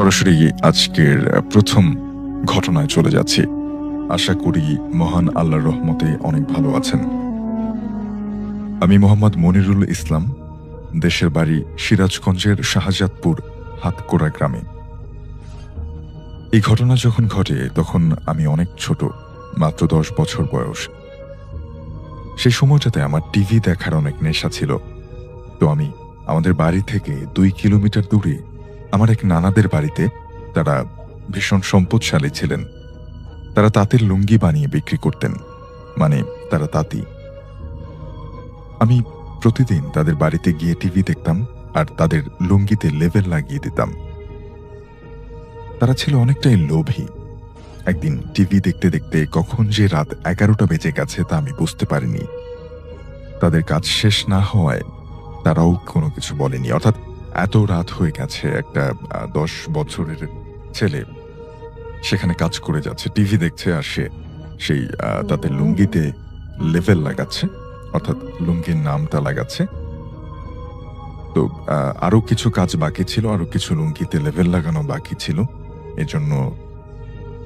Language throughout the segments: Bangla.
সরাসরি আজকের প্রথম ঘটনায় চলে যাচ্ছি। আশা করি মহান আল্লাহর রহমতে অনেক ভালো আছেন। আমি মোহাম্মদ মনিরুল ইসলাম। দেশের বাড়ি সিরাজগঞ্জের শাহজাদপুর হাতকোড়া গ্রামে। এই ঘটনা যখন ঘটে তখন আমি অনেক ছোট, মাত্র 10 বছর বয়স। সেই সময়টাতে আমার টিভি দেখার অনেক নেশা ছিল। তো আমি আমাদের বাড়ি থেকে 2 কিলোমিটার দূরে আমার এক নানাদের বাড়িতে, তারা ভীষণ সম্পদশালী ছিলেন। তারা তাঁতের লুঙ্গি বানিয়ে বিক্রি করতেন, মানে তারা তাঁতি। আমি প্রতিদিন তাদের বাড়িতে গিয়ে টিভি দেখতাম আর তাদের লুঙ্গিতে লেবেল লাগিয়ে দিতাম। তারা ছিল অনেকটাই লোভী। একদিন টিভি দেখতে দেখতে কখন যে রাত 11টা বেজে গেছে তা আমি বুঝতে পারিনি। তাদের কাজ শেষ না হওয়ায় তারাও কোনো কিছু বলেনি। অর্থাৎ এত রাত হয়ে গেছে, একটা 10 বছরের ছেলে সেখানে কাজ করে যাচ্ছে, টিভি দেখছে, আর সে সেই তাদের লুঙ্গিতে লেবেল লাগাচ্ছে, অর্থাৎ লুঙ্গির নামটা লাগাচ্ছে। তো আরো কিছু কাজ বাকি ছিল, আরো কিছু লুঙ্গিতে লেবেল লাগানো বাকি ছিল। এজন্য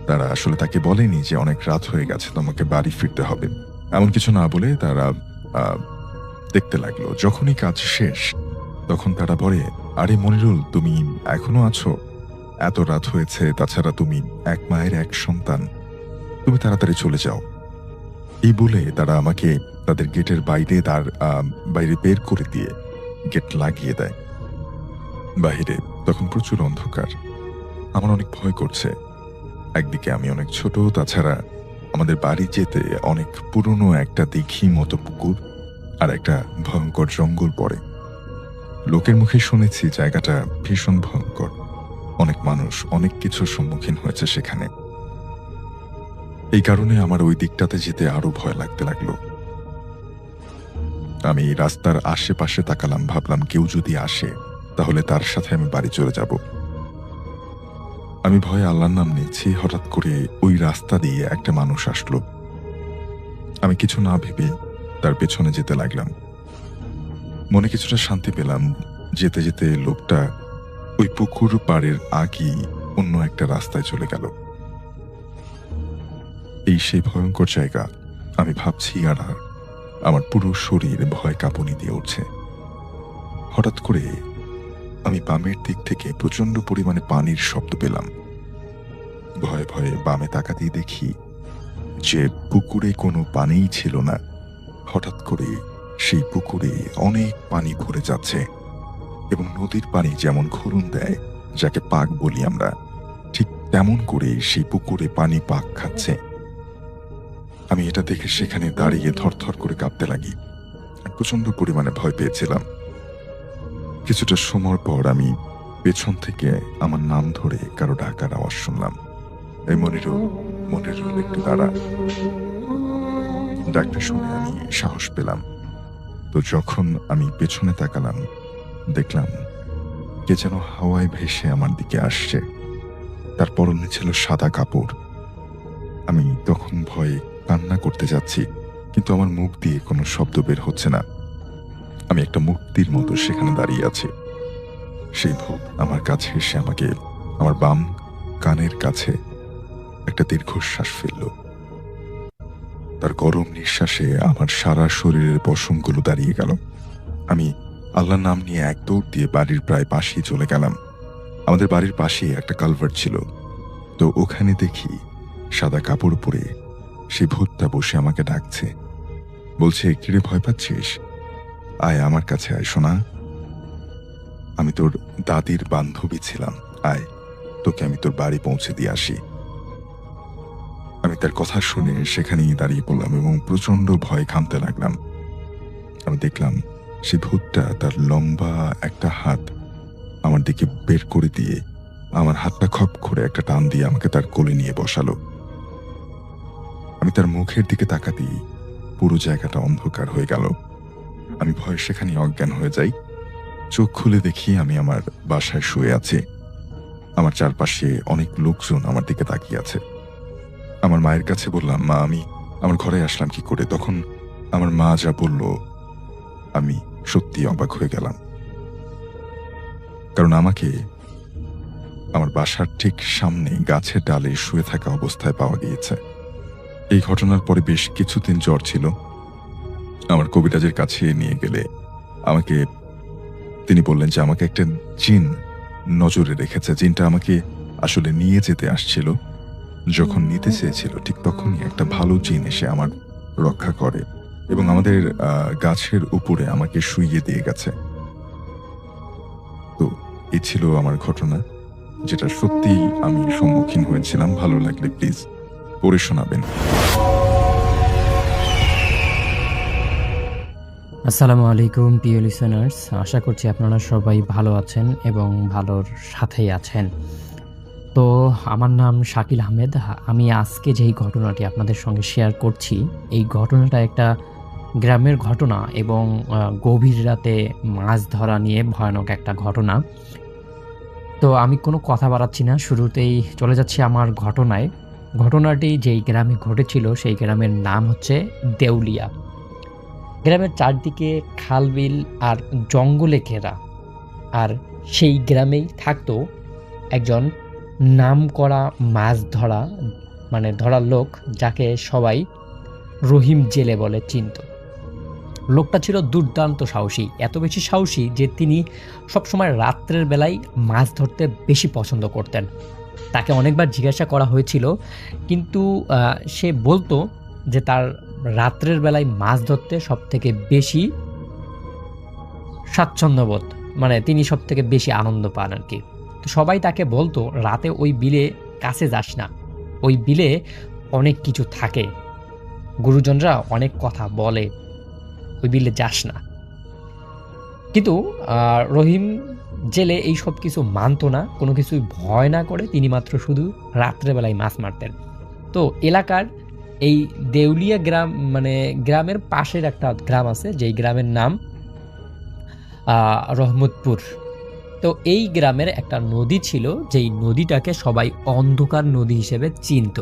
তারা আসলে তাকে বলেনি যে অনেক রাত হয়ে গেছে, তোমাকে বাড়ি ফিরতে হবে, এমন কিছু না বলে তারা দেখতে লাগলো। যখনই কাজ শেষ তখন তারা বলে, আরে মনিরুল, তুমি এখনো আছো? এত রাত হয়েছে, তাছাড়া তুমি এক মায়ের এক সন্তান, তুমি তাড়াতাড়ি চলে যাও। এই বলে তারা আমাকে তাদের গেটের বাইরে বের করে দিয়ে গেট লাগিয়ে দেয়। বাহিরে তখন প্রচুর অন্ধকার। আমার অনেক ভয় করছে। একদিকে আমি অনেক ছোট, তাছাড়া আমাদের বাড়ি যেতে অনেক পুরনো একটা দিঘি মতো পুকুর আর একটা ভয়ঙ্কর জঙ্গল পড়ে। লোকের মুখে শুনেছি জায়গাটা ভীষণ ভয়ঙ্কর, অনেক মানুষ অনেক কিছুর সম্মুখীন হয়েছে সেখানে। এই কারণে আমার ওই দিকটাতে যেতে আরো ভয় লাগতে লাগলো। আমি রাস্তার আশেপাশে তাকালাম, ভাবলাম কেউ যদি আসে তাহলে তার সাথে আমি বাড়ি চলে যাব। আমি ভয়ে আল্লাহর নাম নিচ্ছি, হঠাৎ করে ওই রাস্তা দিয়ে একটা মানুষ আসলো। আমি কিছু না ভেবে তার পেছনে যেতে লাগলাম। মনে কিছুটা শান্তি পেলাম। যেতে যেতে লোকটা ওই পুকুর পাড়ের আগেই অন্য একটা রাস্তায় চলে গেল। এই সেই ভয়ঙ্কর জায়গা। আমি ভাবছি আর আমার পুরো শরীর ভয় কাঁপুনি দিয়ে উঠছে। হঠাৎ করে আমি বামের দিক থেকে প্রচন্ড পরিমাণে পানির শব্দ পেলাম। ভয়ে ভয়ে বামে তাকাতেই দেখি যে পুকুরে কোনো পানিই ছিল না। হঠাৎ করে সেই পুকুরে অনেক পানি ভরে যাচ্ছে এবং নদীর পানি যেমন ঘুরুন দেয়, যাকে পাক বলি আমরা, ঠিক তেমন করে সেই পুকুরে পানি পাক খাচ্ছে। আমি এটা দেখে সেখানে দাঁড়িয়ে থরথর করে কাঁপতে লাগি। প্রচন্ড পরিমাণে ভয় পেয়েছিলাম। কিছুটা সময় পর আমি পেছন থেকে আমার নাম ধরে কারো ডাকার আওয়াজ শুনলাম, এই মনিরুল, মনিরুল, একটু দাঁড়া। ডাকটা শুনে আমি সাহস পেলাম। তো যখন আমি পেছনে তাকালাম, দেখলাম কে যেন হাওয়ায় ভেসে আমার দিকে আসছে। তার পরনে ছিল সাদা কাপড়। আমি তখন ভয়ে কান্না করতে যাচ্ছি, কিন্তু আমার মুখ দিয়ে কোনো শব্দ বের হচ্ছে না। আমি একটা মূর্তির মতো সেখানে দাঁড়িয়ে আছি। সেই ভূত আমার কাছে এসে আমাকে আমার বাম কানের কাছে একটা দীর্ঘশ্বাস ফেলল। তার গরম নিঃশ্বাসে আমার সারা শরীরের পশমগুলো দাঁড়িয়ে গেল। আমি আল্লাহর নাম নিয়ে এক দৌড় দিয়ে বাড়ির প্রায় পাশেই চলে গেলাম। আমাদের বাড়ির পাশেই একটা কালভার্ট ছিল। তো ওখানে দেখি সাদা কাপড় পরে সেই ভূতটা বসে আমাকে ডাকছে, বলছে, কিরে, ভয় পাচ্ছিস? আয় আমার কাছে, আয় শোনা, আমি তোর দাদির বান্ধবী ছিলাম, আয়, তোকে আমি তোর বাড়ি পৌঁছে দিয়ে আসি। আমি তার কথা শুনে সেখানেই দাঁড়িয়ে পড়লাম এবং প্রচন্ড ভয় ঘামতে লাগলাম। আমি দেখলাম সেই ভূতটা তার লম্বা একটা হাত আমার দিকে বের করে দিয়ে আমার হাতটা খপ করে একটা টান দিয়ে আমাকে তার কোলে নিয়ে বসালো। আমি তার মুখের দিকে তাকাতেই পুরো জায়গাটা অন্ধকার হয়ে গেল। আমি ভয়ে সেখানে অজ্ঞান হয়ে যাই। চোখ খুলে দেখি আমি আমার বাসায় শুয়ে আছি। আমার চারপাশে অনেক লোকজন আমার দিকে তাকিয়ে আছে। আমার মায়ের কাছে বললাম, মা, আমি আমার ঘরে আসলাম কি করে? তখন আমার মা যা বলল, আমি সত্যি অবাক হয়ে গেলাম। কারণ আমাকে আমার বাসার ঠিক সামনে গাছের ডালে শুয়ে থাকা অবস্থায় পাওয়া গিয়েছে। এই ঘটনার পরে বেশ কিছুদিন জ্বর ছিল। আমার কবিরাজের কাছে নিয়ে গেলে আমাকে তিনি বললেন যে আমাকে একটা জিন নজরে রেখেছে। জিনটা আমাকে আসলে নিয়ে যেতে আসছিল। যখন নিতে চেয়েছিল ঠিক তখনই একটা ভালো জিন এসে আমার রক্ষা করে এবং আমাদের গাছের উপরে আমাকে শুইয়ে দিয়ে গেছে। তো এই ছিল আমার ঘটনা, যেটা সত্যিই আমি সম্মুখীন হয়েছিলাম। ভালো লাগলে প্লিজ পড়ে শোনাবেন। আসসালামু আলাইকুম প্রিয় লিসেনার্স, আশা করছি আপনারা সবাই ভালো আছেন এবং ভালোর সাথেই আছেন। তো আমার নাম শাকিল আহমেদ। আমি আজকে যেই ঘটনাটি আপনাদের সঙ্গে শেয়ার করছি, এই ঘটনাটা একটা গ্রামের ঘটনা এবং গভীর রাতে মাছ ধরা নিয়ে ভয়ানক একটা ঘটনা। তো আমি কোনো কথা বাড়াচ্ছি না, শুরুতেই চলে যাচ্ছি আমার ঘটনায়। ঘটনাটি যেই গ্রামে ঘটেছিল সেই গ্রামের নাম হচ্ছে দেউলিয়া। গ্রামের চারদিকে খাল-বিল আর জঙ্গলে ঘেরা। আর সেই গ্রামেই থাকতো একজন নামকরা মাছ ধরার লোক, যাকে সবাই রহিম জেলে বলে চিনত। লোকটা ছিল দুর্দান্ত সাহসী, এত বেশি সাহসী যে তিনি সবসময় রাত্রের বেলায় মাছ ধরতে বেশি পছন্দ করতেন। তাকে অনেকবার জিজ্ঞাসা করা হয়েছিল, কিন্তু সে বলতো যে তার রাত্রের বেলায় মাছ ধরতে সবথেকে বেশি স্বাচ্ছন্দ্যবোধ, মানে তিনি সবথেকে বেশি আনন্দ পান আর কি। তো সবাই তাকে বলতো, রাতে ওই বিলে কাছে যাস না, ওই বিলে অনেক কিছু থাকে, গুরুজনরা অনেক কথা বলে, ওই বিলে যাস না। কিন্তু রহিম জেলে এই সব কিছু মানতো না, কোনো কিছুই ভয় না করে তিনি মাত্র শুধু রাত্রেবেলায় মাছ মারতেন। তো এলাকার এই দেউলিয়া গ্রাম, মানে গ্রামের পাশের একটা গ্রাম আছে, যেই গ্রামের নাম রহমতপুর। তো এই গ্রামের একটা নদী ছিল, যেই নদীটাকে সবাই অন্ধকার নদী হিসেবে চিনত।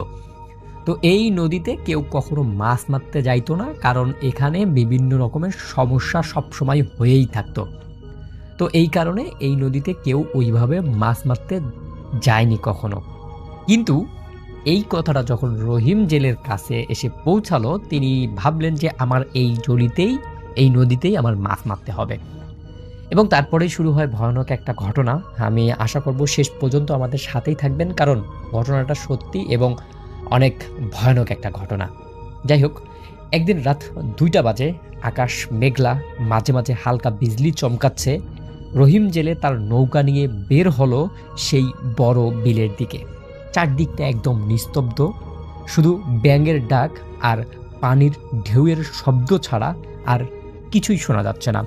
তো এই নদীতে কেউ কখনো মাছ মারতে যাইতো না, কারণ এখানে বিভিন্ন রকমের সমস্যা সবসময় হয়েই থাকতো। তো এই কারণে এই নদীতে কেউ ওইভাবে মাছ মারতে যায়নি কখনো। কিন্তু এই কথাটা যখন রহিম জেলের কাছে এসে পৌঁছালো, তিনি ভাবলেন যে আমার এই নদীতেই আমার মাছ মারতে হবে। এবং তারপরেই শুরু হয় ভয়ানক একটা ঘটনা। আমি আশা করব শেষ পর্যন্ত আমাদের সাথেই থাকবেন, কারণ ঘটনাটা সত্যি এবং অনেক ভয়ানক একটা ঘটনা। যাই হোক, একদিন রাত 2টা বাজে, আকাশ মেঘলা, মাঝে মাঝে হালকা বিজলি চমকাচ্ছে। রহিম জেলে তার নৌকা নিয়ে বের হলো সেই বড় বিলের দিকে। চারদিকটা একদম নিস্তব্ধ, শুধু ব্যাঙের ডাক আর পানির ঢেউয়ের শব্দ ছাড়া আর কিছুই শোনা যাচ্ছে না।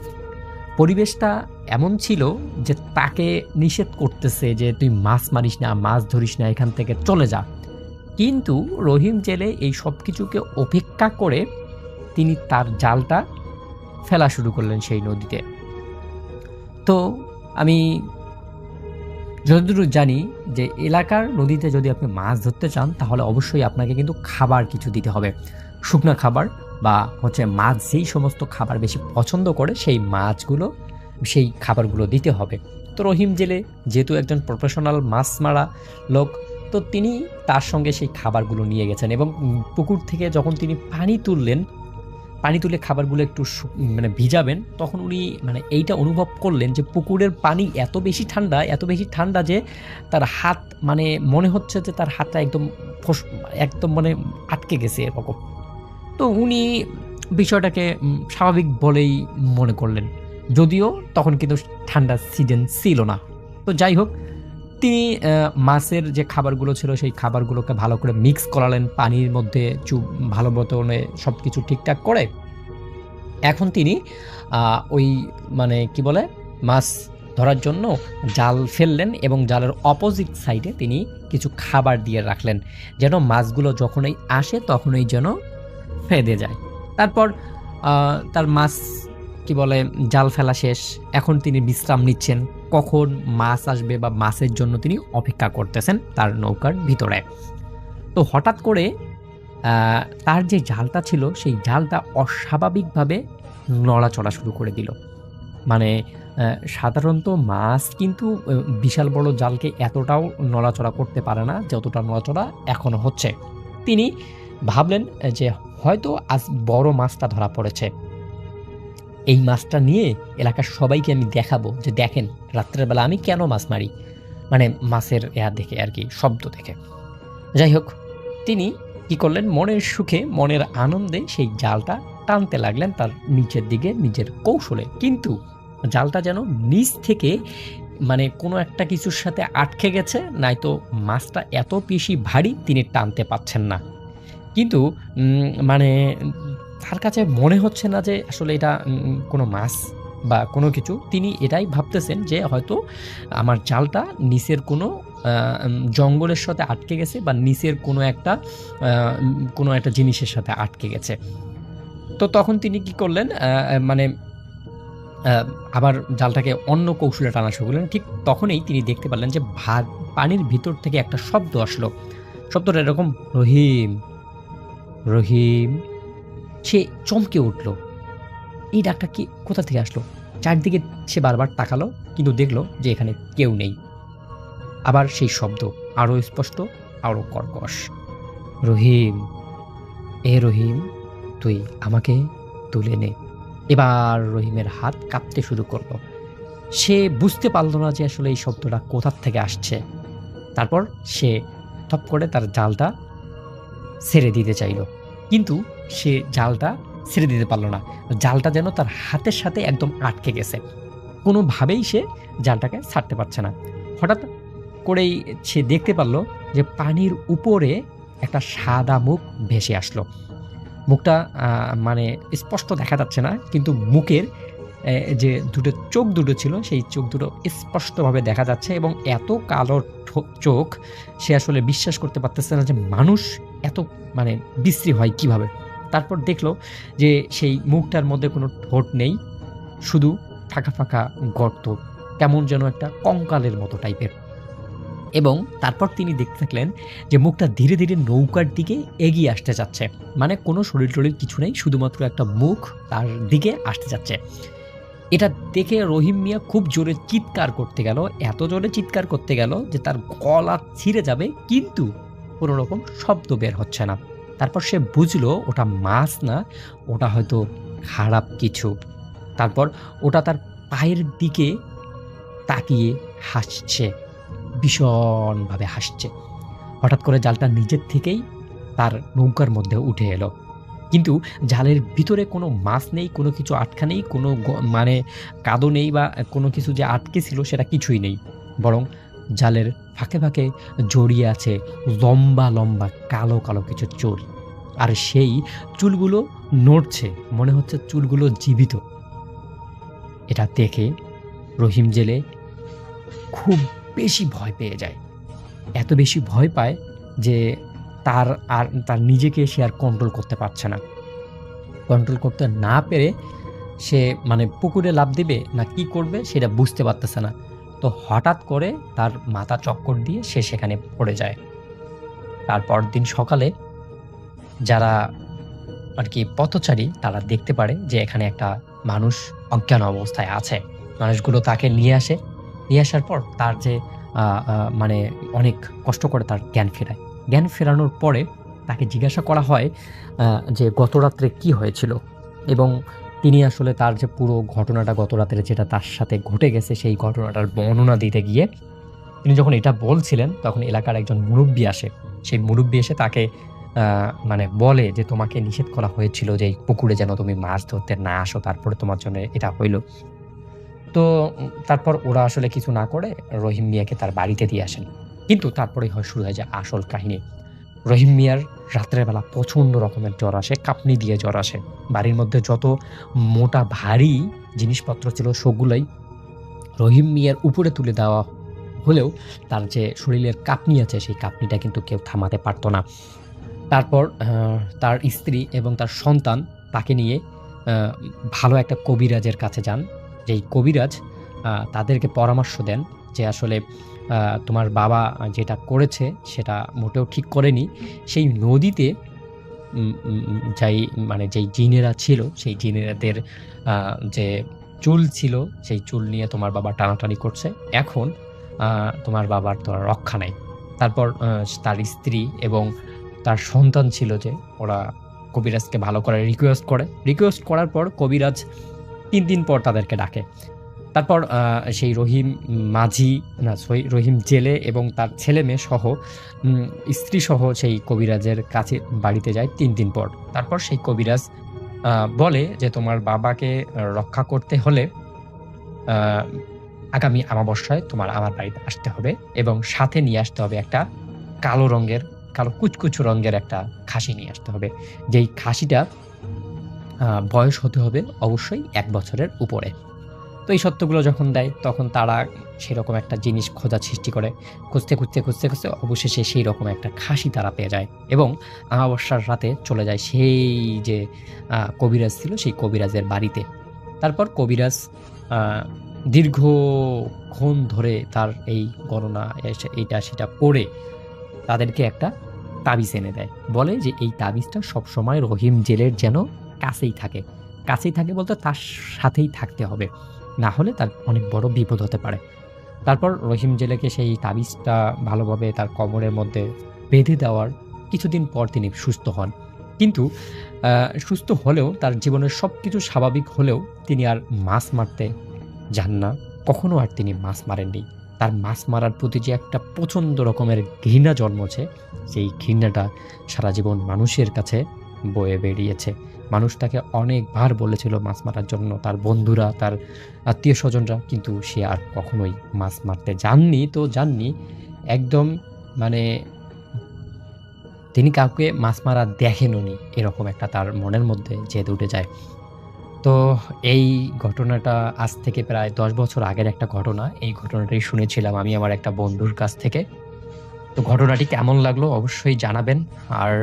পরিবেশটা এমন ছিল যে তাকে নিষেধ করতেছে যে তুই মাছ মারিস না, মাছ ধরিস না, এখান থেকে চলে যা। কিন্তু রহিম জেলে এই সব কিছুকে উপেক্ষা করে তিনি তার জালটা ফেলা শুরু করলেন সেই নদীতে। তো আমি যতদূর জানি যে এলাকার নদীতে যদি আপনি মাছ ধরতে চান, তাহলে অবশ্যই আপনাকে কিন্তু খাবার কিছু দিতে হবে, শুকনা খাবার বা মাছ যেই সমস্ত খাবার বেশি পছন্দ করে সেই খাবারগুলো দিতে হবে। তো রহিম জেলে যেহেতু একজন প্রফেশনাল মাছ মারা লোক, তো তিনি তার সঙ্গে সেই খাবারগুলো নিয়ে গেছেন এবং পুকুর থেকে যখন তিনি পানি তুলে খাবারগুলো একটু ভিজাবেন, তখন উনি এইটা অনুভব করলেন যে পুকুরের পানি এত বেশি ঠান্ডা যে তার হাত, মনে হচ্ছে যে তার হাতটা একদম আটকে গেছে এরকম। তো উনি বিষয়টাকে স্বাভাবিক বলেই মনে করলেন, যদিও তখন কিন্তু ঠান্ডা সিজন ছিল না। তো যাই হোক, তিনি মাছের যে খাবারগুলো ছিল সেই খাবারগুলোকে ভালো করে মিক্স করালেন পানির মধ্যে, ভালো মতনে সব কিছু ঠিকঠাক করে। এখন তিনি মাছ ধরার জন্য জাল ফেললেন এবং জালের অপোজিট সাইডে তিনি কিছু খাবার দিয়ে রাখলেন, যেন মাছগুলো যখনই আসে তখনই যেন ফেঁদে যায়। তারপর তার জাল ফেলা শেষ, এখন তিনি বিশ্রাম নিচ্ছেন, কখন মাছ আসবে বা মাছের জন্য তিনি অপেক্ষা করতেছেন তার নৌকার ভিতরে। তো হঠাৎ করে তার যে জালটা ছিল সেই জালটা অস্বাভাবিকভাবে নড়াচড়া শুরু করে দিল। সাধারণত মাছ কিন্তু বিশাল বড় জালকে এতটাও নড়াচড়া করতে পারে না যতটা নড়াচড়া এখনো হচ্ছে। তিনি ভাবলেন যে হয়তো আজ বড় মাছটা ধরা পড়েছে। এই মাছটা নিয়ে এলাকার সবাইকে আমি দেখাবো যে দেখেন রাত্রের বেলা আমি কেন মাছ মারি। মানে মাছের দেখে আরকি, শব্দ দেখে। যাই হোক, তিনি কি করলেন, মনের সুখে, মনের আনন্দে সেই জালটা টানতে লাগলেন তার নিচের দিকে নিজের কৌশলে। কিন্তু জালটা যেন নিচ থেকে মানে কোনো একটা কিছুর সাথে আটকে গেছে, নয়তো মাছটা এত বেশি ভারী তিনি টানতে পারছেন না। কিন্তু মানে তার কাছে মনে হচ্ছে না যে আসলে এটা কোনো মাছ বা কোনো কিছু। তিনি এটাই ভাবতেছেন যে হয়তো আমার জালটা নিচের কোনো জঙ্গলের সাথে আটকে গেছে বা নিচের কোনো একটা জিনিসের সাথে আটকে গেছে। তো তখন তিনি কি করলেন, মানে আবার জালটাকে অন্য কৌশলে টানা শুরু করলেন। ঠিক তখনই তিনি দেখতে পারলেন যে পানির ভিতর থেকে একটা শব্দ আসলো। শব্দটা এরকম, রহিম, রহিম। সে চমকে উঠল। এই ডাকটা কোথা থেকে আসলো? চারদিকে সে বারবার তাকালো, কিন্তু দেখল যে এখানে কেউ নেই। আবার সেই শব্দ আরো স্পষ্ট, আরো কর্কশ। রহিম, এ রহিম, তুই আমাকে তুলে নে। এবার রহিমের হাত কাঁপতে শুরু করলো। সে বুঝতে পারল না যে আসলে এই শব্দটা কোথা থেকে আসছে। তারপর সে টপ করে তার জালটা ছেড়ে দিতে চাইল, কিন্তু সে জালটা ছেড়ে দিতে পারল না। জালটা যেন তার হাতের সাথে একদম আটকে গেছে। কোনোভাবেই সে জালটাকে ছাড়তে পারছে না। হঠাৎ করেই সে দেখতে পারল যে পানির উপরে একটা সাদা মুখ ভেসে আসলো। মুখটা মানে স্পষ্ট দেখা যাচ্ছে না, কিন্তু মুখের যে চোখ দুটো ছিল সেই চোখ দুটো স্পষ্টভাবে দেখা যাচ্ছে, এবং এত কালো চোখ সে আসলে বিশ্বাস করতে পারতেছে না যে মানুষ এত মানে বিশ্রী হয় কিভাবে। তারপর দেখলো যে সেই মুখটার মধ্যে কোনো ঠোঁট নেই, শুধু ফাঁকা ফাঁকা গর্ত, কেমন যেন একটা কঙ্কালের মতো টাইপের। এবং তারপর তিনি দেখতে থাকলেন যে মুখটা ধীরে ধীরে নৌকার দিকে এগিয়ে আসতে যাচ্ছে। মানে কোনো শরীর টরীর কিছু নেই, শুধুমাত্র একটা মুখ তার দিকে আসতে যাচ্ছে। এটা দেখে রহিম মিয়া খুব জোরে চিৎকার করতে গেল, এত জোরে চিৎকার করতে গেল যে তার গলা ছিঁড়ে যাবে, কিন্তু কোনো রকম শব্দ বের হচ্ছে না। তারপর সে বুঝলো ওটা মাছ না, ওটা হয়তো খারাপ কিছু। তারপর ওটা তার পায়ের দিকে তাকিয়ে হাসছে, ভীষণভাবে হাসছে। হঠাৎ করে জালটা নিজের থেকেই তার নৌকার মধ্যে উঠে এলো, কিন্তু জালের ভিতরে কোনো মাছ নেই, কোনো কিছু আটকা নেই, কোনো মানে কাদো নেই বা কোনো কিছু যে আটকে ছিল সেটা কিছুই নেই। বরং জালের ফাঁকে ফাঁকে জড়িয়ে আছে লম্বা লম্বা কালো কালো কিছু চুল। আর সেই চুলগুলো নড়ছে, মনে হচ্ছে চুলগুলো জীবিত। এটা দেখে রহিম জেলে খুব বেশি ভয় পেয়ে যায়। এত বেশি ভয় পায় যে তার নিজেকে সে আর কন্ট্রোল করতে পারছে না। কন্ট্রোল করতে না পেরে সে মানে পুকুরে লাফ দিবে না কি করবে সেটা বুঝতে পারতেছে না। তো হঠাৎ করে তার মাথা চক্কর দিয়ে সে সেখানে পড়ে যায়। তারপর দিন সকালে যারা আরকি পথচারী তারা দেখতে পারে যে এখানে একটা মানুষ অজ্ঞান অবস্থায় আছে। মানুষগুলো তাকে নিয়ে আসে। নিয়ে আসার পর তার যে আ আ মানে অনেক কষ্ট করে তার জ্ঞান ফেরায়। জ্ঞান ফেরানোর পরে তাকে জিজ্ঞাসা করা হয় যে গতরাত্রে কি হয়েছিল? এবং তিনি আসলে তার যে পুরো ঘটনাটা গতরাত্রে যেটা তার সাথে ঘটে গেছে সেই ঘটনাটার বর্ণনা দিতে গিয়ে তিনি যখন এটা বলছিলেন তখন এলাকার একজন মুরুব্বি আসে। সেই মুরুব্বি এসে তাকে মানে বলে যে, "তোমাকে নিষেধ করা হয়েছিল যে এই পুকুরে যেন তুমি মাছ ধরতে না আসো। তারপরে তোমার জন্য এটা হইল।" তো তারপর ওরা আসলে কিছু না করে রহিম মিয়াকে তার বাড়িতে দিয়ে আসেন। কিন্তু তারপরেই শুরু হয় যে আসল কাহিনী। রহিম মিয়ার রাত্রের বেলা প্রচণ্ড রকমের জ্বর আসে, কাঁপুনি দিয়ে জ্বর আসে। বাড়ির মধ্যে যত মোটা ভারী জিনিসপত্র ছিল সবগুলাই রহিম মিয়ার উপরে তুলে দেওয়া হলেও তার যে শরীরের কাঁপুনি আছে সেই কাঁপুনিটা কিন্তু কেউ থামাতে পারত না। তারপর তার স্ত্রী এবং তার সন্তান তাকে নিয়ে আ ভালো একটা কবিরাজের কাছে যান। যেই কবিরাজ তাদেরকে পরামর্শ দেন যে আসলে তোমার বাবা যেটা করেছে সেটা মোটেও ঠিক করেনি। সেই নদীতে উম উম উম যাই মানে যেই জিনেরা ছিল সেই জিনেরাদের যে চুল ছিল, সেই চুল নিয়ে তোমার বাবা টানাটানি করছে। এখন তোমার বাবার তো আর রক্ষা নাই। তারপর তার স্ত্রী এবং তার সন্তান ছিল যে, ওরা কবিরাজকে ভালো করে রিকোয়েস্ট করে। রিকোয়েস্ট করার পর কবিরাজ ৩ দিন পর তাদেরকে ডাকে। তারপর সেই রহিম মাঝি না সরি রহিম জেলে এবং তার ছেলে-মেয়ে সহ স্ত্রীসহ সেই কবিরাজের কাছে বাড়িতে যায় ৩ দিন পর। তারপর সেই কবিরাজ বলে যে, "তোমার বাবাকে রক্ষা করতে হলে আ আগামী আমাবস্যায় তোমার আমার বাড়িতে আসতে হবে এবং সাথে নিয়ে আসতে হবে একটা কালো রঙের, কালো কুচকুচে রঙের একটা খাসি নিয়ে আসতে হবে। যেই খাসিটা বয়স হতে হবে অবশ্যই ১ বছরের উপরে।" তো এই সত্যগুলো যখন দেয়, তখন তারা সেরকম একটা জিনিস খোঁজার সৃষ্টি করে। খুঁজতে অবশেষে সেই রকম একটা খাসি তারা পেয়ে যায় এবং আমাবস্যার রাতে চলে যায় সেই যে কবিরাজ ছিল, সেই কবিরাজের বাড়িতে। তারপর কবিরাজ আ দীর্ঘক্ষণ ধরে তার এই গণনা এইটা সেটা পড়ে তাদেরকে একটা তাবিজ এনে দেয়। বলে যে, "এই তাবিজটা সবসময় রহিম জেলের যেন কাছেই থাকে।" কাছেই থাকে বলতে তার সাথেই থাকতে হবে। না হলে তার অনেক বড় বিপদ হতে পারে। তারপর রহিম জেলেকে সেই তাবিজটা ভালোভাবে তার কোমরের মধ্যে বেঁধে দেওয়ার কিছুদিন পর তিনি সুস্থ হন। কিন্তু আ সুস্থ হলেও তার জীবনের সবকিছু স্বাভাবিক হলেও তিনি আর মাছ মারতে যান না। কখনো আর তিনি মাছ মারেননি। তার মাছ মারার প্রতি যে একটা প্রচণ্ড রকমের ঘৃণা জন্মেছে, সেই ঘৃণাটা সারা জীবন মানুষের কাছে বয়ে বেরিয়েছে। মানুষ তাকে অনেকবার বলেছিল মাছ মারার জন্য, তার বন্ধুরা, তার আত্মীয়স্বজনরা, কিন্তু সে আর কখনোই মাছ মারতে যাননি তো যাননি। একদম মানে তিনি কাউকে মাছ মারা দেখেনওনি। এরকম একটা তার মনের মধ্যে জেদ উঠে যায়। তো এই ঘটনাটা আজ থেকে প্রায় ১০ বছর আগের একটা ঘটনা। এই ঘটনাটাই শুনেছিলাম আমি আমার একটা বন্ধুর কাছ থেকে। তো ঘটনাটি কেমন লাগলো অবশ্যই জানাবেন। আর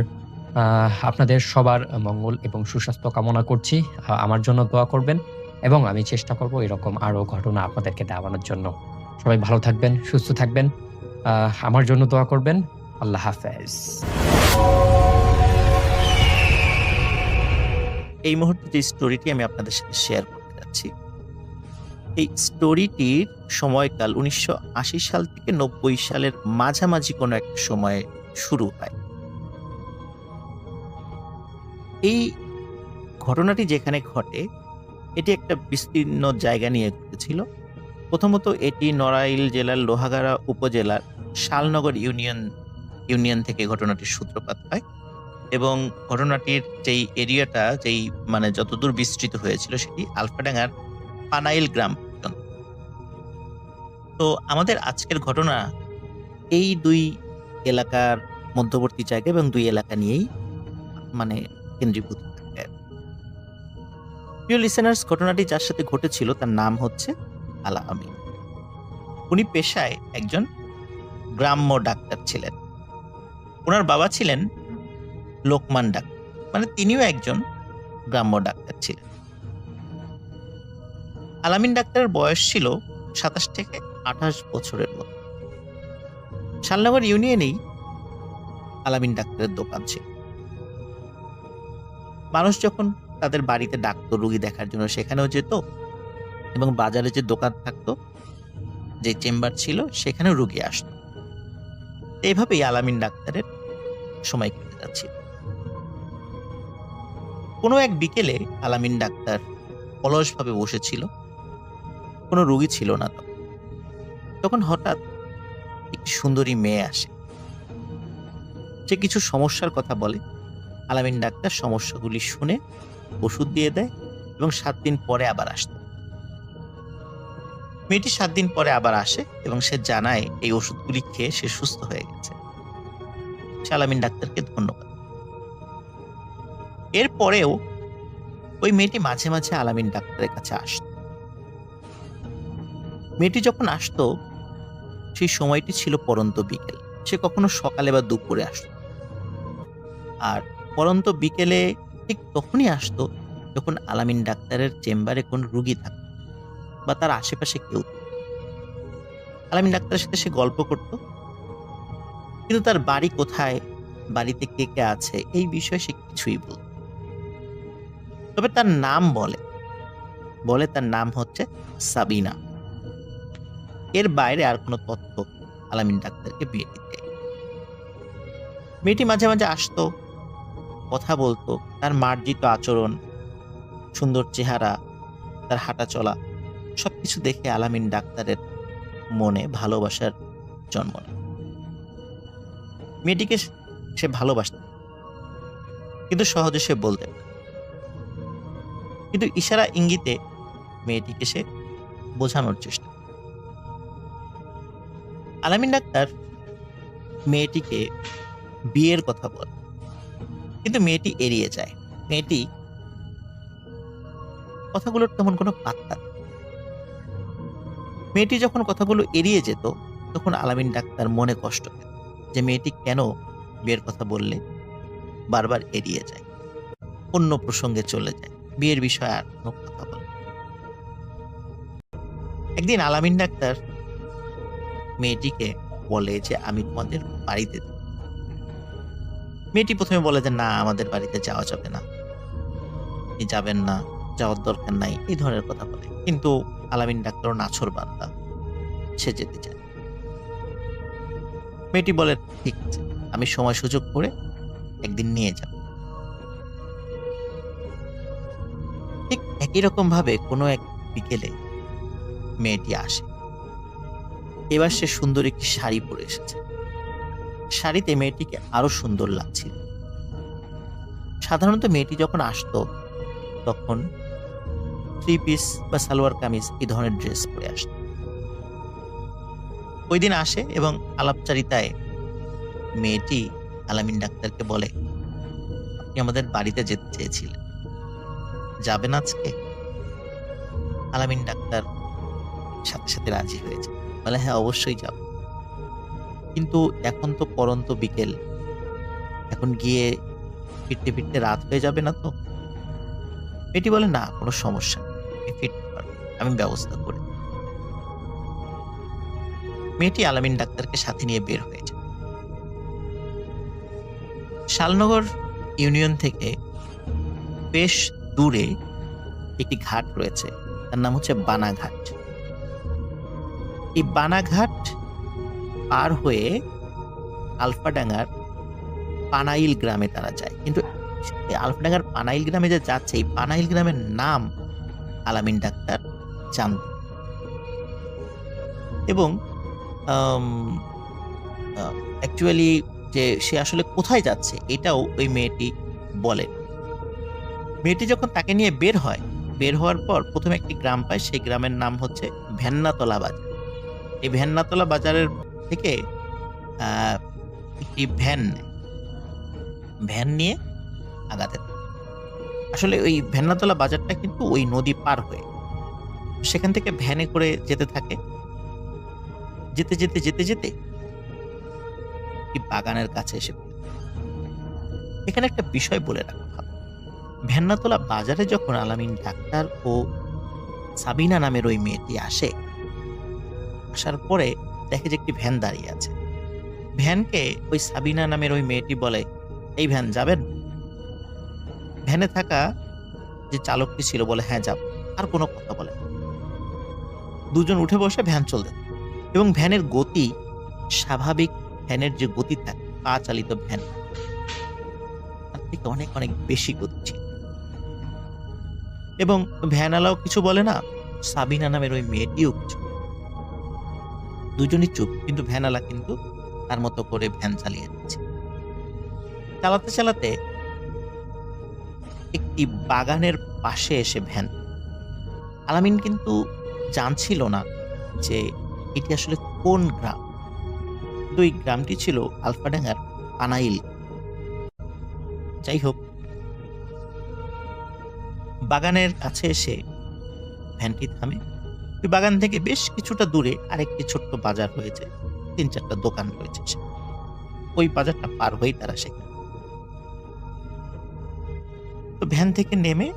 আপনাদের সবার মঙ্গল এবং সুস্বাস্থ্য কামনা করছি। আমার জন্য দোয়া করবেন এবং আমি চেষ্টা করব এরকম আরো ঘটনা আপনাদেরকে দেওয়ানোর জন্য। সবাই ভালো থাকবেন, সুস্থ থাকবেন। আমার জন্য দোয়া করবেন। আল্লাহ হাফেজ। এই মুহূর্তে যে স্টোরিটি আমি আপনাদের সাথে শেয়ার করতে যাচ্ছি, এই স্টোরিটির সময়কাল ১৯৮০ সাল থেকে ৯০ সালের মাঝামাঝি কোনো একটা সময়ে শুরু হয়। এই ঘটনাটি যেখানে ঘটে, এটি একটা বিস্তীর্ণ জায়গা নিয়ে ঘটেছিল। প্রথমত এটি নড়াইল জেলার লোহাগাড়া উপজেলার শালনগর ইউনিয়ন থেকে ঘটনাটির সূত্রপাত হয় এবং ঘটনাটির যেই এরিয়াটা মানে যতদূর বিস্তৃত হয়েছিল সেটি আলফাডাঙ্গার পানাইল গ্রাম পর্যন্ত। তো আমাদের আজকের ঘটনা এই ২ এলাকার মধ্যবর্তী জায়গা এবং ২ এলাকা নিয়েই মানে কেন্দ্রীভূত থাকে। প্রিয় লিসেনার্স, ঘটনাটি যার সাথে ঘটেছিল তার নাম হচ্ছে আলা আমিন। উনি পেশায় একজন গ্রাম্য ডাক্তার ছিলেন। ওনার বাবা ছিলেন লোকমান ডাক্তার, মানে তিনিও একজন গ্রাম্য ডাক্তার ছিলেন। আলামিন ডাক্তারের বয়স ছিল ২৭ থেকে ২৮ বছরের মতো। শালনগর ইউনিয়নেই আলামিন ডাক্তারের দোকান ছিল। মানুষ যখন তাদের বাড়িতে ডাকতো রুগী দেখার জন্য সেখানেও যেত এবং বাজারে যে দোকান থাকতো, যে চেম্বার ছিল সেখানেও রুগী আসতো। এইভাবেই আলামিন ডাক্তারের সময় কেটে যাচ্ছিল। কোনো এক বিকেলে আলামিন ডাক্তার অলসভাবে বসেছিল, কোনো রুগী ছিল না। তখন হঠাৎ একটি সুন্দরী মেয়ে আসে। সে কিছু সমস্যার কথা বলে। আলামিন ডাক্তার সমস্যাগুলি শুনে ওষুধ দিয়ে দেয় এবং ৭ দিন পরে আবার আসতো। মেয়েটি ৭ দিন পরে আবার আসে এবং সে জানায় এই ওষুধগুলি খেয়ে সে সুস্থ হয়ে গেছে। সে আলামিন ডাক্তারকে ধন্যবাদ। এরপরেও ওই মেয়েটি মাঝে মাঝে আলামিন ডাক্তারের কাছে আসতো। মেয়েটি যখন আসতো সেই সময়টি ছিল পড়ন্ত বিকেল। সে কখনো সকালে বা দুপুরে আসতো। আর পড়ন্ত বিকেলে ঠিক তখনই আসতো যখন আলামিন ডাক্তারের চেম্বারে কোন রুগী থাকতো বা তার আশেপাশে কেউ। আলামিন ডাক্তারের সাথে সে গল্প করত, কিন্তু তার বাড়ি কোথায়, বাড়িতে কে কে আছে এই বিষয়ে সে কিছুই বলত। তবে তার নাম বলে বলে তার নাম হচ্ছে সাবিনা। এর বাইরে আর কোনো তথ্য আলামিন ডাক্তারকে মেয়েটি দেয়। মেয়েটি মাঝে মাঝে আসতো, কথা বলতো। তার মার্জিত আচরণ, সুন্দর চেহারা, তার হাঁটা চলা সবকিছু দেখে আলামিন ডাক্তারের মনে ভালোবাসার জন্ম নেয়। মেয়েটিকে সে ভালোবাসত, কিন্তু সহজে সে বলতে পারে। কিন্তু ইশারা ইঙ্গিতে মেয়েটিকে সে বোঝানোর চেষ্টা করে। আলামিন ডাক্তার মেয়েটিকে বিয়ের কথা বলে, কিন্তু মেয়েটি এড়িয়ে যায়। মেয়েটি কথাগুলোর তেমন কোনো পাত্তা নেই। মেয়েটি যখন কথাগুলো এড়িয়ে যেত, তখন আলামিন ডাক্তার মনে কষ্ট পেত যে মেয়েটি কেন বিয়ের কথা বললে বারবার এড়িয়ে যায়, অন্য প্রসঙ্গে চলে যায়, বিয়ের বিষয়ে আর কোনো কথা বলে। একদিন আলামিন ডাক্তার মেয়েটিকে বলে যে আমি তোমাদের বাড়িতে যাব। মেয়েটি প্রথমে বলে যে না, আমাদের বাড়িতে যাওয়া যাবে না, আপনি যাবেন না, যাওয়ার দরকার নাই, এই ধরনের কথা বলে। কিন্তু আলামিন ডাক্তারও নাছোর বান্দা, সে যেতে চায়। মেয়েটি বলে ঠিক আছে, আমি সময় সুযোগ করে একদিন নিয়ে যাব। ঠিক একই রকম ভাবে কোনো এক বিকেলে মেয়েটি আসে। এবার সে সুন্দর একটি শাড়ি পরে এসেছে। শাড়িতে মেয়েটিকে আরো সুন্দর লাগছিল। সাধারণত মেয়েটি যখন আসতো তখন থ্রি পিস বা সালোয়ার কামিজ এই ধরনের ড্রেস পরে আসতো। ওই দিন আসে এবং আলাপচারিতায় মেয়েটি আলামিন ডাক্তারকে বলে, আপনি আমাদের বাড়িতে যেতে চেয়েছিলেন, যাবেন আজকে? আলামিন ডাক্তার সাথে সাথে রাজি হয়েছে, বলে হ্যাঁ অবশ্যই যাব, কিন্তু এখন তো পরন্ত বিকেল, এখন গিয়ে ফিরতে ফিরতে রাত হয়ে যাবে না তো? মেয়েটি বলে না, কোনো সমস্যা নেই, আপনি ফিরতে পারবেন, আমি ব্যবস্থা করে দেব। মেয়েটি আলামিন ডাক্তারকে সাথে নিয়ে বের হয়ে যায়। শালনগর ইউনিয়ন থেকে বেশ দূরে একটি ঘাট রয়েছে, তার নাম হচ্ছে বানাঘাট। এই বানাঘাট পার হয়ে আলফাডাঙ্গার পানাইল গ্রামে তারা যায়। কিন্তু এই আলফাডাঙ্গার পানাইল গ্রামে যে যাচ্ছে, এই পানাইল গ্রামের নাম আলামিন ডাক্তার জানত এবং অ্যাকচুয়ালি যে সে আসলে কোথায় যাচ্ছে এটাও ওই মেয়েটি বলে। মেয়েটি যখন তাকে নিয়ে বের হয়, বের হওয়ার পর প্রথমে একটি গ্রাম পায়, সেই গ্রামের নাম হচ্ছে ভেন্নাতলা বাজার। এই ভেন্নাতলা বাজারের থেকে একটি ভ্যান নিয়ে আগাতে থাকে। আসলে ওই ভেন্নাতলা বাজারটা কিন্তু ওই নদী পার হয়ে, সেখান থেকে ভ্যানে করে যেতে থাকে। যেতে যেতে যেতে যেতে একটি বাগানের কাছে এসে পড়ে। এখানে একটা বিষয় বলে রাখা ভালো, ভেন্নাতলা বাজারে যখন আলামিন ডাক্তার ও সাবিনা নামের ওই মেয়েটি আসে, আসার পরে দেখে যে একটি ভ্যান দাঁড়িয়ে আছে। ভ্যানকে ওই সাবিনা নামের ওই মেয়েটি বলে, এই ভ্যান যাবেন? ভ্যানে থাকা যে চালকটি ছিল বলে হ্যাঁ যাব, আর কোনো কথা বলে না। দুজন উঠে বসে ভ্যান চলতে থাকে এবং ভ্যানের গতি স্বাভাবিক ভ্যানের যে গতি থাকে, পা চালিত ভ্যান, তার থেকে অনেক অনেক বেশি গতি ছিল। এবং ভ্যানওয়ালাও কিছু বলে না, সাবিনা নামের ওই মেয়েটিও কিছু, দুজনই চুপ। কিন্তু ভ্যানওয়ালা কিন্তু তার মতো করে ভ্যান চালিয়ে যাচ্ছে। চালাতে চালাতে একটি বাগানের পাশে এসে ভ্যান, আলামিন কিন্তু জানছিল না যে এটি আসলে কোন গ্রাম। কিন্তু এই গ্রামটি ছিল আলফাডাঙ্গার পানাইল। যাই হোক, বাগানের কাছে এসে ভ্যানটি থামে। ওই বাগান থেকে বেশ কিছুটা দূরে আরেকটি ছোট্ট বাজার হয়েছে, 3-4টা দোকান রয়েছে। ওই বাজারটা পার হয়েই তারা সেখানে। তো ভ্যান থেকে নেমে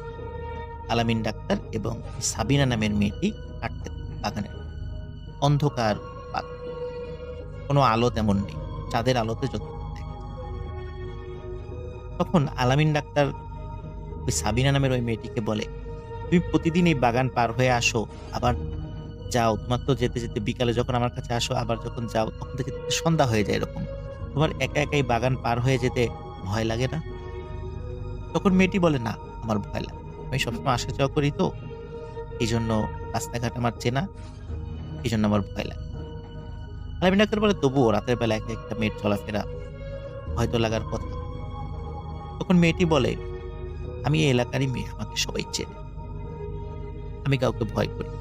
আলামিন ডাক্তার এবং সাবিনা নামের মেয়েটি হাঁটতে বাগানের অন্ধকার বাগান, কোনো আলো তেমন নেই, চাঁদের আলোতে যত দেখা যায়। তখন আলামিন ডাক্তার ওই সাবিনা নামের ওই মেয়েটিকে বলে, তুমি প্রতিদিন এই বাগান পার হয়ে আসো, আবার যাও। তোমার তো যেতে যেতে বিকালে যখন আমার কাছে আসো, আবার যখন যাও তখন থেকে দেখতে সন্ধ্যা হয়ে যায় এরকম। তোমার একা একা এই বাগান পার হয়ে যেতে ভয় লাগে না? তখন মেয়েটি বলে, না, আমার ভয় লাগে। আমি সবসময় আসা যাওয়া করি তো, এই জন্য রাস্তাঘাট আমার চেনা, এই জন্য আমার ভয় লাগে। আলামিন ডাক্তার বলে, তবুও রাতের বেলা একা একটা মেয়ের চলাফেরা ভয় তো লাগার কথা। তখন মেয়েটি বলে, আমি এই এলাকারই মেয়ে, আমাকে সবাই চেনে, আমি কাউকে ভয় করি না,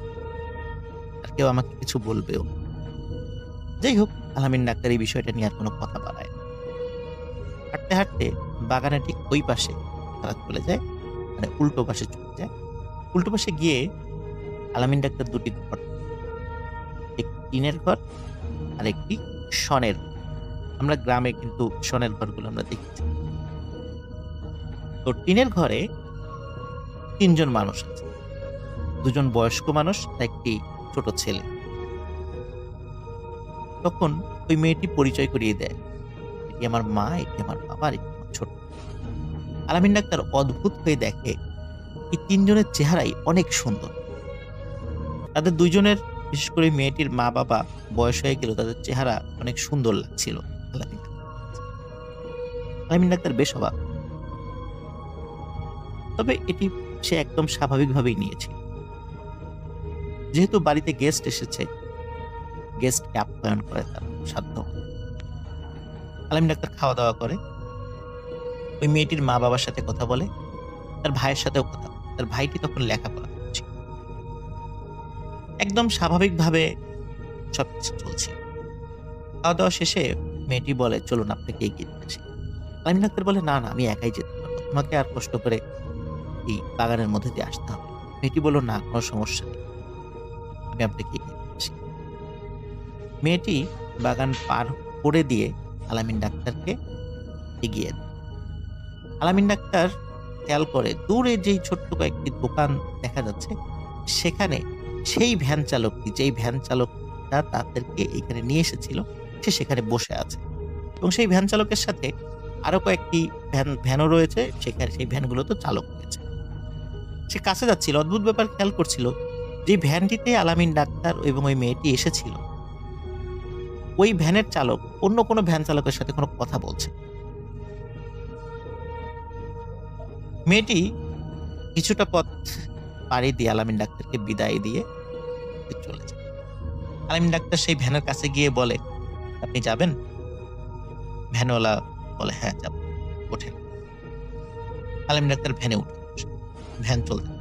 আর কেউ আমাকে কিছু বলবেও না। যাই হোক, আলামিন ডাক্তার এই বিষয়টা নিয়ে আর কোনো কথা বাড়ায় না। হাঁটতে হাঁটতে বাগানের ঠিক ওই পাশে তারা চলে যায়, মানে উল্টো পাশে চলে যায়। উল্টো পাশে গিয়ে আলামিন ডাক্তার দুটি ঘর, একটি টিনের ঘর আর একটি শনের ঘর। আমরা গ্রামে কিন্তু শনের ঘরগুলো আমরা দেখেছি। তো টিনের ঘরে ৩ জন মানুষ আছে, ২ জন বয়স্ক মানুষ আর একটি ছোট ছেলে। তখন ওই মেয়েটি পরিচয় করিয়ে দেয়, এটি আমার মা, এটি আমার বাবা, আর এটি আমার ছোট। আলামিন ডাক্তার অদ্ভুত হয়ে দেখে এই ৩ জনের চেহারাই অনেক সুন্দর। তাদের ২ জনের, বিশেষ করে মেয়েটির মা বাবা বয়স হয়ে গেল, তাদের চেহারা অনেক সুন্দর লাগছিল আলামিন ডাক্তার। আলামিন ডাক্তার বেশ অবাক, তবে এটি সে একদম স্বাভাবিকভাবেই নিয়েছিল। যেহেতু বাড়িতে গেস্ট এসেছে, গেস্টকে আপ্যায়ন করে তার সাধ্য। আলামিন ডাক্তার খাওয়া দাওয়া করে, ওই মেয়েটির মা বাবার সাথে কথা বলে, তার ভাইয়ের সাথেও কথা বলে। তার ভাইটি তখন লেখাপড়া করছে। একদম স্বাভাবিকভাবে সবকিছু চলছে। খাওয়া দাওয়া শেষে মেয়েটি বলে, চলুন আপনাকে এগিয়ে দিতে আসি। আলামিন ডাক্তার বলে, না না, আমি একাই যেতে পারবো, তোমাকে আর কষ্ট করে এই বাগানের মধ্যে দিয়ে আসতে হবে। মেয়েটি বলল, না, কোনো সমস্যা নেই, আমি আপনাকে এগিয়ে দিতে আসি। মেয়েটি বাগান পার করে দিয়ে আলামিন ডাক্তারকে এগিয়ে দেয়। আলামিন ডাক্তার খেয়াল করে দূরে যেই ছোট্ট কয়েকটি দোকান দেখা যাচ্ছে, সেখানে সেই ভ্যান চালকটি, যেই ভ্যান চালকটা তাদেরকে এখানে নিয়ে এসেছিল, সে সেখানে বসে আছে। এবং সেই ভ্যান চালকের সাথে আরো কয়েকটি ভ্যানও রয়েছে, সেখানে সেই ভ্যানগুলো তো চালক রয়েছে। সে কাছে যাচ্ছিল, অদ্ভুত ব্যাপার খেয়াল করছিল, যে ভ্যানটিতে আলামিন ডাক্তার এবং ওই মেয়েটি এসেছিল, ওই ভ্যানের চালক অন্য কোনো ভ্যান চালকের সাথে কোনো কথা বলছে। মেয়েটি কিছুটা পথ পাড়ি দিয়ে আলামিন ডাক্তারকে বিদায় দিয়ে চলে যায়। আলামিন ডাক্তার সেই ভ্যানের কাছে গিয়ে বলে, আপনি যাবেন? ভ্যানওয়ালা বলে, হ্যাঁ যাব, ওঠেন। আলামিন ডাক্তার ভ্যানে উঠে বসে। ভ্যান চলতে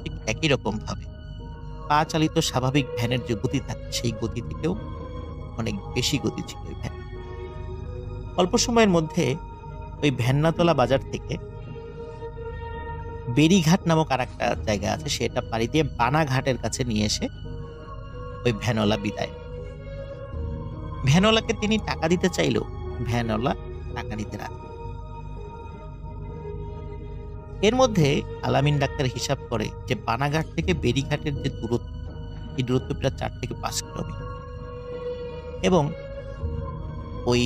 ঠিক একই রকম ভাবে পা চালিত স্বাভাবিক ভ্যানের যে গতি থাকে, সেই গতি থেকেও অনেক বেশি গতি ছিল ওই ভ্যান। অল্প সময়ের মধ্যে ওই ভ্যান্নাতলা বাজার থেকে বেরিঘাট নামক আর একটা জায়গা আছে, সেটা পাড়ি দিয়ে বানাঘাটের কাছে নিয়ে এসে ওই ভ্যানওয়ালা বিদায়। ভ্যানওয়ালাকে তিনি টাকা দিতে চাইলেও ভ্যানওয়ালা টাকা দিতে রাজি। এর মধ্যে আলামিন ডাক্তার হিসাব করে যে বানাঘাট থেকে বেরিঘাটের যে দূরত্ব, এই দূরত্ব প্রায় 4 থেকে 5 কিলোমিটার, এবং ওই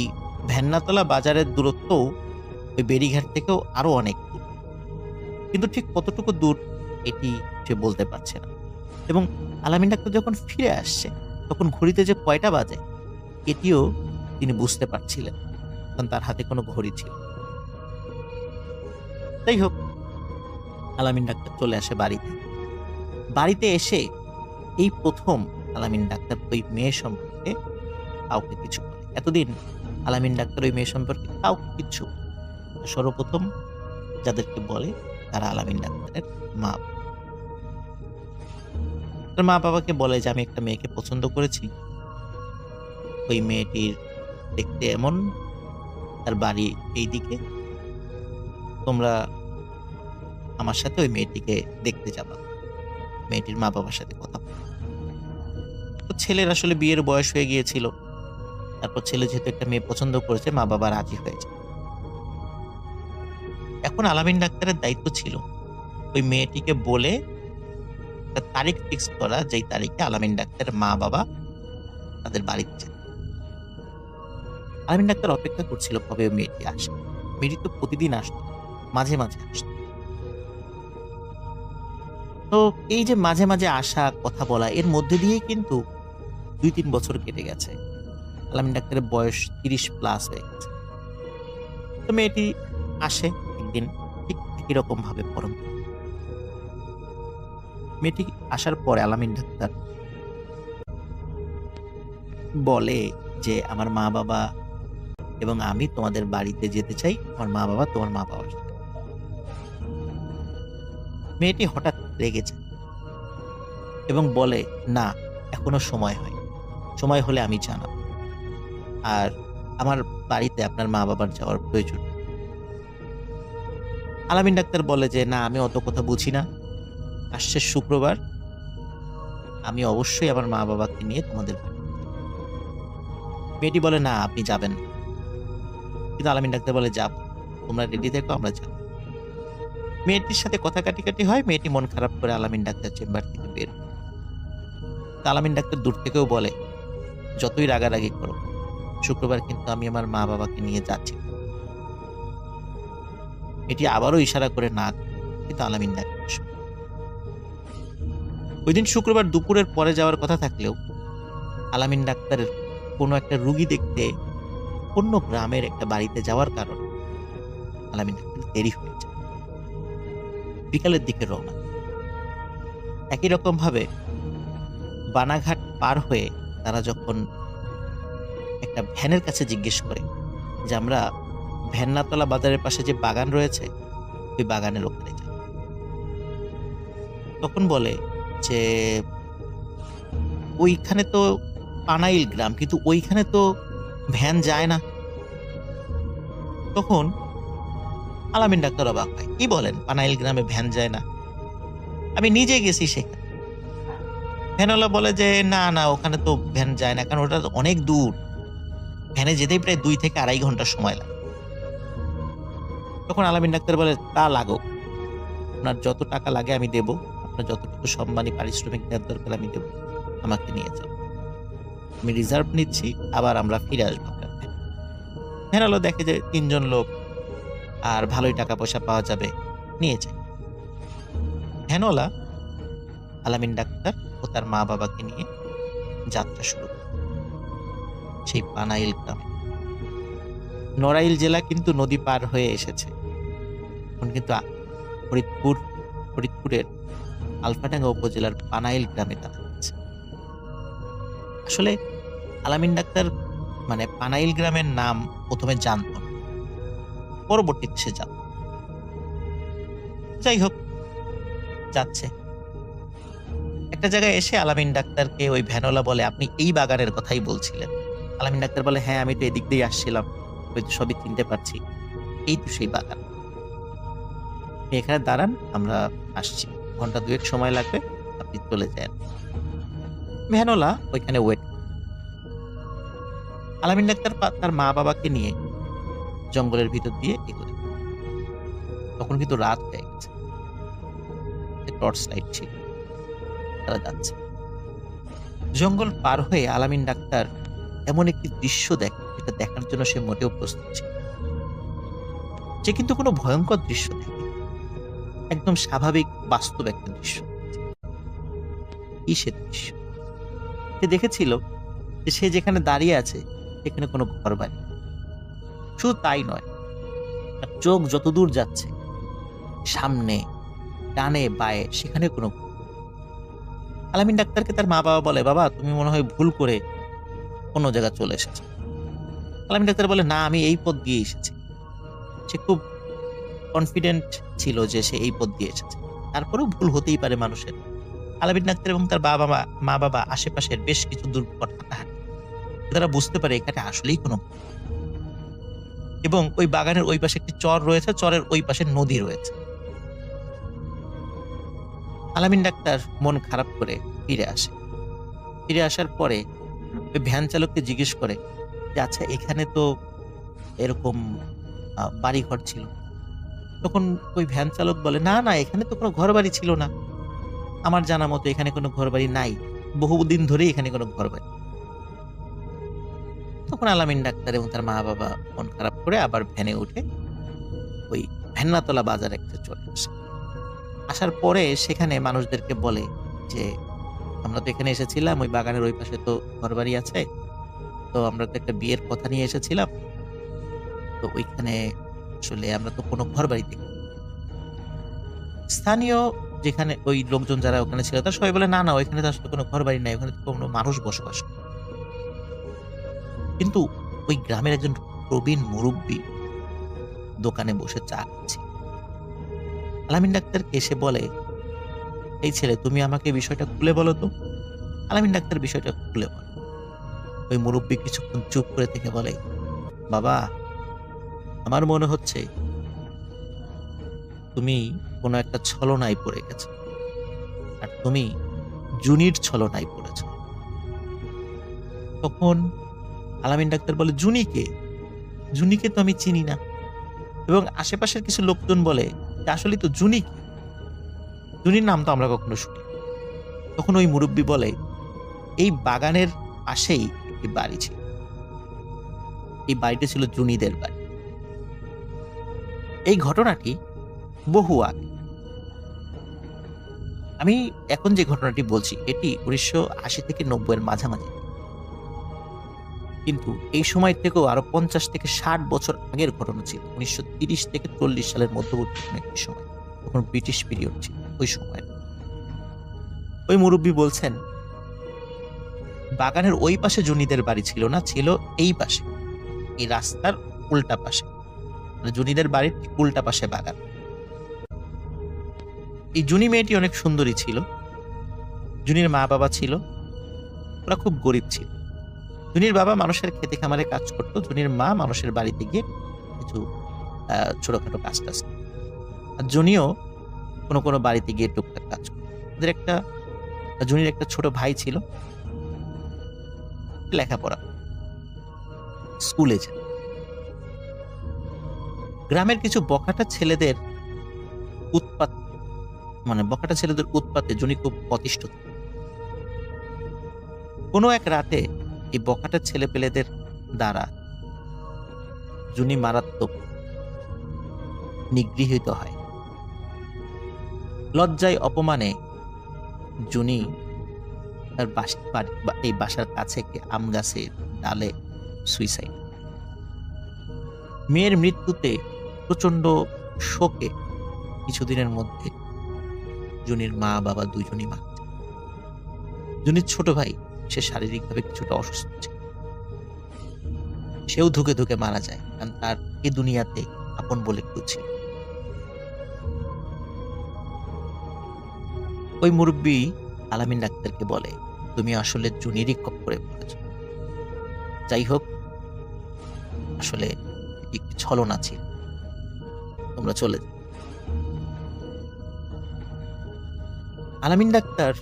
ভ্যান্নাতলা বাজারের দূরত্বও ওই বেরিঘাট থেকেও আরো অনেক দূর। কিন্তু ঠিক কতটুকু দূর এটি সে বলতে পারছে না। এবং আলামিন ডাক্তার যখন ফিরে আসছে, তখন ঘড়িতে যে কয়টা বাজে এটিও তিনি বুঝতে পারছিলেন, কারণ তার হাতে কোনো ঘড়ি ছিল। যাই হোক, আলামিন ডাক্তার চলে আসে বাড়িতে। বাড়িতে এসে এই প্রথম আলামিন ডাক্তার ওই মেয়ে সম্পর্কে কাউকে কিছু বলে। এতদিন আলামিন ডাক্তার ওই মেয়ে সম্পর্কে কাউকে কিছু বলে না। সর্বপ্রথম যাদেরকে বলে তারা আলামিন ডাক্তারের মা। তার মা বাবাকে বলে যে আমি একটা মেয়েকে পছন্দ করেছি, ওই মেয়েটির দেখতে এমন, তার বাড়ি এই দিকে, তোমরা আমার সাথে ওই মেয়েটিকে দেখতে যাবা, মেয়েটির মা বাবার সাথে কথা বলো। তো ছেলের আসলে বিয়ের বয়স হয়ে গিয়েছিল, তারপর ছেলে যেহেতু একটা মেয়ে পছন্দ করেছে, মা বাবা রাজি হয়েছে। এখন আলামিন ডাক্তারের দায়িত্ব ছিল ওই মেয়েটিকে বলে একটা তারিখ ফিক্স করা, যেই তারিখে আলামিন ডাক্তারের মা বাবা তাদের বাড়িতে যায়। আলামিন ডাক্তার অপেক্ষা করছিল কবে ওই মেয়েটি আসে। মেয়েটি তো প্রতিদিন আসতো, মাঝে মাঝে আসতো। তো এই যে মাঝে মাঝে আসা, কথা বলা, এর মধ্যে দিয়েই কিন্তু 2-3 বছর কেটে গেছে। আলামিন ডাক্তারের বয়স 30+ হয়ে গেছে। তো মেয়েটি আসে একদিন, ঠিক একই রকম ভাবে পরন্ত। মেয়েটি আসার পরে আলামিন ডাক্তার বলে যে, আমার মা বাবা এবং আমি তোমাদের বাড়িতে যেতে চাই, আমার মা বাবা তোমার মা বাবার সাথে। মেয়েটি হঠাৎ রেগে যায় এবং বলে, না, এখনো সময় হয়, সময় হলে আমি জানাব, আর আমার বাড়িতে আপনার মা বাবার যাওয়ার প্রয়োজন নেই। আলামিন ডাক্তার বলে যে, না, আমি অত কথা বুঝি না, আসছে শুক্রবার, আমি অবশ্যই আমার মা বাবাকে নিয়ে তোমাদের বাড়ি। মেয়েটি বলে, না, আপনি যাবেন না। কিন্তু আলামিন ডাক্তার বলে, যাব, তোমরা রেডি থেকো, আমরা যাব। মেয়েটির সাথে কথা কাটি হয়। মেয়েটি মন খারাপ করে আলামিন ডাক্তার চেম্বার থেকে বের হয়। তা আলামিন ডাক্তার দূর থেকেও বলে, যতই রাগারাগি করো, শুক্রবার কিন্তু আমি আমার মা বাবাকে নিয়ে যাচ্ছি। এটি আবারও ইশারা করে না, কিন্তু আলামিন ডাক্তার শোনে। ওই দিন শুক্রবার দুপুরের পরে যাওয়ার কথা থাকলেও আলামিন ডাক্তারের কোনো একটা রুগী দেখতে অন্য গ্রামের একটা বাড়িতে যাওয়ার কারণে আলামিন ডাক্তার দেরি হয়ে যায়। বিকালের দিকে রওনা। একই রকম ভাবে বানাঘাট পার হয়ে তারা যখন একটা ভ্যানের কাছে জিজ্ঞেস করে যে, আমরা ভ্যান্নাতলা বাজারের পাশে যে বাগান রয়েছে, ওই বাগানের ওখানে যাই। তখন বলে যে, ওইখানে তো পানাইল গ্রাম, কিন্তু ওইখানে তো ভ্যান যায় না। তখন আলামিন ডাক্তার অবাক হয়, কি বলেন, পানাইল গ্রামে ভ্যান যায় না? আমি নিজে গেছি সেখানে। ভ্যানওয়ালা বলে যে, না না, ওখানে তো ভ্যান যায় না, কারণ ওটা তো অনেক দূর, ভ্যানে যেতেই প্রায় 2 থেকে 2.5 ঘন্টা সময় লাগে। তখন আলামিন ডাক্তার বলে, তা লাগুক, আপনার যত টাকা লাগে আমি দেব, আপনার যতটুকু সম্মানী পারিশ্রমিক দেওয়ার দরকার আমি দেব, আমাকে নিয়ে যান, আমি রিজার্ভ নিচ্ছি, আবার আমরা ফিরে আসবো আপনার ভ্যানে। ভ্যানওয়ালা দেখে যে 3 জন লোক আর ভালোই টাকা পয়সা পাওয়া যাবে, নিয়ে যায়। ভ্যানওয়ালা আলামিন ডাক্তার ও তার মা বাবাকে নিয়ে যাত্রা শুরু করে সেই পানাইল গ্রামে। নড়াইল জেলা কিন্তু নদী পার হয়ে এসেছে। এখন কিন্তু ফরিদপুরের আলফাডাঙ্গা উপজেলার পানাইল গ্রামে তারা যাচ্ছে। আসলে আলামিন ডাক্তার মানে পানাইল গ্রামের নাম প্রথমে জানত না, পরবর্তীতে সে জানত। যাই হোক, যাচ্ছে। একটা জায়গায় এসে আলামিন ডাক্তারকে ওই ভ্যানওয়ালা বলে, আপনি এই বাগানের কথাই বলছিলেন? আলামিন ডাক্তার বলে, হ্যাঁ, আমি তো এদিক দিয়ে আসছিলাম, ওই তো সবই চিনতে পারছি, এই তো সেই বাগান। আপনি এখানে দাঁড়ান, আমরা আসছি, ঘন্টা 2-1 সময় লাগবে, আপনি চলে যান। ভ্যানওয়ালা ওইখানে ওয়েট। আলামিন ডাক্তার তার মা বাবাকে নিয়ে জঙ্গলের ভিতর দিয়ে এগোতে। তখন কিন্তু রাত হয়ে গেছে, টর্চ লাইট ছিল, তারা যাচ্ছে। জঙ্গল পার হয়ে আলামিন ডাক্তার এমন একটি দৃশ্য দেখে, যেটা দেখার জন্য সে মোটেও প্রস্তুত ছিল। সে কিন্তু কোনো ভয়ঙ্কর দৃশ্য দেখে, একদম স্বাভাবিক বাস্তব একটা দৃশ্য। কি সে দৃশ্য? সে দেখেছিল যে সে যেখানে দাঁড়িয়ে আছে সেখানে কোনো ঘর বাড়ি। শুধু তাই নয়, তার চোখ যতদূর যাচ্ছে, সামনে, ডানে, বায়ে, সেখানে কোনো। আলামিন ডাক্তারকে তার মা বাবা বলে, বাবা, তুমি মনে হয় ভুল করে অন্য জায়গা চলে এসেছো। আলামিন ডাক্তার বলে, না, আমি এই পথ দিয়ে এসেছি। সে খুব কনফিডেন্ট ছিল যে সে এই পথ দিয়ে এসেছে, তারপরেও ভুল হতেই পারে মানুষের। আলামিন ডাক্তার এবং তার মা বাবা আশেপাশের বেশ কিছু দূর পথ হাঁটাহাঁটি, তারা বুঝতে পারে এখানে আসলেই কোনো, এবং ওই বাগানের ওই পাশে একটি চর রয়েছে, চরের ওই পাশে নদী রয়েছে। আলামিন ডাক্তার মন খারাপ করে ফিরে আসে। ফিরে আসার পরে ওই ভ্যান চালককে জিজ্ঞেস করে যে, আচ্ছা, এখানে তো এরকম বাড়িঘর ছিল। তখন ওই ভ্যান চালক বলে, না না, এখানে তো কোনো ঘর বাড়ি ছিল না, আমার জানা মতো এখানে কোনো ঘর বাড়ি নাই, বহুদিন ধরেই এখানে কোনো ঘর বাড়ি। তখন আলামিন ডাক্তার এবং তার মা বাবা মন খারাপ করে আবার ভ্যানে উঠে ওই ভ্যান্নাতলা বাজারে একটা চলে আসে। আসার পরে সেখানে মানুষদেরকে বলে যে আমরা তো এখানে এসেছিলাম, ওই বাগানের ওই পাশে তো ঘরবাড়ি আছে, তো আমরা তো একটা বিয়ের কথা নিয়ে এসেছিলাম, তো ওইখানে আসলে আমরা তো কোনো ঘরবাড়ি দেখি। স্থানীয় যেখানে ওই লোকজন যারা ওখানে ছিল তারা সবাই বলে না না, ওইখানে তো আসলে কোনো ঘরবাড়ি নাই, ওখানে তো কোনো মানুষ বসবাস করে। কিন্তু ওই গ্রামের একজন প্রবীণ মুরব্বী দোকানে বসে চা খাচ্ছে। আলামিন ডাক্তারকে এসে বলে, এই ছেলে, তুমি আমাকে বিষয়টা খুলে বলো তো। আলামিন ডাক্তার বিষয়টা খুলে বলে। ওই মুরব্বী কিছুক্ষণ চুপ করে থেকে বলে, বাবা, আমার মনে হচ্ছে তুমি কোনো একটা ছলনায় পড়ে গেছো, আর তুমি জুনির ছলনায় পড়েছ। তখন আলামিন ডাক্তার বলে, জুনিকে? জুনিকে তো আমি চিনি না। এবং আশেপাশের কিছু লোকজন বলে যে আসলে তো জুনি কি? জুনির নাম তো আমরা কখনো শুনি। তখন ওই মুরব্বী বলে, এই বাগানের পাশেই একটি বাড়ি ছিল, এই বাড়িটা ছিল জুনিদের বাড়ি। এই ঘটনাটি বহু আগে। আমি এখন যে ঘটনাটি বলছি এটি 1980 থেকে 90-এর মাঝামাঝি, কিন্তু এই সময় থেকেও আরো 50 থেকে 60 বছর আগের ঘটনা ছিল। 1930 থেকে 40 সালের মধ্যবর্তী একটি সময়, তখন ব্রিটিশ পিরিয়ড ছিল। ওই সময় ওই মুরব্বী বলছেন, বাগানের ওই পাশে জুনিদের বাড়ি ছিল না, ছিল এই পাশে, এই রাস্তার উল্টা পাশে, মানে জুনিদের বাড়ির উল্টা পাশে বাগান। এই জুনি মেয়েটি অনেক সুন্দরী ছিল। জুনির মা বাবা ছিল, ওরা খুব গরিব ছিল। জুনির বাবা মানুষের খেতে খামারে কাজ করতো, জুনির মা মানুষের বাড়িতে গিয়ে কিছু ছোটখাটো কাজ টাজ। আর জুনিও কোনো কোনো বাড়িতে গিয়ে টুকটাক কাজ করতো। জুনির একটা ছোট ভাই ছিল, লেখাপড়া, স্কুলে যায়। গ্রামের কিছু বখাটা ছেলেদের উৎপাতে জুনি খুব অতিষ্ঠ। কোনো এক রাতে এই বখাটা ছেলে পেলেদের দ্বারা জুনি মারাত্মক নিগৃহীত হয়। লজ্জায় অপমানে জুনি তার এই বাসার কাছে আম গাছের ডালে সুইসাইড। মেয়ের মৃত্যুতে প্রচন্ড শোকে কিছুদিনের মধ্যে জুনির মা বাবা দুজনই মারা যায়। জুনির ছোট ভাই, সে শারীরিকভাবে কিছুটা অসুস্থ ছিল, সেও ধুকে ধুকে মারা যায়, কারণ তার এই দুনিয়াতে আপন বলে কেউ ছিল। ওই মুরব্বী আলামিন ডাক্তারকে বলে, তুমি আসলে জুনিরই খপ্পরে পড়েছ। যাই হোক, আসলে একটি ছলনা ছিল, তোমরা চলে যাও। আলামিন ডাক্তার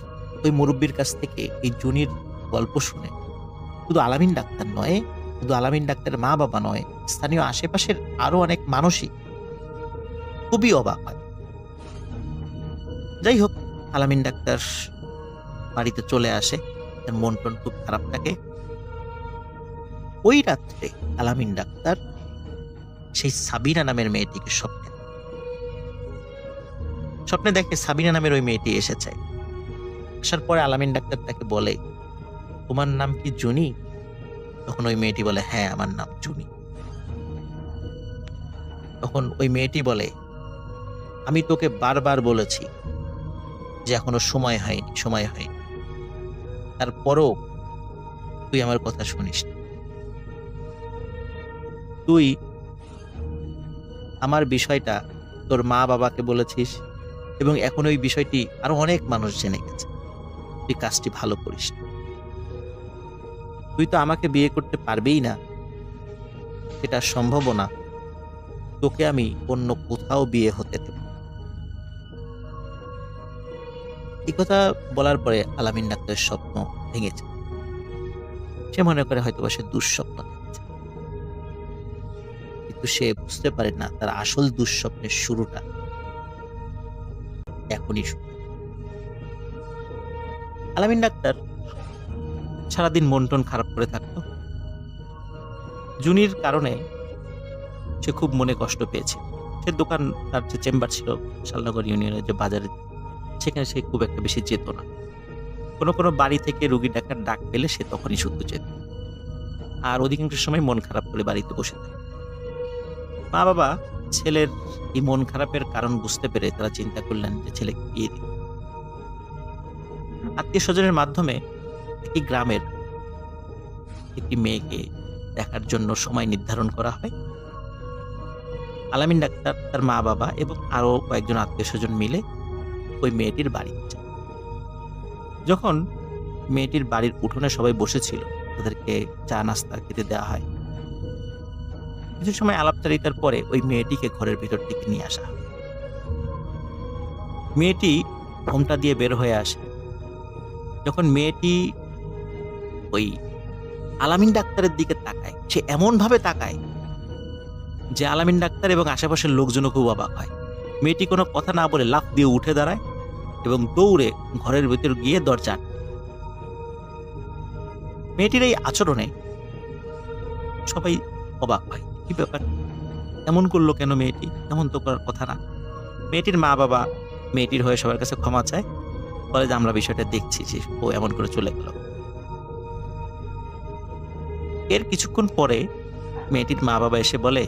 ওই মুরব্বীর কাছ থেকে এই জুনির গল্প শুনে শুধু আলামিন ডাক্তার নয়, শুধু আলামিন ডাক্তারের মা বাবা নয়, স্থানীয় আশেপাশের আরো অনেক মানুষই খুবই অবাক হয়। যাই হোক, আলামিন ডাক্তার বাড়িতে চলে আসে, তার মন টন খুব খারাপ থাকে। ওই রাত্রে আলামিন ডাক্তার সেই সাবিনা নামের মেয়েটিকে স্বপ্নে দেখে সাবিনা নামের ওই মেয়েটি এসেছে। আসার পরে আলামিন ডাক্তার তাকে বলে, তোমার নাম কি জুনি? তখন ওই মেয়েটি বলে, হ্যাঁ, আমার নাম জুনি। তখন ওই মেয়েটি বলে, আমি তোকে বারবার বলেছি যে এখনো সময় হয়নি, তারপরও তুই আমার কথা শুনিস না। তুই আমার বিষয়টা তোর মা বাবাকে বলেছিস, এবং এখন ওই বিষয়টি আরো অনেক মানুষ জেনে গেছে। তুই কাজটি ভালো করিস না। তুই তো আমাকে বিয়ে করতে পারবেই না, সেটা সম্ভব না। তোকে আমি অন্য কোথাও বিয়ে হতে দেব। এই কথা বলার পরে আলামিন ডাক্তারের স্বপ্ন ভেঙেছে। সে মনে করে হয়তো সে দুঃস্বপ্ন দেখছে, কিন্তু সে বুঝতে পারে না তার আসল দুঃস্বপ্নের শুরুটা এখনই শুরু। আলামিন ডাক্তার সারাদিন মন টন খারাপ করে থাকতো। জুনির কারণে সে খুব মনে কষ্ট পেয়েছে। সে দোকান, তার যে চেম্বার ছিল শালনগর ইউনিয়নের যে বাজারে, সেখানে সে খুব একটা বেশি যেত না। কোনো কোনো বাড়ি থেকে রুগী ডাকার ডাক পেলে সে তখনই শুধু যেত, আর অধিকাংশ সময় মন খারাপ করে বাড়িতে বসে থাকে। মা বাবা ছেলের এই মন খারাপের কারণ বুঝতে পেরে তারা চিন্তা করলেন যে ছেলেকে বিয়ে দিবে। আত্মীয় স্বজনের মাধ্যমে একটি গ্রামের একটি মেয়েকে দেখার জন্য সময় নির্ধারণ করা হয়। আলামিন ডাক্তার, তার মা বাবা এবং আরো কয়েকজন আত্মীয় স্বজন মিলে ওই মেয়েটির বাড়ি যায়। যখন মেয়েটির বাড়ির উঠোনে সবাই বসেছিল, তাদেরকে চা নাস্তা খেতে দেওয়া হয়। কিছু সময় আলাপচারিতার পরে ওই মেয়েটিকে ঘরের ভিতর থেকে নিয়ে আসা হয়। মেয়েটি ঘোমটা দিয়ে বের হয়ে আসে। যখন মেয়েটি ওই আলামিন ডাক্তারের দিকে তাকায়, সে এমন ভাবে তাকায় যে আলামিন ডাক্তার এবং আশেপাশের লোকজনও খুব অবাক হয়। মেয়েটি কোনো কথা না বলে লাফ দিয়ে উঠে দাঁড়ায় এবং দৌড়ে ঘরের ভিতর গিয়ে দরজা আটকায়। মেয়েটির এই আচরণে সবাই অবাক হয়, কি ব্যাপার, এমন করলো কেন মেয়েটি, এমন তো করার কথা না। মেয়েটির মা বাবা মেয়েটির হয়ে সবার কাছে ক্ষমা চায়, বলে যে আমরা বিষয়টা দেখছি যে ও এমন করে চলে গেল। এর কিছুক্ষণ পরে মেয়েটির মা বাবা এসে বলে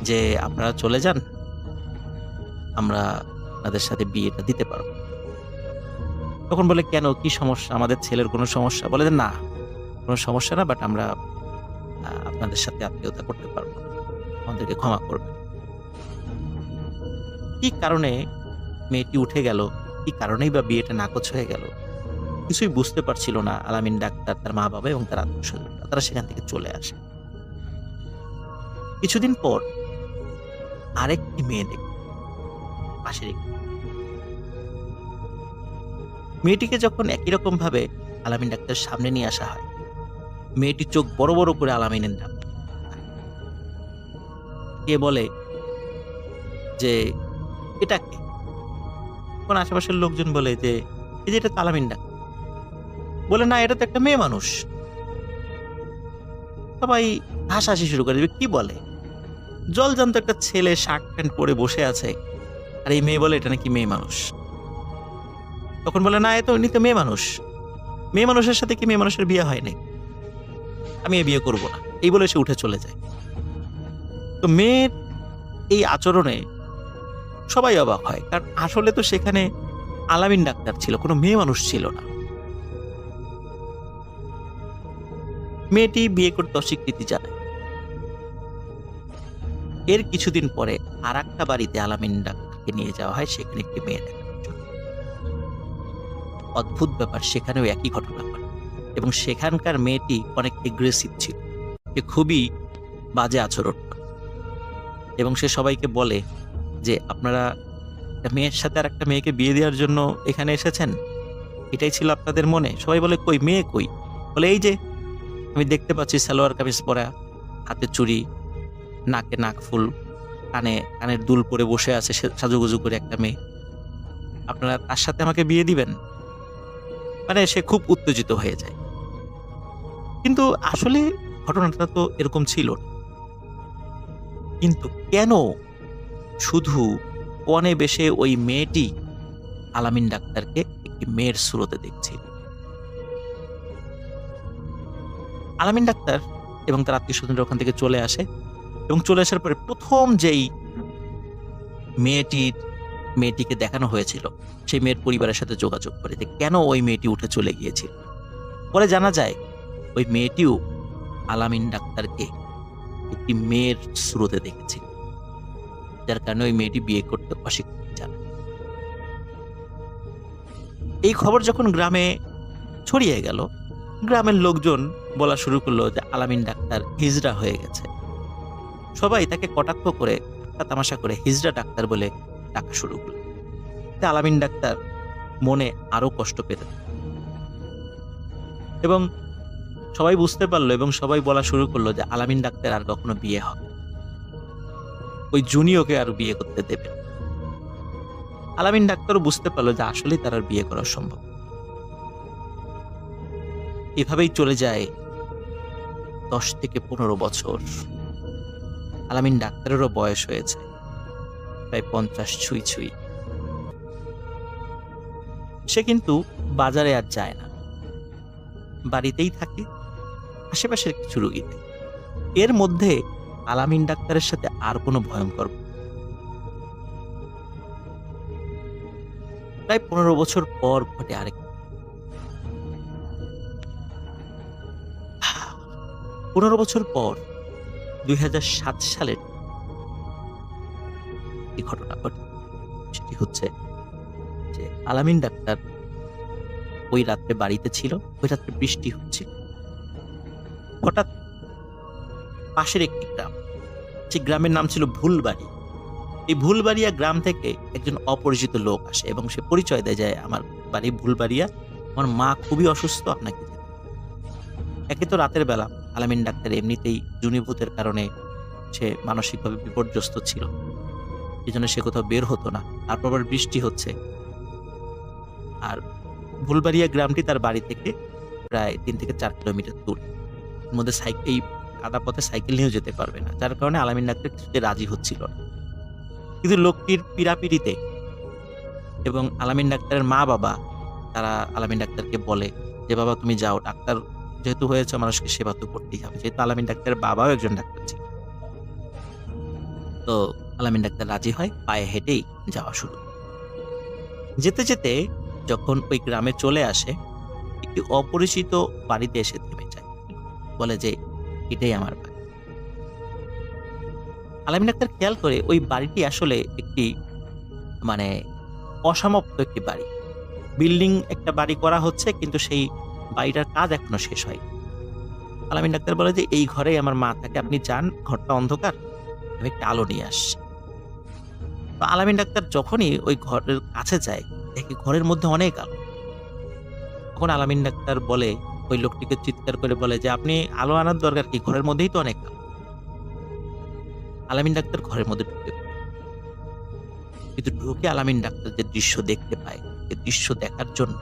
যে আপনারা চলে যান, আমরা আপনাদের সাথে বিয়েটা দিতে পারবো। তখন বলে কেন, কি সমস্যা, আমাদের ছেলের কোনো সমস্যা? বলে যে না, কোনো সমস্যা না, বাট আমরা আপনাদের সাথে আত্মীয়তা করতে পারবো না, আমাদেরকে ক্ষমা করবেন। কি কারণে মেয়েটি উঠে গেল, কি কারণেই বা বিয়েটা নাকচ হয়ে গেল, কিছুই বুঝতে পারছিল না আলামিন ডাক্তার, তার মা বাবা এবং তার আত্মীয় স্বজনরা। তারা সেখান থেকে চলে আসে। কিছুদিন পর আরেকটি মেয়ে দেখ পাশের একটি মেয়েটিকে যখন একই রকম ভাবে আলামিন ডাক্তারের সামনে নিয়ে আসা হয়, মেয়েটি চোখ বড় বড় করে আলামিনের নাম কে বলে যে এটা কে? তখন আশেপাশের লোকজন বলে যে এই যে এটা তো আলামিন ডাক্তার। বলে না, এটা তো একটা মেয়ে মানুষ। সবাই হাসাহাসি শুরু করে দেবে, কি বলে, জলজান্ত একটা ছেলে শার্ট প্যান্ট পরে বসে আছে, আর এই মেয়ে বলে এটা নাকি মেয়ে মানুষ। তখন বলে না, এ তো উনি তো মেয়ে মানুষ, মেয়ে মানুষের সাথে কি মেয়ে মানুষের বিয়ে হয় নাই, আমি এ বিয়ে করব না, এই বলে সে উঠে চলে যায়। তো মেয়ের এই আচরণে সবাই অবাক হয়, কারণ আসলে তো সেখানে আলামিন ডাক্তার ছিল, কোনো মেয়ে মানুষ ছিল না। মেয়েটি বিয়ে করতে অস্বীকৃতি জানায়। এর কিছুদিন পরে আর একটা বাড়িতে আলামিন ডাক্তারকে নিয়ে যাওয়া হয়, সেখানে একটি মেয়ে দেখার জন্য। অদ্ভুত ব্যাপার, সেখানেও একই ঘটনা ঘটে এবং সেখানকার মেয়েটি অনেক এগ্রেসিভ ছিল, সে খুবই বাজে আচরণ করে এবং সে সবাইকে বলে যে আপনারা একটা মেয়ের সাথে আর একটা মেয়েকে বিয়ে দেওয়ার জন্য এখানে এসেছেন, এটাই ছিল আপনাদের মনে? সবাই বলে কই মেয়ে কই? বলে এই যে আমি দেখতে পাচ্ছি সালোয়ার কামিজ পরা, হাতে চুড়ি, নাকে নাকফুল, কানের দুল পরে বসে আছে সাজুগুজু করে একটা মেয়ে, আপনারা তার সাথে আমাকে বিয়ে দিবেন? মানে সে খুব উত্তেজিত হয়ে যায়। কিন্তু আসলে ঘটনাটা তো এরকম ছিল না। কিন্তু কেন শুধু কনে বেশে ওই মেয়েটি আলামিন ডাক্তারকে একটি মেয়ের সুরতে দেখছিল? আলামিন ডাক্তার এবং তার আত্মীয় স্বজনরা ওখান থেকে চলে আসে এবং চলে আসার পরে প্রথম যেই মেয়েটিকে দেখানো হয়েছিল, সেই মেয়ের পরিবারের সাথে যোগাযোগ করে যে কেন ওই মেয়েটি উঠে চলে গিয়েছিল। পরে জানা যায় ওই মেয়েটিও আলামিন ডাক্তারকে একটি মেয়ের স্রোতে দেখেছিল, যার কারণে ওই মেয়েটি বিয়ে করতে অস্বীকৃতি জানায়। এই খবর যখন গ্রামে ছড়িয়ে গেল, গ্রামের লোকজন বলা শুরু করলো যে আলামিন ডাক্তার হিজড়া হয়ে গেছে। সবাই তাকে কটাক্ষ করে, তামাশা করে হিজড়া ডাক্তার বলে ডাকা শুরু করলো। আলামিন ডাক্তার মনে আরো কষ্ট পেত এবং সবাই বুঝতে পারলো এবং সবাই বলা শুরু করলো যে আলামিন ডাক্তার আর কখনো বিয়ে হবে, ওই জুনিয়রকে আর বিয়ে করতে দেবে। আলামিন ডাক্তারও বুঝতে পারলো যে আসলেই তার আর বিয়ে করা সম্ভব। এভাবেই চলে যায় 10 থেকে 15 বছর। আলামিন ডাক্তারেরও বয়স হয়েছে, প্রায় 50 ছুঁই ছুঁই। সে কিন্তু বাজারে আর যায় না, বাড়িতেই থাকে, আশেপাশের কিছু রোগীতে। এর মধ্যে আলামিন ডাক্তারের সাথে আর কোনো ভয়ঙ্কর প্রায় 15 বছর পর ঘটে আরেক 15 বছর পর 2007 সালের এই ঘটনা ঘটে। সেটি হচ্ছে যে আলামিন ডাক্তার ওই রাত্রে বাড়িতে ছিল, ওই রাত্রে বৃষ্টি হচ্ছিল। হঠাৎ পাশের একটি গ্রাম, যে গ্রামের নাম ছিল ভুলবাড়ি, এই ভুলবাড়িয়া গ্রাম থেকে একজন অপরিচিত লোক আসে এবং সে পরিচয় দেয় যে আমার বাড়ি ভুলবাড়িয়া, আমার মা খুবই অসুস্থ, আপনাকে যেতে হবে। একে তো রাতের বেলা, আলামিন ডাক্তার এমনিতেই জুনিভূতের কারণে সে মানসিকভাবে বিপর্যস্ত ছিল, এই জন্য সে কোথাও বের হতো না। তারপর আবার বৃষ্টি হচ্ছে, আর ভুলবাড়িয়া গ্রামটি তার বাড়ি থেকে প্রায় 3 থেকে 4 কিলোমিটার দূর। এর মধ্যে এই কাদা পথে সাইকেল নিয়েও যেতে পারবে না, যার কারণে আলামিন ডাক্তার কিছুতে রাজি হচ্ছিল না। কিন্তু লোকটির পীড়াপিড়িতে এবং আলামিন ডাক্তারের মা বাবা, তারা আলামিন ডাক্তারকে বলে যে বাবা তুমি যাও, ডাক্তার যেহেতু হয়েছে মানুষকে সেবা তো করতেই হবে, যেহেতু আলামিন ডাক্তারের বাবাও একজন ডাক্তার ছিল। তো আলামিন ডাক্তার রাজি হয়, পায়ে হেঁটেই যাওয়া শুরু। যেতে যেতে যখন ওই গ্রামে চলে আসে, একটি অপরিচিত বাড়িতে এসে থেমে যায়, বলে যে এটাই আমার বাড়ি। আলামিন ডাক্তার খেয়াল করে ওই বাড়িটি আসলে একটি মানে অসমাপ্ত একটি বাড়ি, বিল্ডিং একটা বাড়ি করা হচ্ছে, কিন্তু সেই বাড়িটার কাজ এখনো শেষ হয়। আলামিন ডাক্তার বলে যে এই ঘরেই আমার মা থাকে, আপনি যান, ঘরটা অন্ধকার, আমি একটা আলো নিয়ে আসছি। তো আলামিন ডাক্তার যখনই ওই ঘরের কাছে যায়, দেখে ঘরের মধ্যে অনেক আলো। তখন আলামিন ডাক্তার বলে, ওই লোকটিকে চিৎকার করে বলে যে আপনি আলো আনার দরকার কি, ঘরের মধ্যেই তো অনেক আলো। আলামিন ডাক্তার ঘরের মধ্যে ঢুকে পড়ে। কিন্তু ঢুকে আলামিন ডাক্তার যে দৃশ্য দেখতে পায়, এই দৃশ্য দেখার জন্য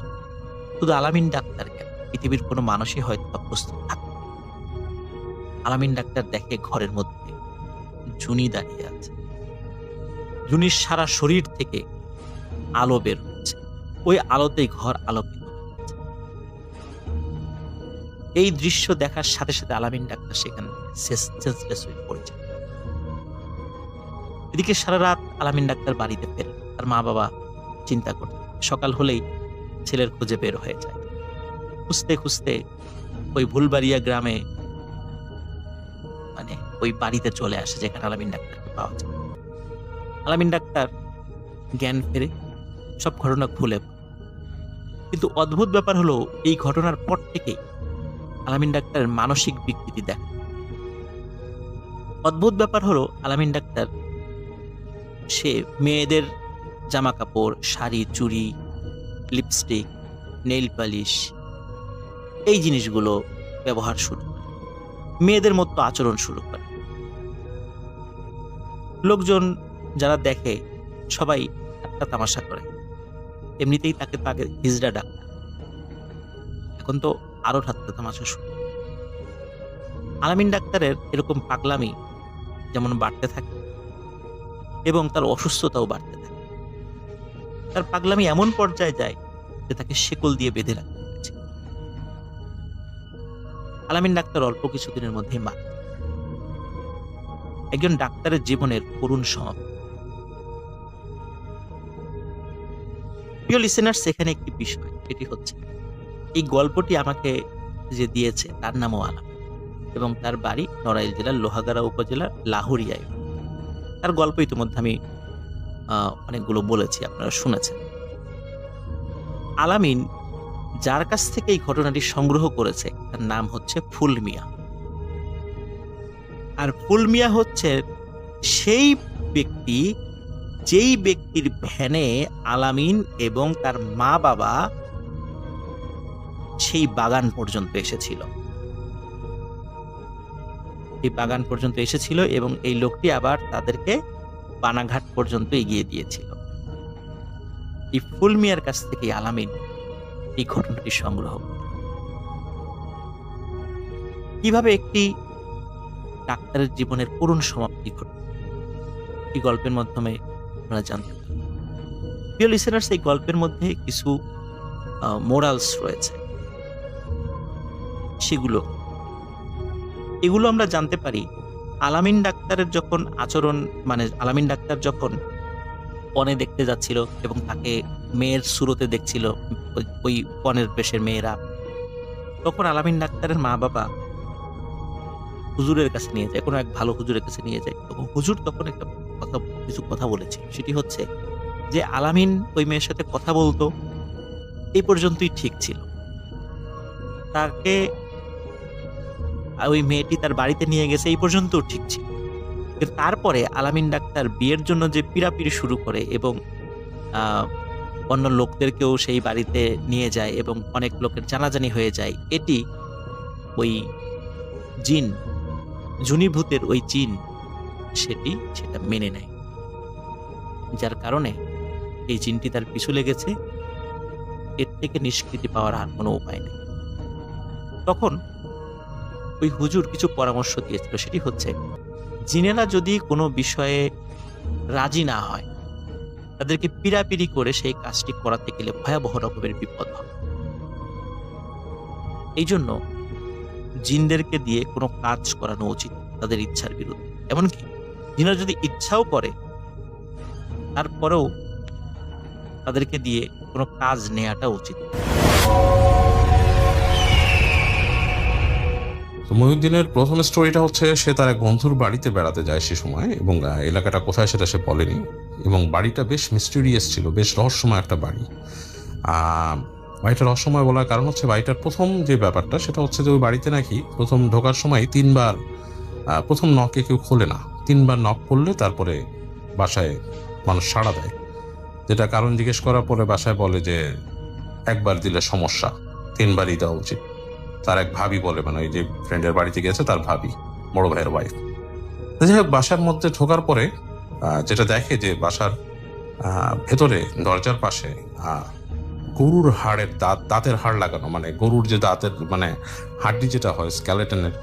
শুধু আলামিন ডাক্তার কেন, পৃথিবীর কোনো মানুষই হয়তো বা প্রস্তুত থাকে। আলামিন ডাক্তার দেখে ঘরের মধ্যে জুনি দাঁড়িয়ে আছে, জুনির সারা শরীর থেকে আলো বের হচ্ছে, ওই আলোতেই ঘর আলোকিত হচ্ছে। এই দৃশ্য দেখার সাথে সাথে আলামিন ডাক্তার সেখানে সেন্সলেস হয়ে পড়ে যায়। এদিকে সারা রাত আলামিন ডাক্তার বাড়িতে ফেরে, তার মা বাবা চিন্তা করতে, সকাল হলেই ছেলের খোঁজে বের হয়ে যায়। খুঁজতে খুঁজতে ওই ভুলবাড়িয়া গ্রামে মানে ওই বাড়িতে চলে আসে যেখানে আলামিন ডাক্তারকে পাওয়া যায়। আলামিন ডাক্তার জ্ঞান ফেরে, সব ঘটনা খুলে বলে। কিন্তু অদ্ভুত ব্যাপার হলো, এই ঘটনার পর থেকেই আলামিন ডাক্তারের মানসিক বিকৃতি দেখা। অদ্ভুত ব্যাপার হলো, আলামিন ডাক্তার সে মেয়েদের জামা কাপড়, শাড়ি, চুড়ি, লিপস্টিক, নেইল পালিশ, এই জিনিসগুলো ব্যবহার শুরু করে, মেয়েদের মতো আচরণ শুরু করে। লোকজন যারা দেখে সবাই একটা তামাশা করে, এমনিতেই তাকে তাকে হিজড়া ডাক্তার, এখন তো আরো ঠাট্টা তামাশা শুরু। আলামিন ডাক্তারের এরকম পাগলামি যেমন বাড়তে থাকে এবং তার অসুস্থতাও বাড়তে থাকে। তার পাগলামি এমন পর্যায়ে যায় যে তাকে শিকল দিয়ে বেঁধে রাখতে হয়েছে। আলামিন ডাক্তার অল্প কিছুদিনের মধ্যেই মারা যায়। একজন ডাক্তারের জীবনের করুণ সমাপ্তি। প্রিয় লিসেনার্স, সেখানে একটি বিষয়, এটি হচ্ছে এই গল্পটি আমাকে যে দিয়েছে তার নামও আলামিন এবং তার বাড়ি নড়াইল জেলার লোহাগাড়া উপজেলার লাহুরিয়ায়। তার গল্প ইতিমধ্যে আমি অনেকগুলো বলেছি, আপনারা শুনেছেন। আলামিন যার কাছ থেকে এই ঘটনাটি সংগ্রহ করেছে তার নাম হচ্ছে ফুল মিয়া। আর ফুল মিয়া হচ্ছে সেই ব্যক্তি, যেই ব্যক্তির ভ্যানে আলামিন এবং তার মা বাবা সেই বাগান পর্যন্ত এসেছিল। এই বাগান পর্যন্ত এসেছিল এবং এই লোকটি আবার তাদেরকে পানাঘাট পর্যন্ত এগিয়ে দিয়েছিল। এই ফুল মিয়ার কাছ থেকে আলামিন এই ঘটনাটি সংগ্রহ করে। কিভাবে একটি ডাক্তারের জীবনের করুণ সমাপ্তি ঘটে, এই গল্পের মাধ্যমে আপনারা জানতে পারেন। প্রিয় লিসেনার্স, এই গল্পের মধ্যে কিছু মোরালস রয়েছে। এগুলো আমরা জানতে পারি আলামিন ডাক্তারের যখন আচরণ, মানে আলামিন ডাক্তার যখন পণে দেখতে যাচ্ছিল এবং তাকে মেয়ের সুরতে দেখছিল ওই পণের বেশের মেয়েরা, তখন আলামিন ডাক্তারের মা বাবা হুজুরের কাছে নিয়ে যায়, কোনো এক ভালো হুজুরের কাছে নিয়ে যায়। তখন হুজুর তখন কিছু কথা বলেছিল, সেটি হচ্ছে যে আলামিন ওই মেয়ের সাথে কথা বলতো এই পর্যন্তই ঠিক ছিল। তাকে ওই মেয়েটি তার বাড়িতে নিয়ে গেছে এই পর্যন্তও ঠিক ছিল, কিন্তু তারপরে আলামিন ডাক্তার বিয়ের জন্য যে পিড়াপিড়ি শুরু করে এবং অন্য লোকদেরকেও সেই বাড়িতে নিয়ে যায় এবং অনেক লোকের জানাজানি হয়ে যায়, এটি ওই জিন, জুনিভূতের ওই জিন সেটা মেনে নেয়, যার কারণে এই জিনটি তার পিছু লেগেছে। এর থেকে নিষ্কৃতি পাওয়ার আর কোনো উপায় নেই। তখন ওই হুজুর কিছু পরামর্শ দিয়েছিল, সেটি হচ্ছে জিনেরা যদি কোনো বিষয়ে রাজি না হয়, তাদেরকে পিড়াপিড়ি করে সেই কাজটি করাতে গেলে ভয়াবহ রকমের বিপদ হবে। এই জন্য জিনদেরকে দিয়ে কোনো কাজ করানো উচিত তাদের ইচ্ছার বিরুদ্ধে। এমনকি জিনেরা যদি ইচ্ছাও করে, তারপরেও তাদেরকে দিয়ে কোনো কাজ নেওয়াটা উচিত। তো মহিউদ্দিনের প্রথম স্টোরিটা হচ্ছে সে তার এক বন্ধুর বাড়িতে বেড়াতে যায় সে সময়, এবং এলাকাটা কোথায় সেটা সে বলেনি, এবং বাড়িটা বেশ মিস্টেরিয়াস ছিল, বেশ রহস্যময় একটা বাড়ি। বাড়িটা রহস্যময় বলার কারণ হচ্ছে বাড়িটার প্রথম যে ব্যাপারটা সেটা হচ্ছে যে ওই বাড়িতে নাকি প্রথম ঢোকার সময় 3 বার প্রথম নকে কেউ খোলে না, 3 বার নক করলে তারপরে বাসায় মানুষ সাড়া দেয়। যেটা কারণ জিজ্ঞেস করার পরে বাসায় বলে যে একবার দিলে সমস্যা, 3 বারই দেওয়া উচিত। তার এক ভাবি বলে, মানে ওই যে ফ্রেন্ডের বাড়িতে গেছে তার ভাবি, বড় ভাইয়ের ওয়াইফ। যাই হোক, বাসার মধ্যে ঢোকার পরে যেটা দেখে যে বাসার ভেতরে দরজার পাশে গরুর হাড়ের দাঁতের হাড় লাগানো, মানে গরুর যে দাঁতের মানে হাড্ডি যেটা হয় স্কেলেটনের,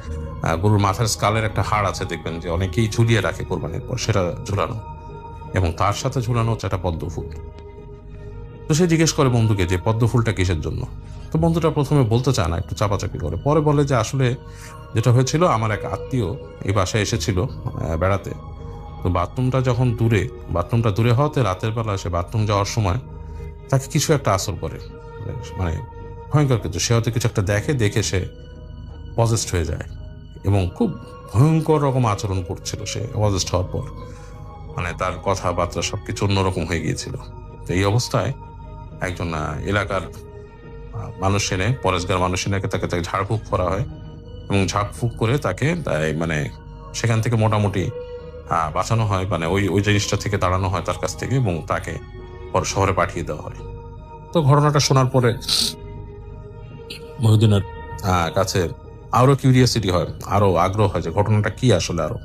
গরুর মাথার স্কালের একটা হাড় আছে, দেখবেন যে অনেকেই ঝুলিয়ে রাখে কোরবানির পর, সেটা ঝুলানো, এবং তার সাথে ঝুলানো হচ্ছে একটা পদ্ম ফুল। তো সে জিজ্ঞেস করে বন্ধুকে যে পদ্ম ফুলটা কিসের জন্য। তো বন্ধুটা প্রথমে বলতে চায় না, একটু চাপাচাপি করে, পরে বলে যে আসলে যেটা হয়েছিল, আমার এক আত্মীয় এই বাসায় এসেছিল বেড়াতে। তো বাথরুমটা দূরে হওয়াতে রাতের বেলা সে বাথরুম যাওয়ার সময় তাকে কিছু একটা আসর করে, মানে ভয়ঙ্কর কিছু, সে হয়তো কিছু একটা দেখে সে পজেসড হয়ে যায়, এবং খুব ভয়ঙ্কর রকম আচরণ করছিল সে পজেসড হওয়ার পর, মানে তার কথাবার্তা সবকিছু অন্যরকম হয়ে গিয়েছিল। তো এই অবস্থায় একজন এলাকার মানুষ এনে, পরেশগার মানুষ এনে তাকে ঝাড়ফুঁক করা হয়, এবং ঝাড়ফুঁক করে তাকে মানে সেখান থেকে মোটামুটি বাঁচানো হয়, মানে ওই জিনিসটা থেকে দাঁড়ানো হয় তার কাছ থেকে, এবং তাকে পরে শহরে পাঠিয়ে দেওয়া হয়। তো ঘটনাটা শোনার পরে মহিউদ্দিনের কাছে আরো কিউরিয়াসিটি হয়, আরো আগ্রহ হয় যে ঘটনাটা কি আসলে আরো।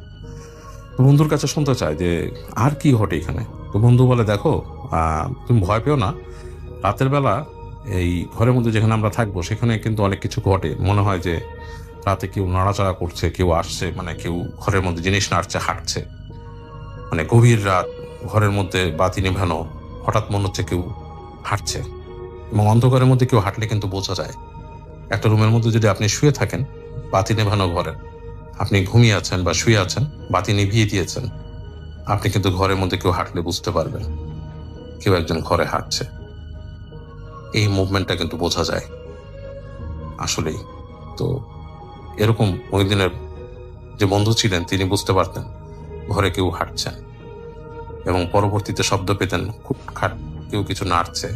তো বন্ধুর কাছে শুনতে চায় যে আর কি ঘটে এখানে। তো বন্ধু বলে, দেখো তুমি ভয় পেও না, রাতের বেলা এই ঘরের মধ্যে যেখানে আমরা থাকবো সেখানে কিন্তু অনেক কিছু ঘটে। মনে হয় যে রাতে কেউ নাড়াচাড়া করছে, কেউ আসছে, মানে কেউ ঘরের মধ্যে জিনিস নাড়ছে, হাঁটছে, মানে গভীর রাত, ঘরের মধ্যে বাতি নেভানো, হঠাৎ মনে হচ্ছে কেউ হাঁটছে। এবং অন্ধকারের মধ্যে কেউ হাঁটলে কিন্তু বোঝা যায়। একটা রুমের মধ্যে যদি আপনি শুয়ে থাকেন, বাতি নেভানো ঘরে, আপনি ঘুমিয়ে আছেন বা শুয়ে আছেন, বাতি নিভিয়ে দিয়েছেন, আপনি কিন্তু ঘরের মধ্যে কেউ হাঁটলে বুঝতে পারবেন কেউ একজন ঘরে হাঁটছে। এই মুভমেন্টটা কিন্তু বোঝা যায় আসলেই। তো এরকম মহিউদ্দিনের যে বন্ধু ছিলেন তিনি বুঝতে পারতেন ঘরে কেউ হাঁটছেন, এবং পরবর্তীতে শব্দ পেতেন খুটখাট, কেউ কিছু নাড়ছে,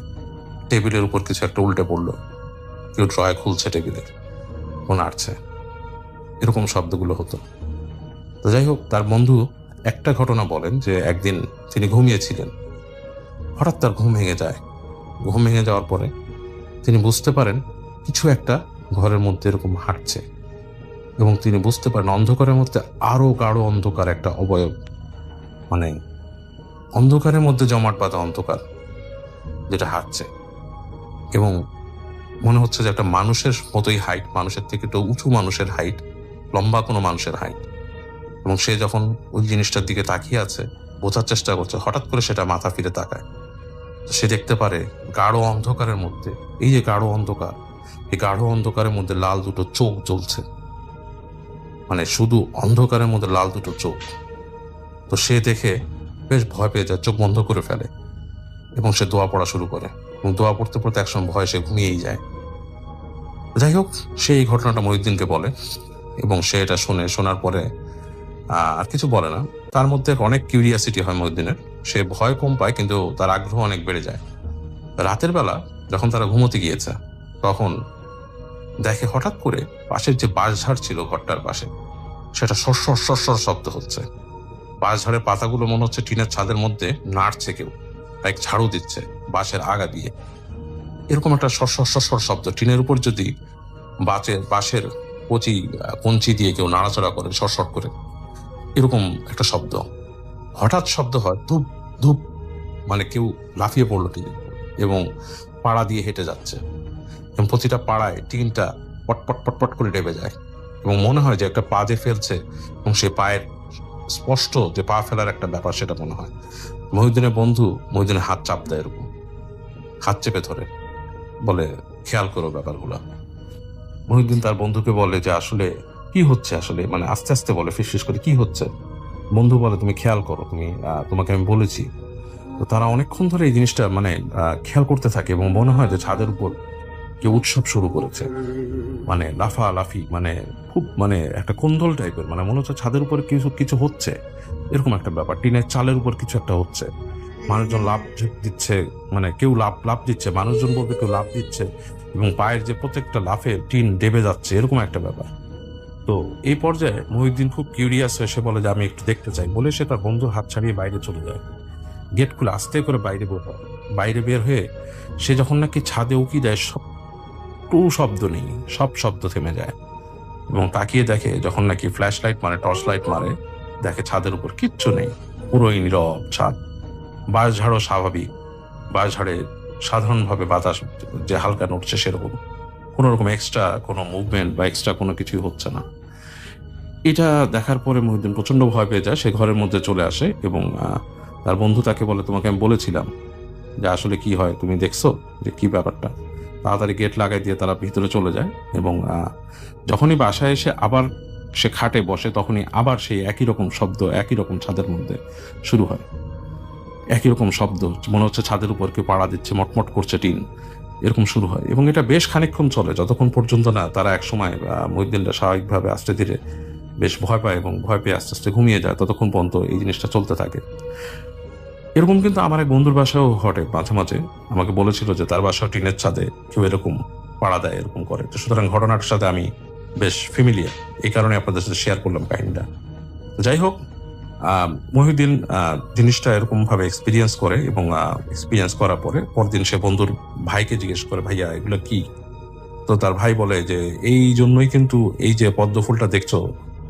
টেবিলের উপর কিছু একটা উল্টে পড়লো, কেউ ড্রয়ার খুলছে টেবিলের, ও নাড়ছে, এরকম শব্দগুলো হতো। তো যাই হোক, তার বন্ধু একটা ঘটনা বলেন যে একদিন তিনি ঘুমিয়েছিলেন, হঠাৎ তার ঘুম ভেঙে যায়। ঘুম ভেঙে যাওয়ার পরে তিনি বুঝতে পারেন কিছু একটা ঘরের মধ্যে এরকম হাঁটছে, এবং তিনি বুঝতে পারেন অন্ধকারের মধ্যে আরো গাঢ় অন্ধকার একটা অবয়ব, মানে অন্ধকারের মধ্যে জমাট বাঁধা অন্ধকার যেটা হাঁটছে, এবং মনে হচ্ছে যে একটা মানুষের মতোই হাইট, মানুষের থেকে একটু উঁচু মানুষের হাইট, লম্বা কোনো মানুষের হাইট। এবং সে যখন ওই জিনিসটার দিকে তাকিয়ে আছে, বোঝার চেষ্টা করছে, হঠাৎ করে সেটা মাথা ফিরে তাকায়। তো সে দেখতে পারে গাঢ় অন্ধকারের মধ্যে, এই যে গাঢ় অন্ধকার, এই গাঢ় অন্ধকারের মধ্যে লাল দুটো চোখ জ্বলছে, মানে শুধু অন্ধকারের মধ্যে লাল দুটো চোখ। তো সে দেখে বেশ ভয় পেয়ে যায়, চোখ বন্ধ করে ফেলে এবং সে দোয়া পড়া শুরু করে, এবং দোয়া পড়তে পড়তে একসময় ভয় সে ঘুমিয়েই যায়। যাই হোক, সে এই ঘটনাটা মহিউদ্দিনকে বলে এবং সে এটা শোনার পরে আর কিছু বলে না। তার মধ্যে অনেক কিউরিয়াসিটি হয় মহিউদ্দিনের, সে ভয় কম পায় কিন্তু তার আগ্রহ অনেক বেড়ে যায়। রাতের বেলা যখন তারা ঘুমোতে গিয়েছে তখন দেখে হঠাৎ করে পাশের যে বাঁশঝাড় ছিল ঘরটার পাশে, সেটা সরসর সরসর শব্দ হচ্ছে। বাঁশঝাড়ের পাতাগুলো মনে হচ্ছে টিনের ছাদের মধ্যে নাড়ছে, কেউ এক ঝাড়ু দিচ্ছে বাঁশের আগা দিয়ে। এরকম একটা সরসর সরসর শব্দ, টিনের উপর যদি বাঁশের কঞ্চি দিয়ে কেউ নাড়াচড়া করে সরসর করে, এরকম একটা শব্দ। হঠাৎ শব্দ হয় ধূপ ধূপ, মানে কেউ লাফিয়ে পড়লো টিনের উপর এবং পাড়া দিয়ে হেঁটে যাচ্ছে, এবং প্রতিটা পাড়ায় টিনটা পটপট পটপট করে ডেবে যায় এবং মনে হয় যে একটা পা যে ফেলছে, এবং সে পায়ের স্পষ্ট যে পা ফেলার একটা ব্যাপার সেটা মনে হয়। মহিউদ্দিনের বন্ধু মহিউদ্দিনের হাত চাপ দেয়, এরকম হাত চেপে ধরে বলে, খেয়াল করো ব্যাপারগুলো। মহিউদ্দিন তার বন্ধুকে বলে যে আসলে কি হচ্ছে, আসলে মানে আস্তে আস্তে বলে, ফিসফিস করে, কি হচ্ছে। বন্ধু বলে, তুমি খেয়াল করো, তোমাকে আমি বলেছি। তো তারা অনেকক্ষণ ধরে এই জিনিসটা মানে খেয়াল করতে থাকে এবং মনে হয় যে ছাদের উপর কেউ উৎসব শুরু করেছে, মানে লাফালাফি, মানে খুব মানে একটা কোন্দল টাইপের, মানে মনে হচ্ছে ছাদের উপরে কিছু কিছু হচ্ছে, এরকম একটা ব্যাপার। টিনের চালের উপর কিছু একটা হচ্ছে, মানুষজন লাফ দিচ্ছে, মানে কেউ লাফ দিচ্ছে, মানুষজন বলতে কেউ লাফ দিচ্ছে, এবং পায়ের যে প্রত্যেকটা লাফে টিন ডেবে যাচ্ছে, এরকম একটা ব্যাপার। তো এই পর্যায়ে মহিউদ্দিন খুব কিউরিয়াস হয়ে সে বলে যে আমি একটু দেখতে চাই, বলে সে তার বন্ধুর হাত ছাড়িয়ে বাইরে চলে যায়। গেট খুলে আস্তে করে বাইরে বের হয়ে সে যখন নাকি ছাদে উকি দেয়, শব্দ নেই, সব শব্দ থেমে যায়, এবং তাকিয়ে দেখে যখন নাকি ফ্ল্যাশ লাইট মারে, টর্চ লাইট মারে, দেখে ছাদের উপর কিচ্ছু নেই, পুরোই নীরব ছাদ। বাঁশঝাড়ও স্বাভাবিক, বাঁশঝাড়ে সাধারণভাবে বাতাস যে হালকা নড়ছে, সেরকম কোনো রকম এক্সট্রা কোনো মুভমেন্ট বা এক্সট্রা কোনো কিছুই হচ্ছে না। এটা দেখার পরে মহিউদ্দিন প্রচন্ড ভয় পেয়ে যায়, সে ঘরের মধ্যে চলে আসে এবং তার বন্ধু তাকে বলে, তোমাকে আমি বলেছিলাম যে আসলে কি হয়, তুমি দেখছো যে কি ব্যাপারটা। তাড়াতাড়ি গেট লাগাই দিয়ে তারা ভিতরে চলে যায়, এবং যখনই বাসায় এসে আবার সে খাটে বসে, তখনই আবার সেই একই রকম শব্দ, একই রকম ছাদের মধ্যে শুরু হয়, একই রকম শব্দ, মনে হচ্ছে ছাদের উপর কেউ পাড়া দিচ্ছে, মটমট করছে টিন, এরকম শুরু হয়। এবং এটা বেশ খানিকক্ষণ চলে, যতক্ষণ পর্যন্ত না তারা একসময় মহিউদ্দিনরা স্বাভাবিকভাবে আস্তে ধীরে বেশ ভয় পায় এবং ভয় পেয়ে আস্তে আস্তে ঘুমিয়ে যায়, ততক্ষণ পর্যন্ত এই জিনিসটা চলতে থাকে। এরকম কিন্তু আমার এক বন্ধুর বাসায়ও ঘটে মাঝে মাঝে, আমাকে বলেছিল যে তার বাসাও টিনের ছাদে কেউ এরকম পাড়া দেয়, এরকম করে। তো সুতরাং ঘটনাটার সাথে আমি বেশ ফ্যামিলিয়ার, এই কারণে আপনাদের সাথে শেয়ার করলাম কাহিনীটা। যাই হোক, মহিউদ্দিন জিনিসটা এরকম ভাবে এক্সপিরিয়েন্স করে, এবং এক্সপিরিয়েন্স করার পরে পরদিন সে বন্ধুর ভাইকে জিজ্ঞেস করে, ভাইয়া এগুলো কি? তো তার ভাই বলে যে এই জন্যই কিন্তু এই যে পদ্ম ফুলটা দেখছো,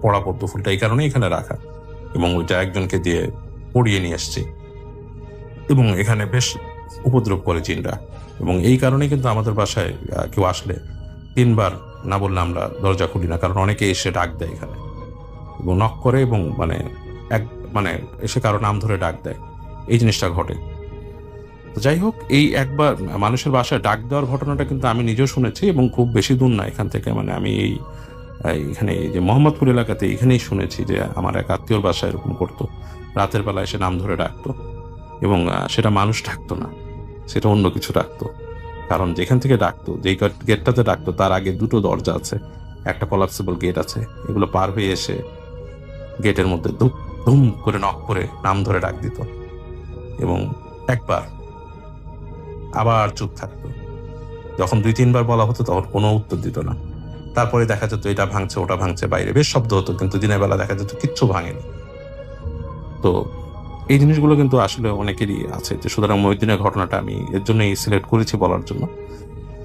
পড়া পদ্ম ফুলটা এই কারণে এখানে রাখা, এবং ওইটা একজনকে দিয়ে পড়িয়ে নিয়ে আসছে, এবং এখানে বেশ উপদ্রব করে জিনরা, এবং এই কারণে কিন্তু আমাদের বাসায় কেউ আসলে 3 বার না বললে আমরা দরজা খুলি না, কারণ অনেকে এসে ডাক দেয় এখানে এবং নক করে, এবং মানে এসে কারো নাম ধরে ডাক দেয়, এই জিনিসটা ঘটে। তো যাই হোক, এই একবার মানুষের বাসায় ডাক দেওয়ার ঘটনাটা কিন্তু আমি নিজেও শুনেছি, এবং খুব বেশি দূর না এখান থেকে, মানে আমি এখানে এই যে মোহাম্মদপুর এলাকাতে এখানেই শুনেছি যে আমার এক আত্মীয়র বাসায় এরকম করতো, রাতের বেলা এসে নাম ধরে ডাকতো, এবং সেটা মানুষ ডাকতো না, সেটা অন্য কিছু ডাকতো। কারণ যেখান থেকে ডাকতো, যেই গেটটাতে ডাকতো, তার আগে 2টো দরজা আছে, একটা কলাপসিবল গেট আছে, এগুলো পার হয়ে এসে গেটের মধ্যে ধুম করে নক করে নাম ধরে ডাক দিত, এবং একবার আবার চুপ থাকতো। যখন 2-3 বার বলা হতো তখন কোনো উত্তর দিত না। তারপরে দেখা যেত এটা ভাঙছে, ওটা ভাঙছে, বাইরে বেশ শব্দ হতো, কিন্তু দিনের বেলা দেখা যেত কিচ্ছু ভাঙেনি। তো এই জিনিসগুলো কিন্তু আসলে অনেকেরই আছে, যে সুতরাং মহিউদ্দিনের ঘটনাটা আমি এর জন্যই সিলেক্ট করেছি বলার জন্য।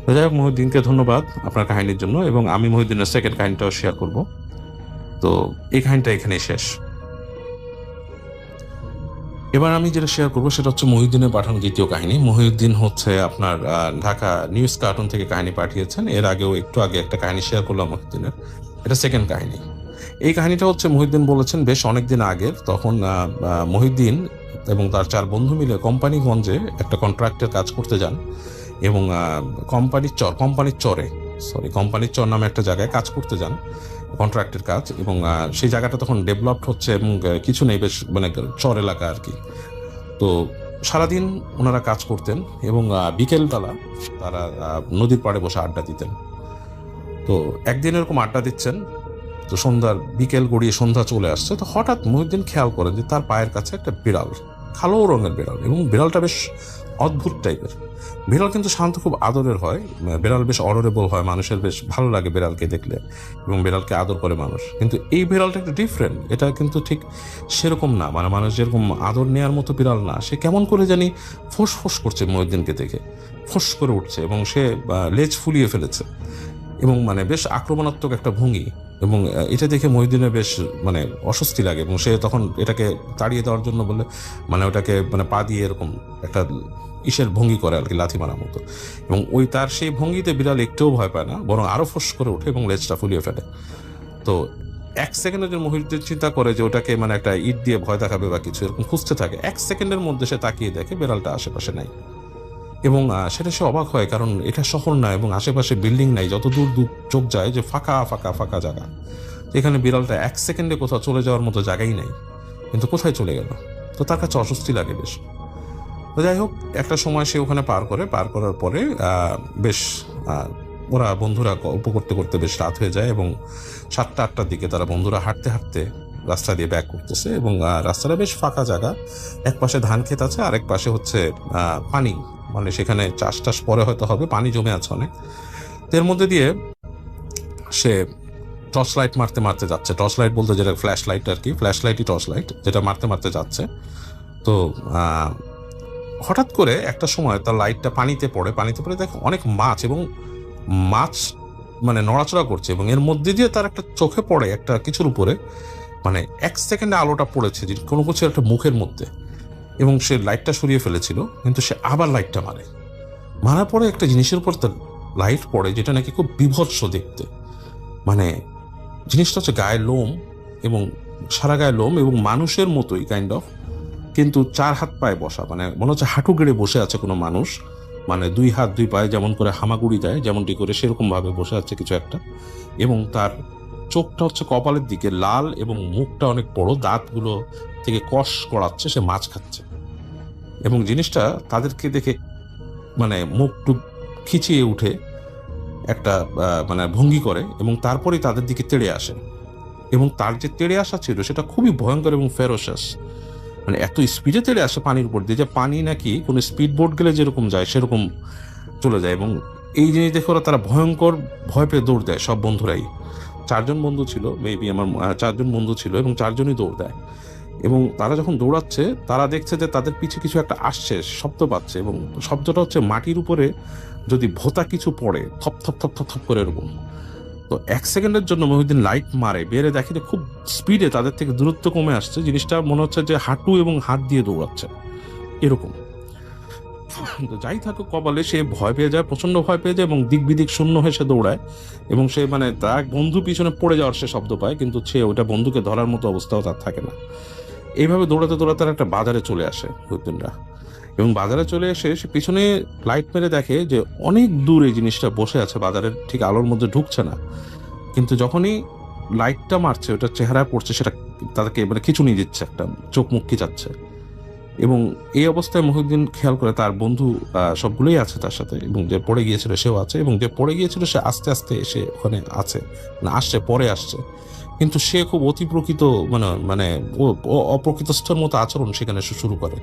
তো যাই হোক, মহিউদ্দিনকে ধন্যবাদ আপনার কাহিনীর জন্য, এবং আমি মহিউদ্দিনের সেকেন্ড কাহিনীটাও শেয়ার করব। তো এই কাহিনীটা এখানেই শেষ। এবার আমি যেটা শেয়ার করবো সেটা হচ্ছে মহিউদ্দিনের পাঠানো দ্বিতীয় কাহিনী। মহিউদ্দিন হচ্ছে আপনার ঢাকা নিউজ কার্টুন থেকে কাহিনী পাঠিয়েছেন। এর আগেও একটু আগে একটা কাহিনী শেয়ার করলাম মহিউদ্দিনের, এটা সেকেন্ড কাহিনী। এই কাহিনীটা হচ্ছে মহিউদ্দিন বলেছেন বেশ অনেকদিন আগের। তখন মহিউদ্দিন এবং তার 4 বন্ধু মিলে কোম্পানিগঞ্জে একটা কন্ট্রাক্টের কাজ করতে যান এবং কোম্পানির চর নামে একটা জায়গায় কাজ করতে যান, কন্ট্রাক্টের কাজ। এবং সেই জায়গাটা তখন ডেভেলপড হচ্ছে এবং কিছু নেই, বেশ মানে চর এলাকা আর কি। তো সারাদিন ওনারা কাজ করতেন এবং বিকেলবেলা তারা নদীর পাড়ে বসে আড্ডা দিতেন। তো একদিন এরকম আড্ডা দিচ্ছেন, তো বিকেল গড়িয়ে সন্ধ্যা চলে আসছে। তো হঠাৎ মহিউদ্দিন খেয়াল করেন যে তার পায়ের কাছে একটা বিড়াল, কালো রঙের বিড়াল, এবং বিড়ালটা বেশ অদ্ভুত টাইপের। বিড়াল কিন্তু শান্ত, খুব আদরের হয়, বিড়াল বেশ অডারেবল হয়, মানুষের বেশ ভালো লাগে বিড়ালকে দেখলে এবং বিড়ালকে আদর করে মানুষ। কিন্তু এই বিড়ালটা একটু ডিফারেন্ট, এটা কিন্তু ঠিক সেরকম না, মানে মানুষ যেরকম আদর নেওয়ার মতো বিড়াল না। সে কেমন করে জানি ফোঁস করছে মহিউদ্দিনকে দেখে, ফোঁস করে উঠছে এবং সে লেজ ফুলিয়ে ফেলেছে এবং মানে বেশ আক্রমণাত্মক একটা ভঙ্গি। এবং এটা দেখে মহিউদ্দিনের বেশ মানে অস্বস্তি লাগে এবং সে তখন এটাকে তাড়িয়ে দেওয়ার জন্য বলে মানে ওটাকে মানে পা দিয়ে এরকম একটা ইসের ভঙ্গি করে আর কি, লাথি মারার মতো। এবং তার সেই ভঙ্গিতে বিড়াল একটুও ভয় পায় না, বরং আরো ফোঁস করে ওঠে এবং লেজটা ফুলিয়ে ফেলে। তো 1 সেকেন্ডের জন্য মহিউদ্দিন চিন্তা করে যে ওটাকে মানে একটা ইট দিয়ে ভয় দেখাবে বা কিছু এরকম খুঁজতে থাকে। 1 সেকেন্ডের মধ্যে সে তাকিয়ে দেখে বিড়ালটা আশেপাশে নাই এবং সেটা সে অবাক হয়, কারণ এটা শহর না এবং আশেপাশে বিল্ডিং নাই, যত দূর চোখ যায় যে ফাঁকা জায়গা। এখানে বিড়ালটা 1 সেকেন্ডে কোথাও চলে যাওয়ার মতো জায়গাই নাই, কিন্তু কোথায় চলে গেল? তো তার কাছে অস্বস্তি লাগে বেশ। তো যাই হোক, একটা সময় সে ওখানে পার করার পরে বেশ ওরা বন্ধুরা গল্প করতে করতে বেশ রাত হয়ে যায় এবং 7টা-8টার দিকে তারা বন্ধুরা হাঁটতে রাস্তা দিয়ে ব্যাক করতেছে এবং রাস্তাটা বেশ ফাঁকা জায়গা, এক পাশে ধান ক্ষেত আছে, আরেক পাশে হচ্ছে পানি, মানে সেখানে চাষ পরে হয়তো হবে, পানি জমে আছে অনেক। এর মধ্যে দিয়ে সে টর্চ লাইট মারতে যাচ্ছে, টর্চ লাইট বলতে যেটা ফ্ল্যাশ লাইট আর কি, ফ্ল্যাশ লাইটই টর্চ লাইট, যেটা মারতে যাচ্ছে। তো হঠাৎ করে একটা সময় তার লাইটটা পানিতে পড়ে দেখে অনেক মাছ, এবং মাছ মানে নড়াচড়া করছে এবং এর মধ্যে দিয়ে তার একটা চোখে পড়ে একটা কিছুর উপরে, মানে 1 সেকেন্ডে আলোটা পড়েছে যে কোনো কিছু একটা মুখের মধ্যে, এবং সে লাইটটা সরিয়ে ফেলেছিল, কিন্তু সে আবার লাইটটা মারার পরে একটা জিনিসের উপর তার লাইট পড়ে যেটা নাকি খুব বিভৎস দেখতে। মানে জিনিসটা হচ্ছে গায়ের লোম, এবং সারা গায়ে লোম এবং মানুষের মতোই কাইন্ড অফ, কিন্তু 4 হাত পায়ে বসা, মানে মনে হচ্ছে হাঁটু গেড়ে বসে আছে কোনো মানুষ, মানে 2 হাত 2 পায়ে যেমন করে হামাগুড়ি দেয় যেমনটি করে সেরকম ভাবে বসে আছে কিছু একটা। এবং তার চোখটা হচ্ছে কপালের দিকে লাল এবং মুখটা অনেক বড়, দাঁতগুলো থেকে কষ করাচ্ছে, সে মাছ খাচ্ছে। এবং জিনিসটা তাদেরকে দেখে মানে মুখটুক খিচিয়ে উঠে একটা মানে ভঙ্গি করে এবং তারপরেই তাদের দিকে তেড়ে আসে। এবং তার যে তেড়ে আসা ছিল সেটা খুবই ভয়ঙ্কর এবং ফেরোসাস, মানে এত স্পিডে তেড়ে আসে পানির উপর দিয়ে যে পানি নাকি কোনো স্পিড বোট গেলে যেরকম যায় সেরকম চলে যায়। এবং এই জিনিস দেখে ওরা তারা ভয়ঙ্কর ভয় পেয়ে দৌড় দেয়, সব বন্ধুরাই। 4 জন বন্ধু ছিল, মেবি আমার 4 জন বন্ধু ছিল এবং 4 জনই দৌড় দেয়। এবং তারা যখন দৌড়াচ্ছে তারা দেখছে যে তাদের পিছে কিছু একটা আসছে, শব্দ পাচ্ছে, এবং শব্দটা হচ্ছে মাটির উপরে যদি ভোতা কিছু পড়ে থপ থপ থপ থপ থপ করে এরকম। তো 1 সেকেন্ডের জন্য মহিউদ্দিন লাইট মারে, বেড়ে দেখে যে খুব স্পিডে তাদের থেকে দূরত্ব কমে আসছে, জিনিসটা মনে হচ্ছে যে হাঁটু এবং হাত দিয়ে দৌড়াচ্ছে এরকম। তো যাই থাকুক কপালে, সে ভয় পেয়ে যায়, প্রচন্ড ভয় পেয়ে যায় এবং দিক বিদিক শূন্য হয়ে সে দৌড়ায় এবং সে মানে তার বন্ধু পিছনে পড়ে যাওয়ার সে শব্দ পায়, কিন্তু সে ওটা বন্ধুকে ধরার মতো অবস্থাও তার থাকে না। এইভাবে দৌড়াতে তার একটা বাজারে চলে আসে মহিউদ্দিনরা, এবং বাজারে চলে এসে সে পিছনে লাইট মেরে দেখে যে অনেক দূর এই জিনিসটা বসে আছে, বাজারের ঠিক আলোর মধ্যে ঢুকছে না, কিন্তু যখনই লাইটটা মারছে ওটা চেহারায় পড়ছে, সেটা তাদেরকে মানে খিঁচুনি দিচ্ছে, একটা চোখ মুখ খিচাচ্ছে। এবং এই অবস্থায় মহিউদ্দিন খেয়াল করে তার বন্ধু সবগুলোই আছে তার সাথে, এবং যে পড়ে গিয়েছিল সেও আছে, এবং যে পড়ে গিয়েছিল সে আস্তে আস্তে এসে ওখানে আছে, না আসছে পরে আসছে, কিন্তু সে খুব অতি প্রকৃত মানে অপ্রকৃতস্থর মতো আচরণ সেখানে শুরু করে,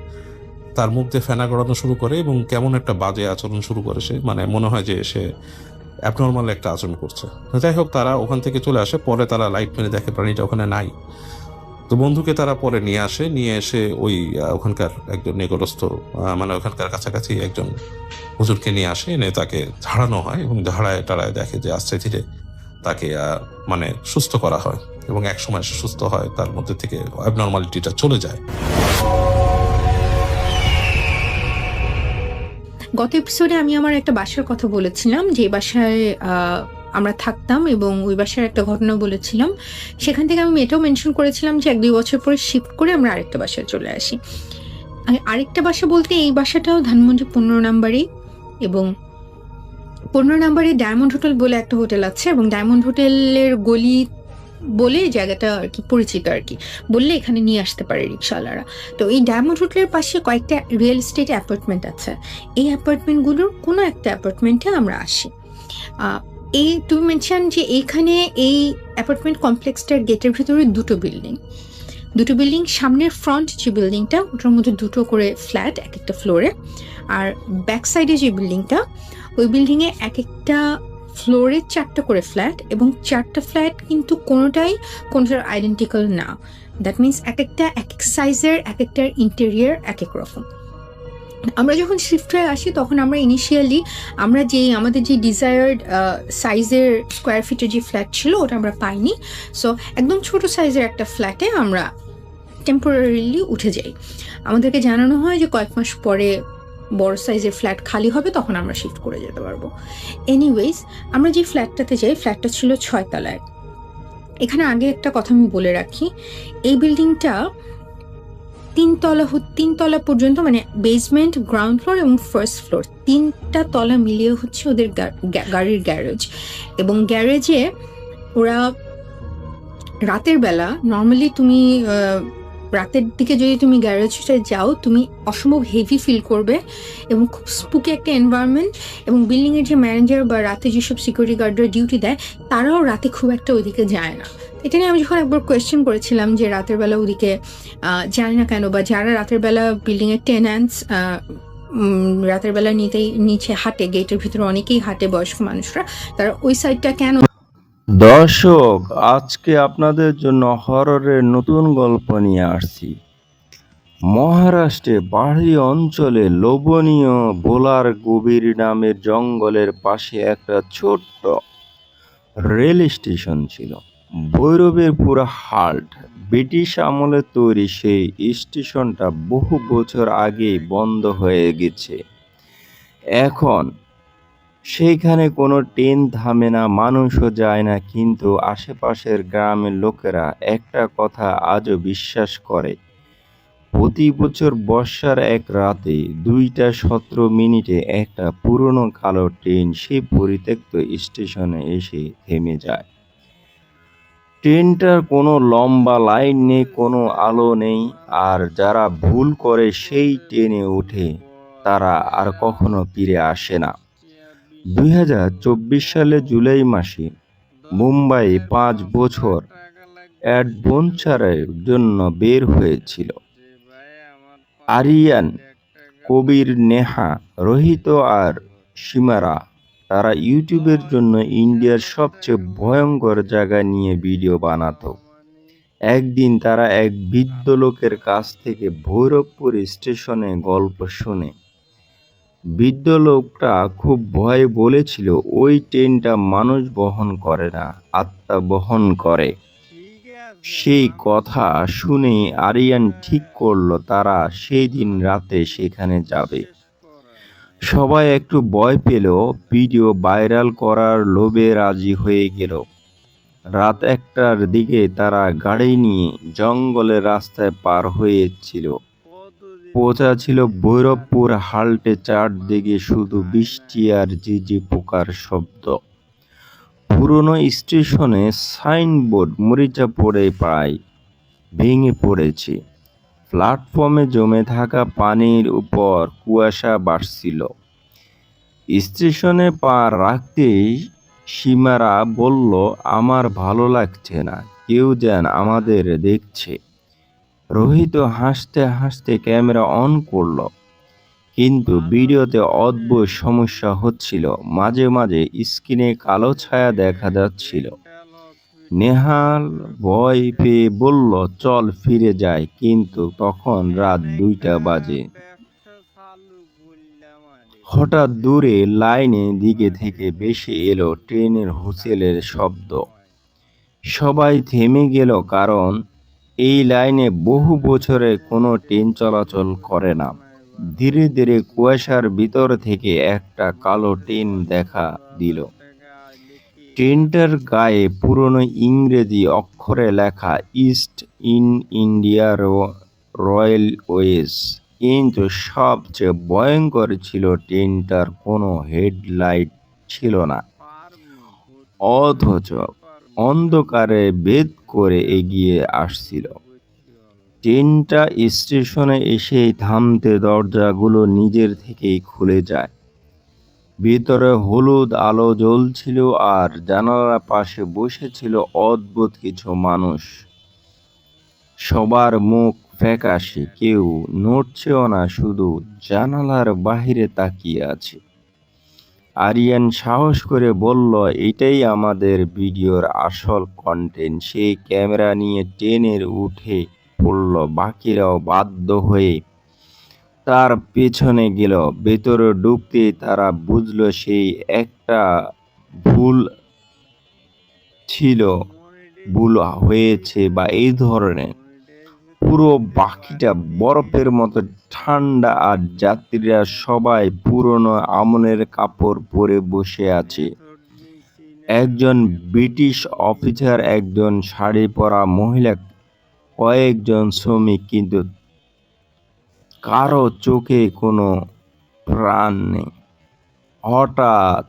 তার মুখ দিয়ে ফেনা গড়ানো শুরু করে এবং কেমন একটা বাজে আচরণ শুরু করে সে, মানে মনে হয় যে সে অ্যাবনর্মাল একটা আচরণ করছে। যাই হোক, তারা ওখান থেকে চলে আসে, পরে তারা লাইট মেরে দেখে প্রাণীটা ওখানে নাই। তো বন্ধুকে তারা পরে নিয়ে এসে ওই ওখানকার একজন নিকটস্থ মানে ওখানকার কাছাকাছি একজন হুজুরকে নিয়ে আসে, এনে তাকে ঝাড়ানো হয় এবং টাড়ায় দেখে যে আস্তে ধীরে তাকে মানে সুস্থ করা হয় এবং এক সময় সে সুস্থ হয়, তার মধ্যে থেকে অ্যাবনর্মালিটিটা চলে যায়। গত এপিসোডে আমি আমার একটা বাসার কথা বলেছিলাম, যে বাসায় আমরা থাকতাম, এবং ওই বাসার একটা ঘটনা বলেছিলাম। সেখান থেকে আমি এটাও মেনশন করেছিলাম যে 1-2 বছর পরে শিফট করে আমরা আরেকটা বাসায় চলে আসি। আরেকটা বাসা বলতে এই বাসাটাও ধানমন্ডি 15 নম্বরেই, এবং 15 নম্বরে ডায়মন্ড হোটেল বলে একটা হোটেল আছে, এবং ডায়মন্ড হোটেলের গলি বলে জায়গাটা আর কি পরিচিত আর কি, বললে এখানে নিয়ে আসতে পারে রিক্সাওয়ালারা। তো এই ডায়মন্ড হোটেলের পাশে কয়েকটা রিয়েল এস্টেট অ্যাপার্টমেন্ট আছে, এই অ্যাপার্টমেন্টগুলোর কোনো একটা অ্যাপার্টমেন্টে আমরা আসি। এই তুমি মেনশন যে এইখানে এই অ্যাপার্টমেন্ট কমপ্লেক্সটার গেটের ভিতরে দুটো বিল্ডিং, সামনের ফ্রন্ট যে বিল্ডিংটা ওটার মধ্যে দুটো করে ফ্ল্যাট এক একটা ফ্লোরে, আর ব্যাক সাইডে যে বিল্ডিংটা ওই বিল্ডিংয়ে এক একটা ফ্লোরে 4টা করে ফ্ল্যাট, এবং 4টা ফ্ল্যাট কিন্তু কোনোটার আইডেন্টিক্যাল না। দ্যাট মিনস এক একটা এক এক সাইজের, এক একটার ইন্টেরিয়ার এক এক রকম। আমরা যখন শিফট হয়ে আসি তখন আমরা ইনিশিয়ালি আমাদের যে ডিজায়ার্ড সাইজের স্কোয়ার ফিটের যে ফ্ল্যাট ছিল ওটা আমরা পাইনি। সো একদম ছোট সাইজের একটা ফ্ল্যাটে আমরা টেম্পোরারিলি উঠে যাই। আমাদেরকে জানানো হয় যে কয়েক মাস পরে বড় সাইজের ফ্ল্যাট খালি হবে, তখন আমরা শিফট করে যেতে পারবো। এনিওয়েজ, আমরা যে ফ্ল্যাটটাতে যাই, ফ্ল্যাটটা ছিল 6 তলায়। এখানে আগে একটা কথা আমি বলে রাখি, এই বিল্ডিংটা 3 তলা পর্যন্ত, মানে বেসমেন্ট, গ্রাউন্ড ফ্লোর এবং ফার্স্ট ফ্লোর, 3টা তলা মিলিয়ে হচ্ছে ওদের গাড়ির গ্যারেজ। এবং গ্যারেজে ওরা রাতের বেলা, নর্মালি তুমি রাতের দিকে যদি তুমি গ্যারেজে যাও তুমি অসম্ভব হেভি ফিল করবে এবং খুব স্পুকি একটা এনভায়রনমেন্ট। এবং বিল্ডিংয়ের যে ম্যানেজার বা রাতে যেসব সিকিউরিটি গার্ডরা ডিউটি দেয় তারাও রাতে খুব একটা ওইদিকে যায় না। এটা নিয়ে আমি যখন একবার কোয়েশ্চেন করেছিলাম যে রাতের বেলা ওদিকে যায় না কেন, বা যারা রাতের বেলা বিল্ডিংয়ের টেন্যান্টস রাতের বেলা নিচে হাঁটে, গেটের ভিতরে অনেকেই হাঁটে বয়স্ক মানুষরা, তারা ওই সাইডটা কেন। দর্শক, আজকে আপনাদের জন্য হররের নতুন গল্প নিয়ে আসছি। মহারাষ্ট্রে পাহাড়ি অঞ্চলে লোভনীয় বোলার গভীর নামের জঙ্গলের পাশে একটা ছোট্ট রেল স্টেশন ছিল। ভৈরবের পুরো হাল্ট। ব্রিটিশ আমলে তৈরি সেই স্টেশনটা বহু বছর আগেই বন্ধ হয়ে গেছে। এখন সেইখানে কোনো ট্রেন থামে না, মানুষও যায় না, কিন্তু আশেপাশের গ্রামের লোকেরা একটা কথা আজও বিশ্বাস করে। প্রতি বছর বর্ষার এক রাতে 2:17 একটা পুরনো কালো ট্রেন সেই পরিত্যক্ত স্টেশনে এসে থেমে যায়। ট্রেনটার কোনো লম্বা লাইন নেই, কোনো আলো নেই, আর যারা ভুল করে সেই ট্রেনে ওঠে তারা আর কখনো ফিরে আসে না। 2024 সালে জুলাই মাসে মুম্বাই 5 বছর অ্যাডভেঞ্চারের জন্য বের হয়েছিল আরিয়ান, কবির, নেহা, রোহিত আর সীমারা। তারা ইউটিউবের জন্য ইন্ডিয়ার সবচেয়ে ভয়ঙ্কর জায়গা নিয়ে ভিডিও বানাতো। একদিন তারা এক বৃদ্ধ লোকের কাছ থেকে ভৈরবপুর স্টেশনে গল্প শুনে। বৃদ্ধ লোকটা খুব ভয়ে বলেছিল, ওই ট্রেনটা মানুষ বহন করে না, আত্মা বহন করে। সেই কথা শুনে আরিয়ান ঠিক করলো তারা সেই দিন রাতে সেখানে যাবে। সবাই একটু ভয় পেল, ভিডিও ভাইরাল করার লোভে রাজি হয়ে গেল। রাত 1টার দিকে তারা গাড়ি নিয়ে জঙ্গলের রাস্তায় পার হয়েছিল। পৌঁছাছিল ভৈরবপুর হাল্টে। চারদিকে শুধু বৃষ্টি আর ঝিঝি পোকার শব্দ। পুরনো স্টেশনে সাইনবোর্ড মরিচা পড়ে প্রায় ভেঙে পড়েছে। প্ল্যাটফর্মে জমে থাকা পানির উপর কুয়াশা ভাসছিল। স্টেশনে পা রাখতেই সীমারা বলল, আমার ভালো লাগছে না, কেউ যেন আমাদের দেখছে। রোহিত হাসতে হাসতে ক্যামেরা অন করল, কিন্তু ভিডিওতে অদ্ভুত সমস্যা হচ্ছিল। মাঝে মাঝে স্ক্রিনে কালো ছায়া দেখা যাচ্ছিল। নেহাল ভয় পেয়ে বলল, চল ফিরে যাই, কিন্তু তখন রাত 2টা বাজে। হঠাৎ দূরে লাইনের দিকে থেকে ভেসে এলো ট্রেনের হুইসেলের শব্দ। সবাই থেমে গেল, কারণ এই লাইনে বহু বছরে কোনো ট্রেন চলাচল করে না। ধীরে ধীরে কুয়াশার ভিতর থেকে একটা কালো ট্রেন দেখা দিল। ট্রেনটার গায়ে পুরনো ইংরেজি অক্ষরে লেখা, ইস্ট ইন্ডিয়া রয়্যালওয়েজ। কিন্তু সবচেয়ে ভয়ঙ্কর ছিল ট্রেনটার কোনো হেডলাইট ছিল না, অথচ অন্ধকারে ভেদ করে এগিয়ে আসছিল। ট্রেনটা স্টেশনে এসেই থামতে দরজাগুলো নিজের থেকেই খুলে যায়। ভিতরে হলুদ আলো জ্বলছিল আর জানালার পাশে বসেছিল অদ্ভুত কিছু মানুষ। সবার মুখ ফ্যাকাশে, কেউ নড়ছেও না, শুধু জানালার বাহিরে তাকিয়ে আছে। আরিয়ান সাহস করে বলল, এটাই আমাদের ভিডিওর আসল কন্টেন্ট। সে ক্যামেরা নিয়ে ট্রেনের উঠে পড়ল। বাকিরাও বাধ্য হয়ে তার পেছনে গেল। ভেতরে ঢুকতেই তারা বুঝল সেই একটা ভুল ছিল, ভুল হয়েছে বা এই ধরনের। পুরো বাকিটা বরফের মতো ঠান্ডা আর যাত্রীরা সবাই পুরনো আমলের কাপড় পরে বসে আছে। একজন ব্রিটিশ অফিসার, একজন শাড়ি পরা মহিলা, কয়েকজন শ্রমিক, কিন্তু কারো চোখে কোনো প্রাণ নেই। হঠাৎ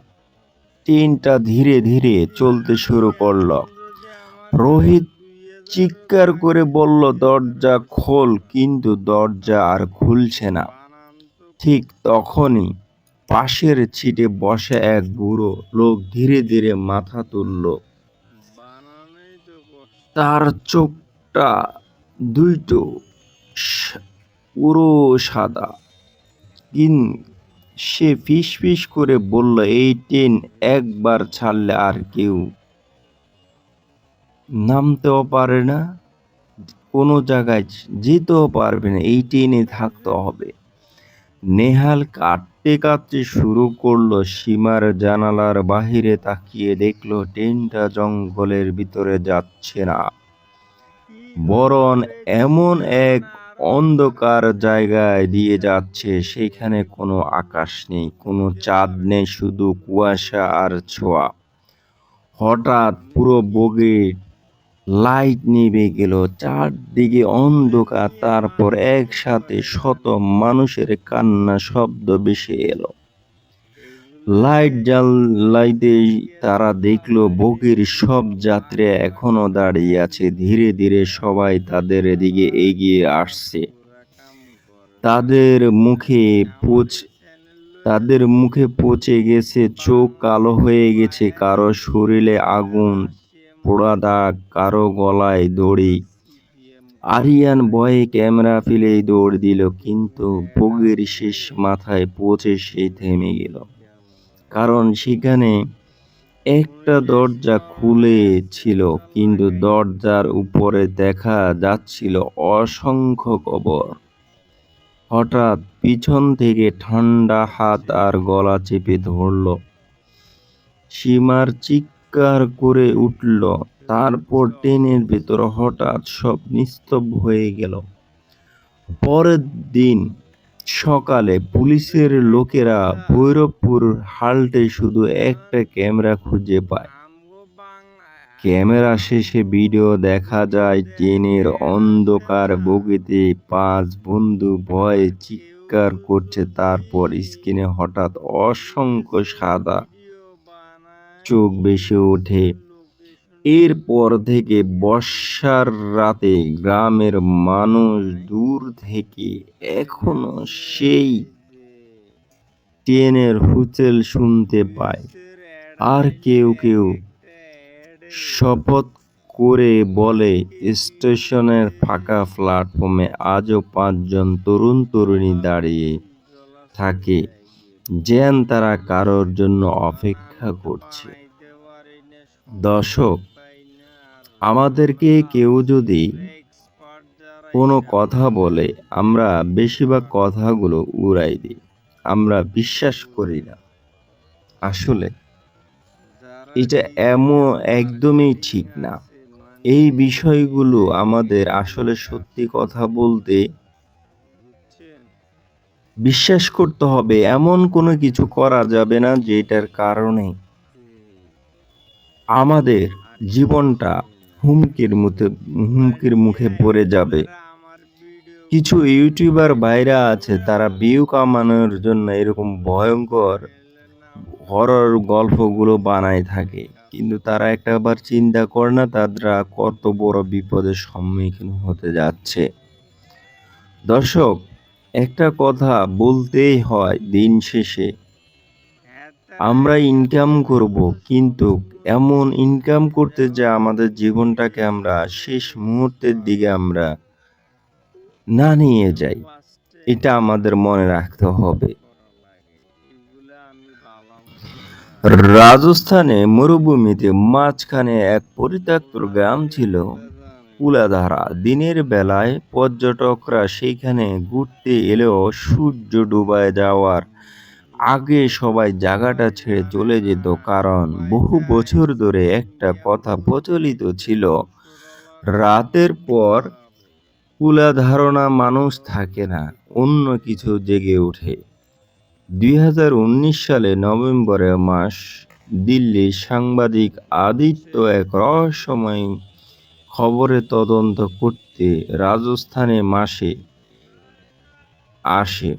ট্রেনটা ধীরে ধীরে চলতে শুরু করলো। রোহিত চিৎকার করে বলল, দরজা খোল, কিন্তু দরজা আর খুলছে না। ঠিক তখনই পাশের সিটে বসা এক বুড়ো লোক ধীরে ধীরে মাথা তুলল। তার চোখটা দুটো পুরো সাদা। সে ফিসফিস করে বলল, এই ট্রেন একবার ছাড়লে আর কেউ নামতেও পারে না, কোনো জায়গায় যেতেও পারবে না, এই ট্রেনে থাকতে হবে। নেহাল কাঁদতে কাঁদতে শুরু করলো। সীমার জানালার বাহিরে তাকিয়ে দেখলো ট্রেনটা জঙ্গলের ভিতরে যাচ্ছে না, বরং এমন এক অন্ধকার জায়গায় দিয়ে যাচ্ছে সেখানে কোনো আকাশ নেই, কোনো চাঁদ নেই, শুধু কুয়াশা আর ছোঁয়া। হঠাৎ পুরো বগির লাইট নিভে গেল, চারদিকে অন্ধকার। তারপর একসাথে শত মানুষের কান্না শব্দ ভেসে এলো। লাইট জ্বালাইতেই তারা দেখলো বগির সব যাত্রী এখনো দাঁড়িয়ে আছে। ধীরে ধীরে সবাই তাদের দিকে এগিয়ে আসছে। তাদের মুখে পচে গেছে, চোখ কালো হয়ে গেছে, কারো শরীরে আগুন পোড়া দাগ, কারো গলায় দড়ি। আরিয়ান ভয়ে ক্যামেরা ফেলেই দৌড় দিল, কিন্তু বগির শেষ মাথায় পৌঁছে সে থেমে গেল, কারণ সেখানে একটা দরজা খুলে ছিল, কিন্তু দরজার উপরে দেখা যাচ্ছিল অসংখ্য কবর। হঠাৎ পিছন থেকে ঠান্ডা হাত আর গলা চেপে ধরল। সীমার চিৎকার করে উঠল। তারপর ট্রেনের ভেতর হঠাৎ সব নিস্তব্ধ হয়ে গেল। পরের দিন সকালে পুলিশের লোকেরা ভৈরবপুর হাল্টে শুধু একটা ক্যামেরা খুঁজে পায়। ক্যামেরা শেষে ভিডিও দেখা যায়, ট্রেনের অন্ধকার বগিতে 5 বন্ধু ভয়ে চিৎকার করছে। তারপর স্ক্রিনে হঠাৎ অসংখ্য সাদা চোখ ভেসে ওঠে। এরপর থেকে বর্ষার রাতে গ্রামের মানুষ দূর থেকে এখনো সেই ট্রেনের হুইসেল শুনতে পায়। আর কেউ কেউ শপথ করে বলে, স্টেশনের ফাঁকা প্ল্যাটফর্মে আজও 5 জন তরুণ তরুণী দাঁড়িয়ে থাকে, যেন তারা কারোর জন্য অপেক্ষা করছে। দর্শক, আমাদেরকে কেউ যদি কোনো কথা বলে, আমরা বেশিরভাগ কথাগুলো উড়াই দিই, আমরা বিশ্বাস করি না। আসলে এটা একদমই ঠিক না। এই বিষয়গুলো আমাদের আসলে সত্যি কথা বলতে বিশ্বাস করতে হবে। এমন কোনো কিছু করা যাবে না যেটার কারণে আমাদের জীবনটা হুমকির মুখে পড়ে যাবে। কিছু ইউটিউবার ভাইরা আছে, তারা ভিউ কামানোর জন্য এরকম ভয়ঙ্কর হরর গল্পগুলো বানায় থাকে, কিন্তু তারা একটাবার চিন্তা করে না তারা কত বড় বিপদের সম্মুখীন হতে যাচ্ছে। দর্শক, একটা কথা বলতেই হয়, দিন শেষে আমরা ইনকাম করব, কিন্তু এমন ইনকাম করতে যা আমাদের জীবনটাকে আমরা শেষ মুহূর্তের দিকে আমরা না নিয়ে যাই, এটা আমাদের মনে রাখতে হবে। রাজস্থানে মরুভূমিতে মাঝখানে এক পরিত্যক্ত গ্রাম ছিল, কুলাধারা। দিনের বেলায় পর্যটকরা সেখানে ঘুরতে এলেও সূর্য ডুবে যাওয়ার আগে সবাই জায়গাটা ছেড়ে চলে যেত, কারণ বহু বছর ধরে একটা কথা প্রচলিত ছিল, রাতের পর কুলাধারণা মানুষ থাকে না, অন্য কিছু জেগে ওঠে। 2019 সালে নভেম্বরের মাস, দিল্লির সাংবাদিক আদিত্য এক রহস্যময় খবরের তদন্ত করতে রাজস্থানে মাসে আসে।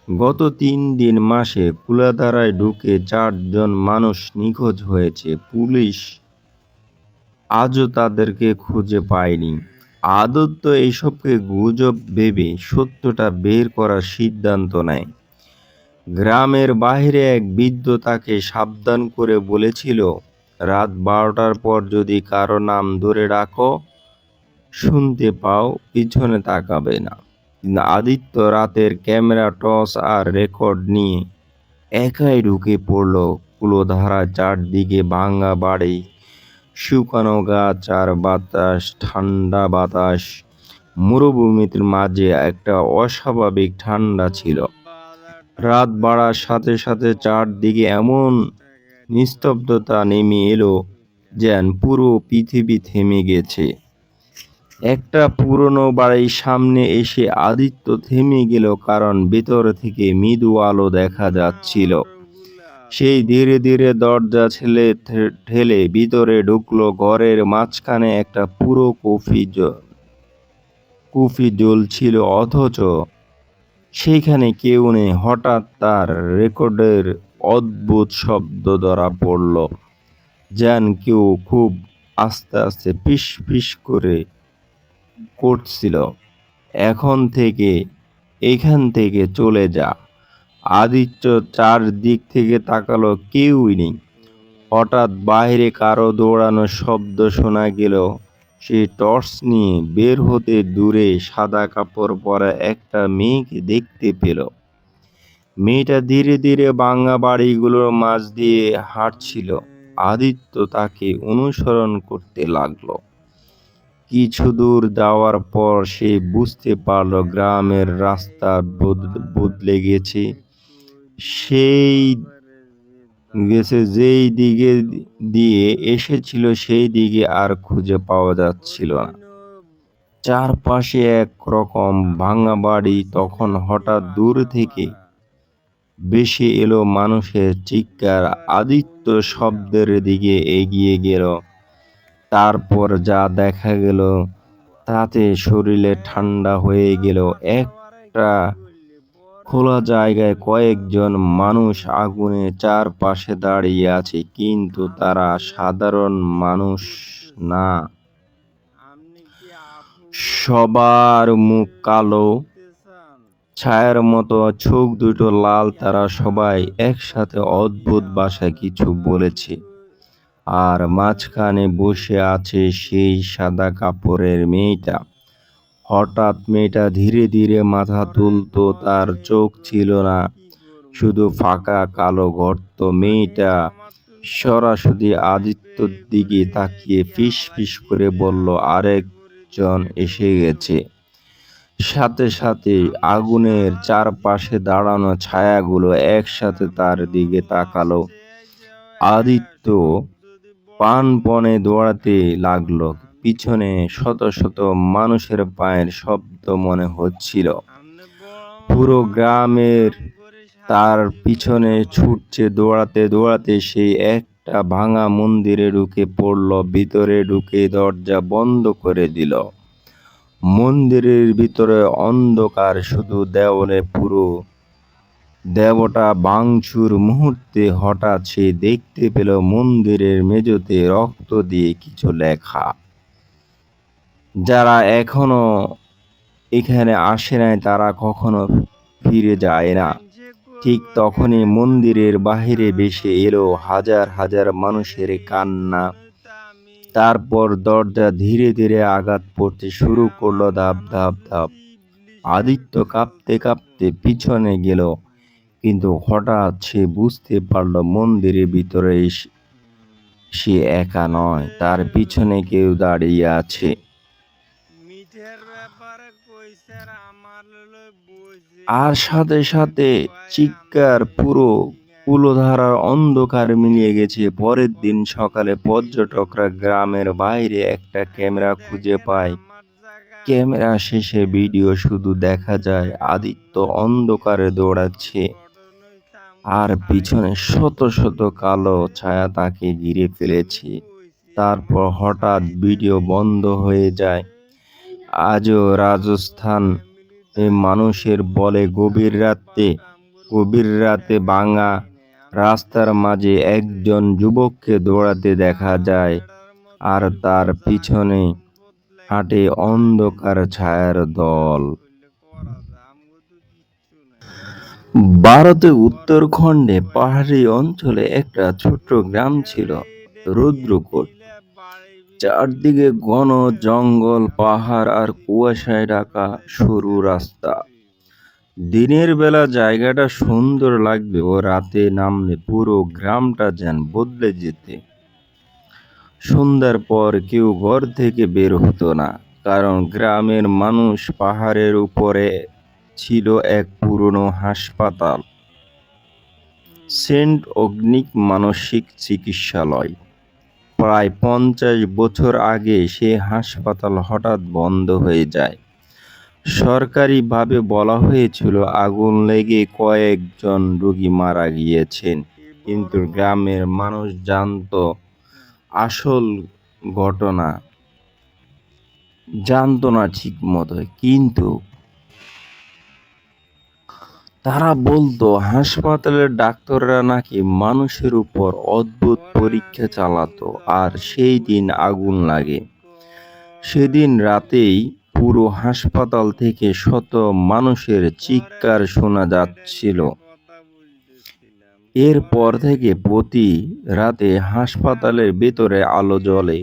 গত 3 দিন মাসে কুলাধারায় ঢুকে 4 জন মানুষ নিখোঁজ হয়েছে। পুলিশ আজও তাদেরকে খুঁজে পায়নি। আদিত্য এসবকে গুজব ভেবে সত্যটা বের করার সিদ্ধান্ত নেয়। গ্রামের বাইরে এক বৃদ্ধ তাকে সাবধান করে বলেছিল, রাত 12টার পর যদি কারো নাম ধরে ডাকো, শুনতে পাও, পিছনে তাকাবে না। কিন্তু আদিত্য রাতের ক্যামেরা, টর্চ আর রেকর্ড নিয়ে একাই ঢুকে পড়ল কুলধারা। চারদিকে ভাঙা বাড়ি, শুকানো গাছ আর বাতাস, ঠান্ডা বাতাস। মরুভূমির মাঝে একটা অস্বাভাবিক ঠান্ডা ছিল। রাত বাড়ার সাথে সাথে চারদিকে এমন নিস্তব্ধতা নেমে এলো যেন পুরো পৃথিবী থেমে গেছে। একটা পুরনো বাড়ির সামনে এসে আদিত্য থেমে গেল, কারণ ভেতর থেকে মৃদু আলো দেখা যাচ্ছিল। সেই ধীরে ধীরে দরজা ঠেলে ভিতরে ঢুকলো। ঘরের মাঝখানে একটা পুরো কফি জ্বলছিল, অথচ সেইখানে কেউ নেই। হঠাৎ তার রেকর্ডের অদ্ভুত শব্দ ধরা পড়ল, যেন কেউ খুব আস্তে আস্তে ফিস ফিস করে করছিল, এখান থেকে চলে যা। আদিত্য চারদিক থেকে তাকালো, কেউই নেই। হঠাৎ বাইরে কারো দৌড়ানোর শব্দ শোনা গেল। সে টর্চ নিয়ে বের হতে দূরে সাদা কাপড় পরা একটা মেয়েকে দেখতে পেল। মেয়েটা ধীরে ধীরে ভাঙা বাড়িগুলোর মাঝ দিয়ে হাঁটছিল। আদিত্য তাকে অনুসরণ করতে লাগলো। কিছু দূর যাওয়ার পর সে বুঝতে পারল গ্রামের রাস্তা বদলে গেছে। যেই দিকে দিয়ে এসেছিল সেই দিকে আর খুঁজে পাওয়া যাচ্ছিল না। চারপাশে এক রকম ভাঙা বাড়ি। তখন হঠাৎ দূর থেকে ভেসে এলো মানুষের চিৎকার। আদিত্য শব্দের দিকে এগিয়ে গেল। তারপর যা দেখা গেল তাতে শরীরে ঠান্ডা হয়ে গেল। একটা খোলা জায়গায় কয়েকজন মানুষ আগুনের চারপাশে দাঁড়িয়ে আছে, কিন্তু তারা সাধারণ মানুষ না। সবার মুখ কালো, ছায়ার মতো, চোখ দুটো লাল। তারা সবাই একসাথে অদ্ভুত ভাষায় কিছু বলেছে। আর মাঝখানে বসে আছে সেই সাদা কাপড়ের মেয়েটা। হঠাৎ মেয়েটা ধীরে ধীরে মাথা তুলতো। তার চোখ ছিল না, শুধু ফাঁকা কালো গর্ত। মেয়েটা সরাসরি আদিত্যর দিকে তাকিয়ে ফিস ফিস করে বলল, আরেকজন এসে গেছে। সাথে সাথে আগুনের চারপাশে দাঁড়ানো ছায়াগুলো একসাথে তার দিকে তাকালো। আদিত্য প্রাণপণে দৌড়াতে লাগলো। পিছনে শত শত মানুষের পায়ের শব্দ মনে হচ্ছিল। পুরো গ্রামের তার পিছনে ছুটছে। দৌড়াতে দৌড়াতে সে একটা ভাঙা মন্দিরে ঢুকে পড়ল। ভিতরে ঢুকে দরজা বন্ধ করে দিল। মন্দিরের ভিতরে অন্ধকার, শুধু দেওয়ালে পুরো দেবতা ভাঙচুর। মুহূর্তে হঠাৎ সে দেখতে পেল মন্দিরের মেঝেতে রক্ত দিয়ে কিছু লেখা। যারা এখনো এখানে আসে নাই তারা কখনো ফিরে যায় না। ঠিক তখনই মন্দিরের বাহিরে ভেসে এলো হাজার হাজার মানুষের কান্না। তারপর দরজা ধীরে ধীরে আঘাত পড়তে শুরু করলো, ধাপ ধাপ ধাপ। আদিত্য কাঁপতে কাঁপতে পিছনে গেল, কিন্তু হঠাৎ সে বুঝতে পারল মন্দিরের ভিতরে সে একা নয়, তার পিছনে কেউ দাঁড়িয়ে আছে। আর সাথে সাথে চিৎকার, পুরো কুলধারার অন্ধকার মিলিয়ে গেছে। পরের দিন সকালে পর্যটকরা গ্রামের বাইরে একটা ক্যামেরা খুঁজে পায়। ক্যামেরা শেষে ভিডিও শুধু দেখা যায় আদিত্য অন্ধকারে দৌড়াচ্ছে, আর পিছনে শত শত কালো ছায়া তাকে ঘিরে ফেলেছে। তারপর হঠাৎ ভিডিও বন্ধ হয়ে যায়। আজও রাজস্থান মানুষের বলে গভীর রাতে ভাঙা রাস্তার মাঝে একজন যুবককে দৌড়াতে দেখা যায়, আর তার পিছনে হাঁটে অন্ধকার ছায়ার দল। ভারতের উত্তরাখণ্ডে পাহাড়ি অঞ্চলে একটা ছোট্ট গ্রাম ছিল, রুদ্রকোট। চারদিকে ঘন জঙ্গল, পাহাড় আর কুয়াশায় ঢাকা সরু রাস্তা। দিনের বেলা জায়গাটা সুন্দর লাগলেও রাতে নামলে পুরো গ্রামটা যেন বদলে যেতে। সন্ধ্যার পর কেউ ঘর থেকে বের হতো না, কারণ গ্রামের মানুষ পাহাড়ের উপরে ছিল এক পুরনো হাসপাতাল, সেন্ট অগ্নিক মানসিক চিকিৎসালয়। প্রায় 50 বছর আগে সে হাসপাতাল হঠাৎ বন্ধ হয়ে যায়। সরকারিভাবে বলা হয়েছিল আগুন লেগে কয়েকজন রোগী মারা গিয়েছেন, কিন্তু গ্রামের মানুষ জানতো আসল ঘটনা জানতো না ঠিক মতো। কিন্তু তারা বলতো হাসপাতালের ডাক্তাররা নাকি মানুষের উপর অদ্ভুত পরীক্ষা চালাতো, আর সেই দিন আগুন লাগে। সেদিন রাতেই পুরো হাসপাতাল থেকে শত মানুষের চিৎকার শোনা যাচ্ছিল। এরপর থেকে প্রতি রাতে হাসপাতালের ভেতরে আলো জ্বলে,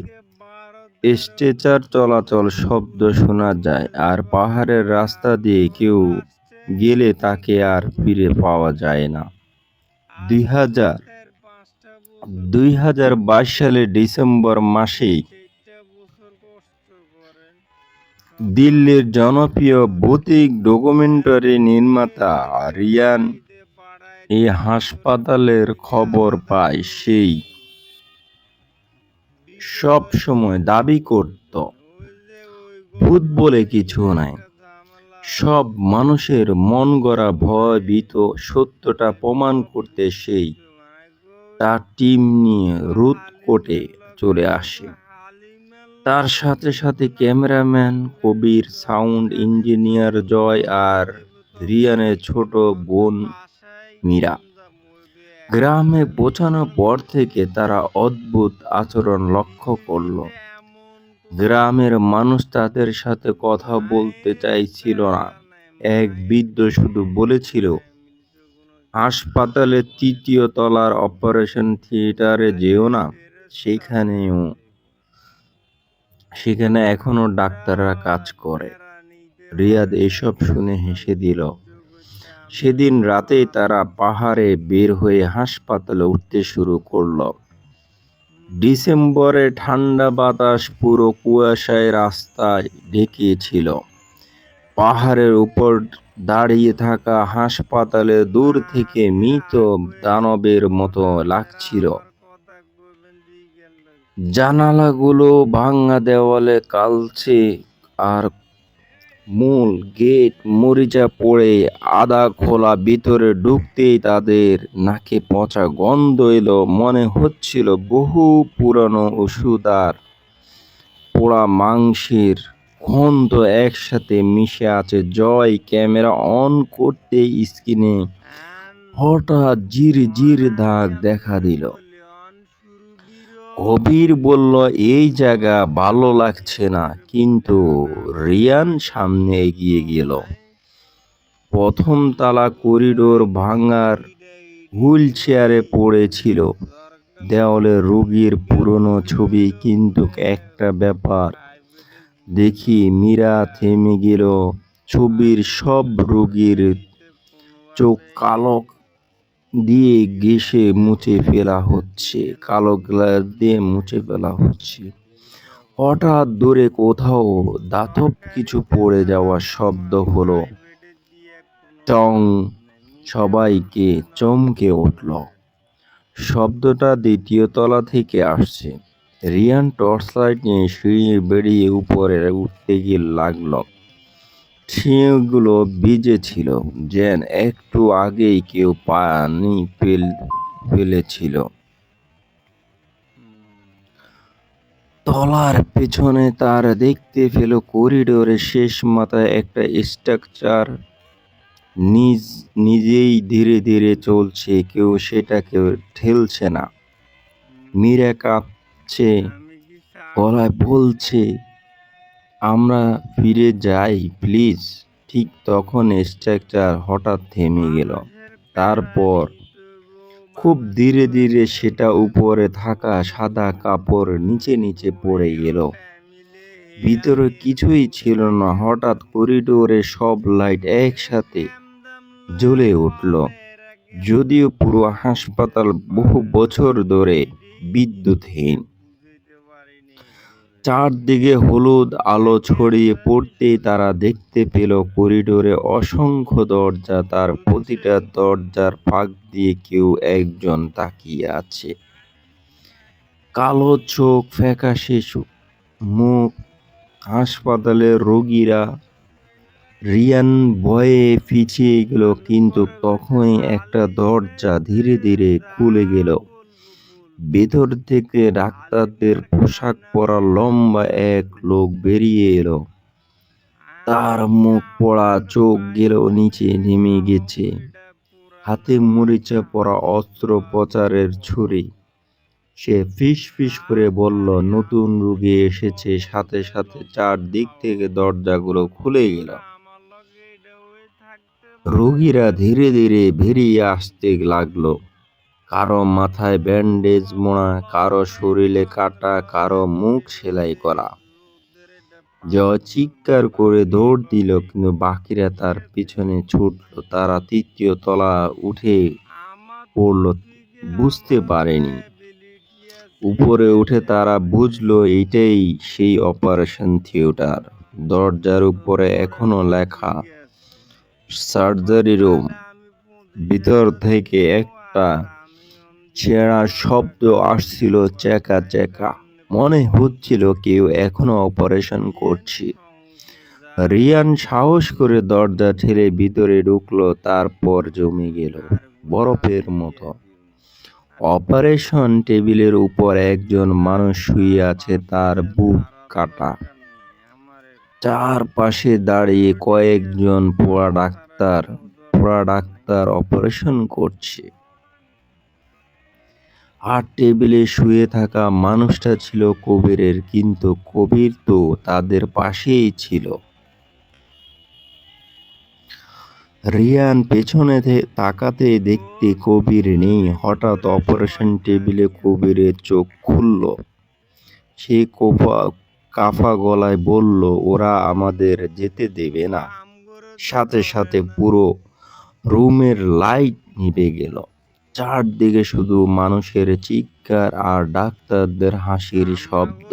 স্ট্রেচার চলাচল শব্দ শোনা যায়, আর পাহাড়ের রাস্তা দিয়ে কেউ গেলে তাকে আর ফিরে পাওয়া যায় না। 2022 সালের ডিসেম্বর মাসে দিল্লির জনপ্রিয় ভৌতিক ডকুমেন্টারি নির্মাতা রিয়ান এই হাসপাতালের খবর পায়। সেই সব সময় দাবি করত ভূত বলে কিছু নাই, সব মানুষের মন গড়া ভয় ভীত। সত্যটা প্রমাণ করতে সেই তার টিম নিয়ে রুদকোটে চলে আসে। তার সাথে সাথে ক্যামেরাম্যান কবির, সাউন্ড ইঞ্জিনিয়ার জয় আর রিয়ানের ছোট বোন মীরা। গ্রামে পৌঁছানোর পর থেকে তারা অদ্ভুত আচরণ লক্ষ্য করল। গ্রামের মানুষ তাদের সাথে কথা বলতে চাইছিল না। এক বৃদ্ধ শুধু বলেছিল, হাসপাতালের 3য় তলার অপারেশন থিয়েটারে যেও না, সেখানে এখনো ডাক্তাররা কাজ করে। রিয়াদ এসব শুনে হেসে দিল। সেদিন রাতেই তারা পাহাড়ে বের হয়ে হাসপাতালে উঠতে শুরু করলো। ডিসেম্বরে ঠান্ডা বাতাস পুরো কুয়াশায় রাস্তায় ঢেকেছিল। পাহাড়ের উপর দাঁড়িয়ে থাকা হাসপাতালে দূর থেকে মৃত দানবের মতো লাগছিল। জানালাগুলো ভাঙা, দেওয়ালে কালচে, আর মূল গেট মরিচা পড়ে আধা খোলা। ভিতরে ঢুকতেই তাদের নাকে পচা গন্ধ এলো। মনে হচ্ছিল বহু পুরানো ওষুধ আর পোড়া মাংসের ঘন্ট একসাথে মিশে আছে। জয় ক্যামেরা অন করতে স্ক্রিনে হঠাৎ জির দাগ দেখা দিল। কবির বলল, এই জায়গা ভালো লাগছে না। কিন্তু রিয়ান সামনে এগিয়ে গেল। প্রথম তালা করিডোর ভাঙার হুইল চেয়ারে পড়েছিল। দেওয়ালে রোগীর পুরনো ছবি। কিন্তু একটা ব্যাপার দেখি মীরা থেমে গেল। ছবির সব রোগীর চোখ কালো দিয়ে ঘেঁষে মুছে ফেলা হচ্ছে, কালো গ্লাস দিয়ে মুছে ফেলা হচ্ছে। হঠাৎ দূরে কোথাও দাতব কিছু পড়ে যাওয়ার শব্দ হলো। টং! সবাইকে চমকে উঠল। শব্দটা দ্বিতীয় তলা থেকে আসছে। রিয়ান টর্চলাইট নিয়ে সিঁড়ি বেরিয়ে উপরে উঠতে গিয়ে লাগলো। সিঁড়িগুলো ভিজে ছিল, যেন একটু আগেই কেউ পানি ফেলেছিল। তলার পেছনে তার দেখতে পেল করিডোরের শেষ মাথায় একটা স্ট্রাকচার নিজেই ধীরে ধীরে চলছে। কেউ সেটাকে ঠেলছে না। মীরা কাঁপছে গলায় বলছে, আমরা ফিরে যাই প্লিজ। ঠিক তখন স্ট্রাকচার হঠাৎ থেমে গেল। তারপর খুব ধীরে ধীরে সেটা উপরে থাকা সাদা কাপড় নিচে পড়ে গেল। ভিতরে কিছুই ছিল না। হঠাৎ করিডোরে সব লাইট একসাথে জ্বলে উঠল। যদিও পুরো হাসপাতাল বহু বছর ধরে বিদ্যুৎহীন। চারদিকে হলুদ আলো ছড়িয়ে পড়তেই তারা দেখতে পেল করিডোরে অসংখ্য দরজা। তার প্রতিটা দরজার ফাঁক দিয়ে কেউ একজন তাকিয়ে আছে। কালো চোখ, ফ্যাকাশে মুখ। হাসপাতালের রোগীরা। রিয়ান ভয়ে পিছিয়ে গেল। কিন্তু তখনই একটা দরজা ধীরে ধীরে খুলে গেল। ভেতর থেকে ডাক্তারদের পোশাক পরা লম্বা এক লোক বেরিয়ে এলো। তার মুখ পড়া, চোখ গেল নিচে নেমে গেছে। হাতে মরিচা পড়া অস্ত্রোপচারের ছুরি। সে ফিস করে বলল, নতুন রোগী এসেছে। সাথে সাথে চারদিক থেকে দরজাগুলো খুলে গেল। রোগীরা ধীরে ধীরে বেরিয়ে আসতে লাগলো। কারো মাথায় ব্যান্ডেজ মোড়া, কারো শরীরে কাটা, কারো মুখ সেলাই করা। জয় চিৎকার করে দৌড় দিল, কিন্তু বাকিরা তার পিছনে ছুটল। তারা তৃতীয় তলা উঠে পড়ল, বুঝতে পারেনি। উপরে উঠে তারা বুঝলো এটাই সেই অপারেশন থিয়েটার। দরজার উপরে এখনো লেখা সার্জারি রুম। ভিতর থেকে একটা ছেঁড়া শব্দ আসছিল, চেকা চেকা। মনে হচ্ছিল কেউ এখনো অপারেশন করছে। রিয়ান সাহস করে দরজা ঠেলে ভিতরে ঢুকলো। তারপর জমে গেল বরফের মতো। অপারেশন টেবিলের উপর একজন মানুষ শুয়ে আছে, তার বুক কাটা। চারপাশে দাঁড়িয়ে কয়েকজন পোড়া ডাক্তার অপারেশন করছে। আর টেবিলে শুয়ে থাকা মানুষটা ছিল কবিরের, কিন্তু কবির তো তাদের পাশেই ছিল। রিয়ান পেছনে তাকাতে দেখতে কবির নেই। হঠাৎ অপারেশন টেবিলে কবিরের চোখ খুলল। সে কাফা গলায় বলল, ওরা আমাদের যেতে দেবে না। সাথে সাথে পুরো রুমের লাইট নিভে গেল। চারদিকে শুধু মানুষের চিৎকার আর ডাক্তারদের হাসির শব্দ।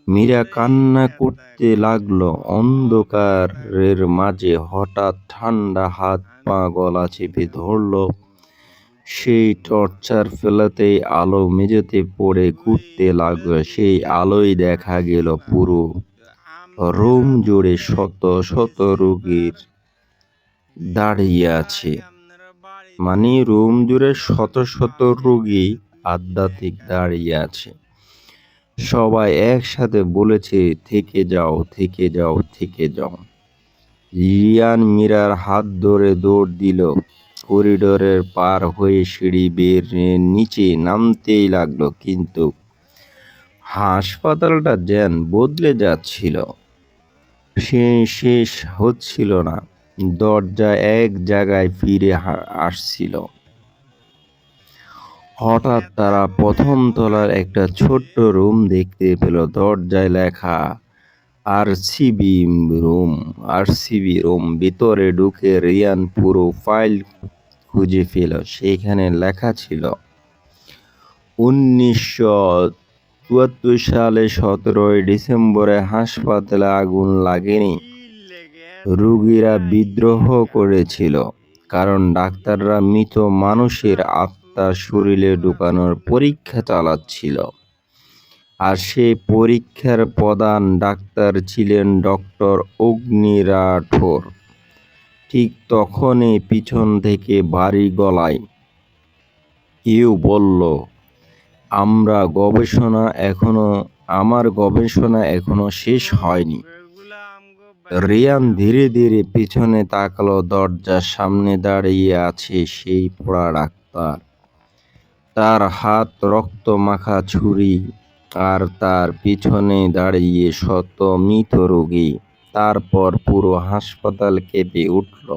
মীরা কান্না করতে লাগলো। অন্ধকারের মাঝে হঠাৎ ঠান্ডা হাত পা গলা চেপে ধরলো। সেই টর্চার ফেলাতেই আলো মেঝেতে পড়ে ঘুরতে লাগলো। সেই আলোয় দেখা গেল পুরো রুম জুড়ে শত শত রোগীর দাঁড়িয়ে আছে। মানে রুম জুড়ে শত শত রোগী আধ্যাত্মিক দাঁড়িয়ে আছে। সবাই একসাথে বলেছে, থেকে যাও, থেকে যাও, থেকে যাও। রিয়ান মীরার হাত ধরে দৌড় দিল। করিডোরের পার হয়ে সিঁড়ি বেয়ে নিচে নামতেই লাগলো, কিন্তু হাসপাতালটা যেন বদলে যাচ্ছিল। সে শেষ হচ্ছিল না। দরজা এক জায়গায় ফিরে আসছিল। হঠাৎ তারা প্রথম তলার একটা ছোট্ট রুম দেখতে পেল। দরজায় লেখা আরসিবি রুম। ভিতরে ঢুকে রিয়ান পুরো ফাইল খুঁজে পেল। সেখানে লেখা ছিল 1974 সালে 17 ডিসেম্বরে হাসপাতালে আগুন লাগেনি। রোগীরা বিদ্রোহ করেছিল, কারণ ডাক্তাররা মৃত মানুষের আত্মা শরীরে ঢুকানোর পরীক্ষা চালাচ্ছিল। আর সেই পরীক্ষার প্রধান ডাক্তার ছিলেন ডক্টর অগ্নি রাঠোর। ঠিক তখনই পিছন থেকে ভারী গলায় কেউ বলল, আমার গবেষণা এখনো শেষ হয়নি। রিয়ান ধীরে ধীরে পিছনে তাকালো। দরজার সামনে দাঁড়িয়ে আছে সেই পোড়া ডাক্তার। তার হাত রক্ত মাখা ছুরি, আর তার পিছনে দাঁড়িয়ে শত মৃত রোগী। তারপর পুরো হাসপাতাল কেঁপে উঠল।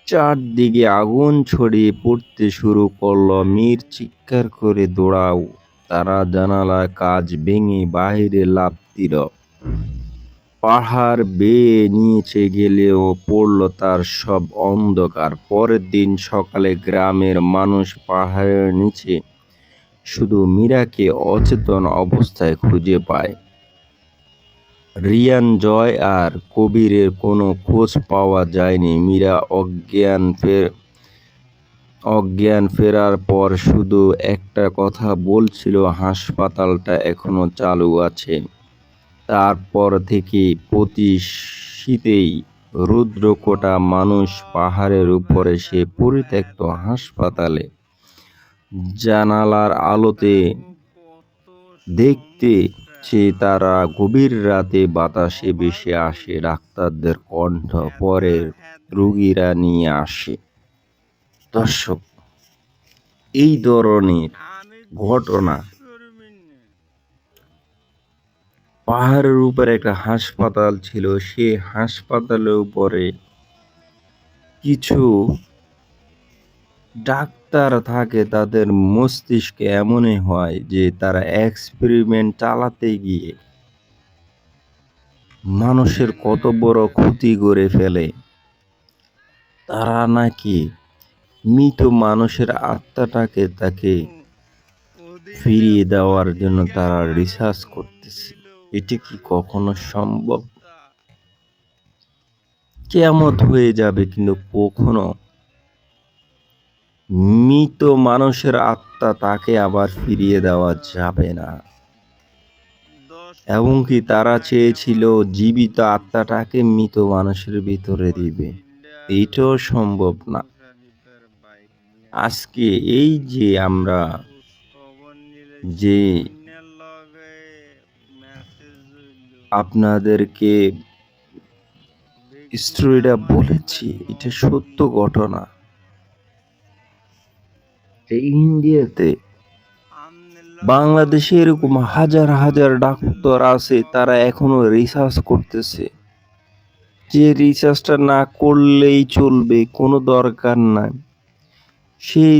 চারদিকে আগুন ছড়িয়ে পড়তে শুরু করলো। মীর চিৎকার করে দৌড়াও। তারা জানালার কাঁচ ভেঙে বাইরে লাফ দিল। পাহাড় বেয়ে নিচে গেলেও পড়ল তার সব অন্ধকার। পরের দিন সকালে গ্রামের মানুষ পাহাড়ের নিচে শুধু মীরাকে অচেতন অবস্থায় খুঁজে পায়। রিয়ান, জয় আর কবিরের কোনো খোঁজ পাওয়া যায়নি। মীরা অজ্ঞান ফেরার পর শুধু একটা কথা বলছিল, হাসপাতালটা এখনো চালু আছে। তারপর থেকে প্রতি শীতেই রুদ্রকোটা মানুষ পাহাড়ের উপরে সে পরিত্যক্ত হাসপাতালে জানালার আলোতে দেখতে সে তারা গভীর রাতে বাতাসে ভেসে আসে ডাক্তারদের কণ্ঠ, পরে রোগীরা নিয়ে আসে। দর্শক, এই ধরনের ঘটনা পাহাড়ের উপরে একটা হাসপাতাল ছিল। সে হাসপাতালের উপরে কিছু ডাক্তার থাকে, তাদের মস্তিষ্কে এমনই হয় যে তারা এক্সপেরিমেন্ট চালাতে গিয়ে মানুষের কত বড় ক্ষতি করে ফেলে। তারা নাকি মৃত মানুষের আত্মাটাকে তাকে ফিরিয়ে দেওয়ার জন্য তারা রিসার্চ করতেছে। এটি কি কখনো সম্ভব? কিয়ামত হয়ে যাবে, কিন্তু কখনো মৃত মানুষের আত্মা তাকে আবার ফিরিয়ে দেওয়া যাবে না। এমনকি তারা চেয়েছিল জীবিত আত্মাটাকে মৃত মানুষের ভিতরে দিবে। এটাও সম্ভব না। আজকে এই যে আমরা যে আপনাদেরকে স্টোরিটা বলেছি, এটা সত্য ঘটনা। ইন্ডিয়াতে, বাংলাদেশে এরকম হাজার হাজার ডাক্তার আছে, তারা এখনো রিসার্চ করতেছে। যে রিসার্চটা না করলেই চলবে, কোনো দরকার নাই। সেই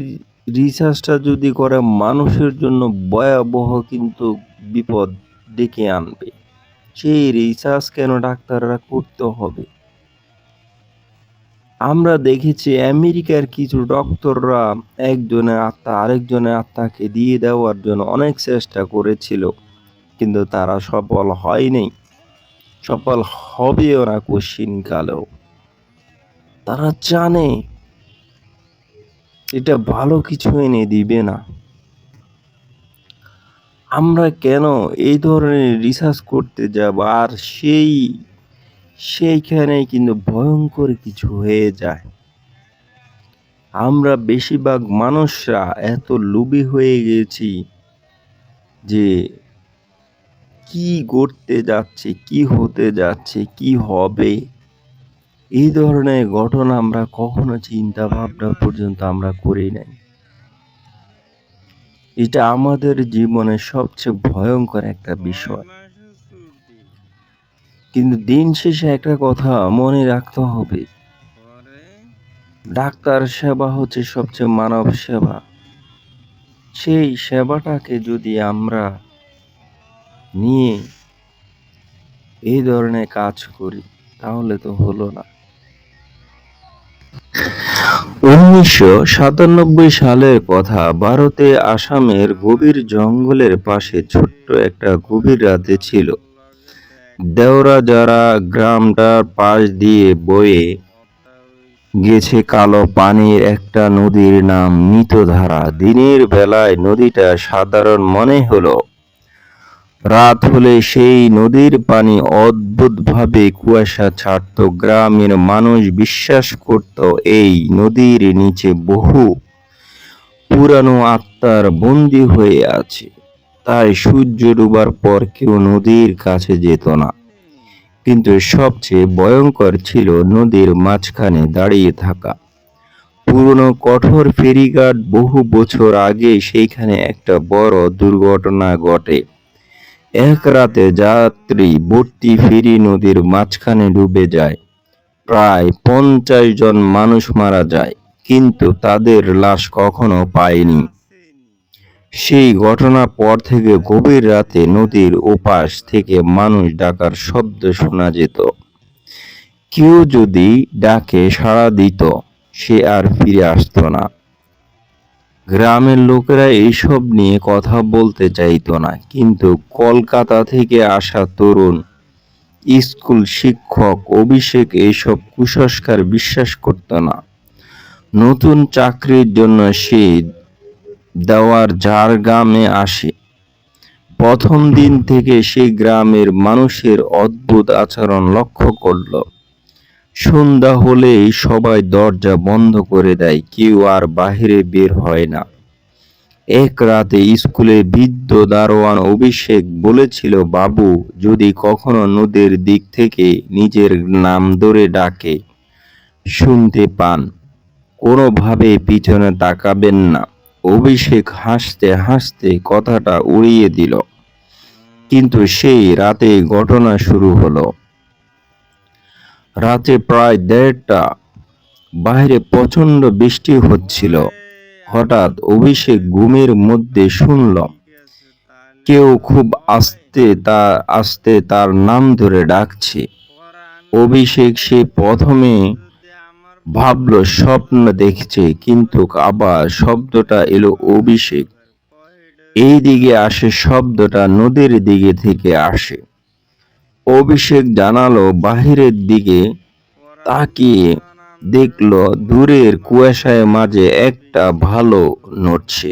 রিসার্চটা যদি করে মানুষের জন্য ভয়াবহ কিন্তু বিপদ ডেকে আনবে। সেই রিসার্চ কেন ডাক্তাররা করতে হবে? আমরা দেখেছি আমেরিকার কিছু ডক্টররা একজনের আত্মা আরেকজনের আত্মাকে দিয়ে দেওয়ার জন্য অনেক চেষ্টা করেছিল, কিন্তু তারা সফল হয়নি, সফল হবেও না কোশ্চিন কালেও। তারা জানে এটা ভালো কিছু এনে দিবে না। আমরা কেন এই ধরনের রিসার্চ করতে যাব? আর সেইখানে কিন্তু ভয়ঙ্কর কিছু হয়ে যায়। আমরা বেশিরভাগ মানুষরা এত লোভী হয়ে গেছি যে কি ঘটতে যাচ্ছে, কি হতে যাচ্ছে, কি হবে, এই ধরনের ঘটনা আমরা কখনো চিন্তা ভাবনা পর্যন্ত আমরা করি নাই। এটা আমাদের জীবনের সবচেয়ে ভয়ঙ্কর একটা বিষয়। কিন্তু দিন শেষে একটা কথা মনে রাখতে হবে, ডাক্তার সেবা হচ্ছে সবচেয়ে মানব সেবা। সেই সেবাটাকে যদি আমরা নিয়ে এই ধরনের কাজ করি তাহলে তো হলো না। 1997 সালের কথা। ভারতে আসামের গভীর জঙ্গলের পাশে ছোট্ট একটা গভীর রাতে ছিল। দেওরাজারা গ্রামটার পাশ দিয়ে বয়ে গেছে কালো পানির একটা নদীর নাম মৃতধারা। দিনের বেলায় নদীটা সাধারণ মনে হলো, রাত হলে সেই নদীর পানি অদ্ভুতভাবে কুয়াশা ছাড়ত। গ্রামের মানুষ বিশ্বাস করত এই নদীর নিচে বহু পুরানো আত্মার বন্দী হয়ে আছে। তাই সূর্য ডুবার পর কেউ নদীর কাছে যেত না। কিন্তু সবচেয়ে ভয়ঙ্কর ছিল নদীর মাঝখানে দাঁড়িয়ে থাকা পুরনো কঠোর ফেরিঘাট। বহু বছর আগে সেইখানে একটা বড় দুর্ঘটনা ঘটে। এক রাতে যাত্রী ভর্তি ফেরি নদীর মাঝখানে ডুবে যায়। প্রায় 50 জন মানুষ মারা যায়, কিন্তু তাদের লাশ কখনো পায়নি। সেই ঘটনার পর থেকে গভীর রাতে নদীর ওপাশ থেকে মানুষ ডাকার শব্দ শোনা যেত। কেউ যদি ডাকে সাড়া দিত, সে আর ফিরে আসতো না। গ্রামের লোকেরা এইসব নিয়ে কথা বলতে চাইতো না, কিন্তু কলকাতা থেকে আসা তরুণ স্কুল শিক্ষক অভিষেক এইসব কুসংস্কার বিশ্বাস করত না। নতুন চাকরির জন্য সে দেওয়ার গ্রামে আসে। প্রথম দিন থেকে সে গ্রামের মানুষের অদ্ভুত আচরণ লক্ষ্য করল। সন্ধ্যা হলেই সবাই দরজা বন্ধ করে দেয়, কেউ আর বাহিরে বের হয় না। এক রাতে স্কুলের বৃদ্ধ দারোয়ান অভিষেক বলেছিল, বাবু যদি কখনো নদীর দিক থেকে নিজের নাম ধরে ডাকে শুনতে পান, কোনোভাবে পিছনে তাকাবেন না। অভিষেক হাসতে হাসতে কথাটা উড়িয়ে দিল। কিন্তু সেই রাতে ঘটনা শুরু হলো। রাতে প্রায় 1:30টা, বাইরে প্রচন্ড বৃষ্টি হচ্ছিল। হঠাৎ অভিষেক ঘুমের মধ্যে শুনল কেউ খুব আস্তে তার নাম ধরে ডাকছে। অভিষেক সে প্রথমে ভাবল স্বপ্ন দেখছে, কিন্তু আবার শব্দটা এলো অভিষেক এই দিকে আসে, শব্দটা নদীর দিকে থেকে আসে। অভিষেক জানালো বাহিরের দিকে তাকিয়ে দেখল দূরের কুয়াশায় মাঝে একটা ভালো নড়ছে,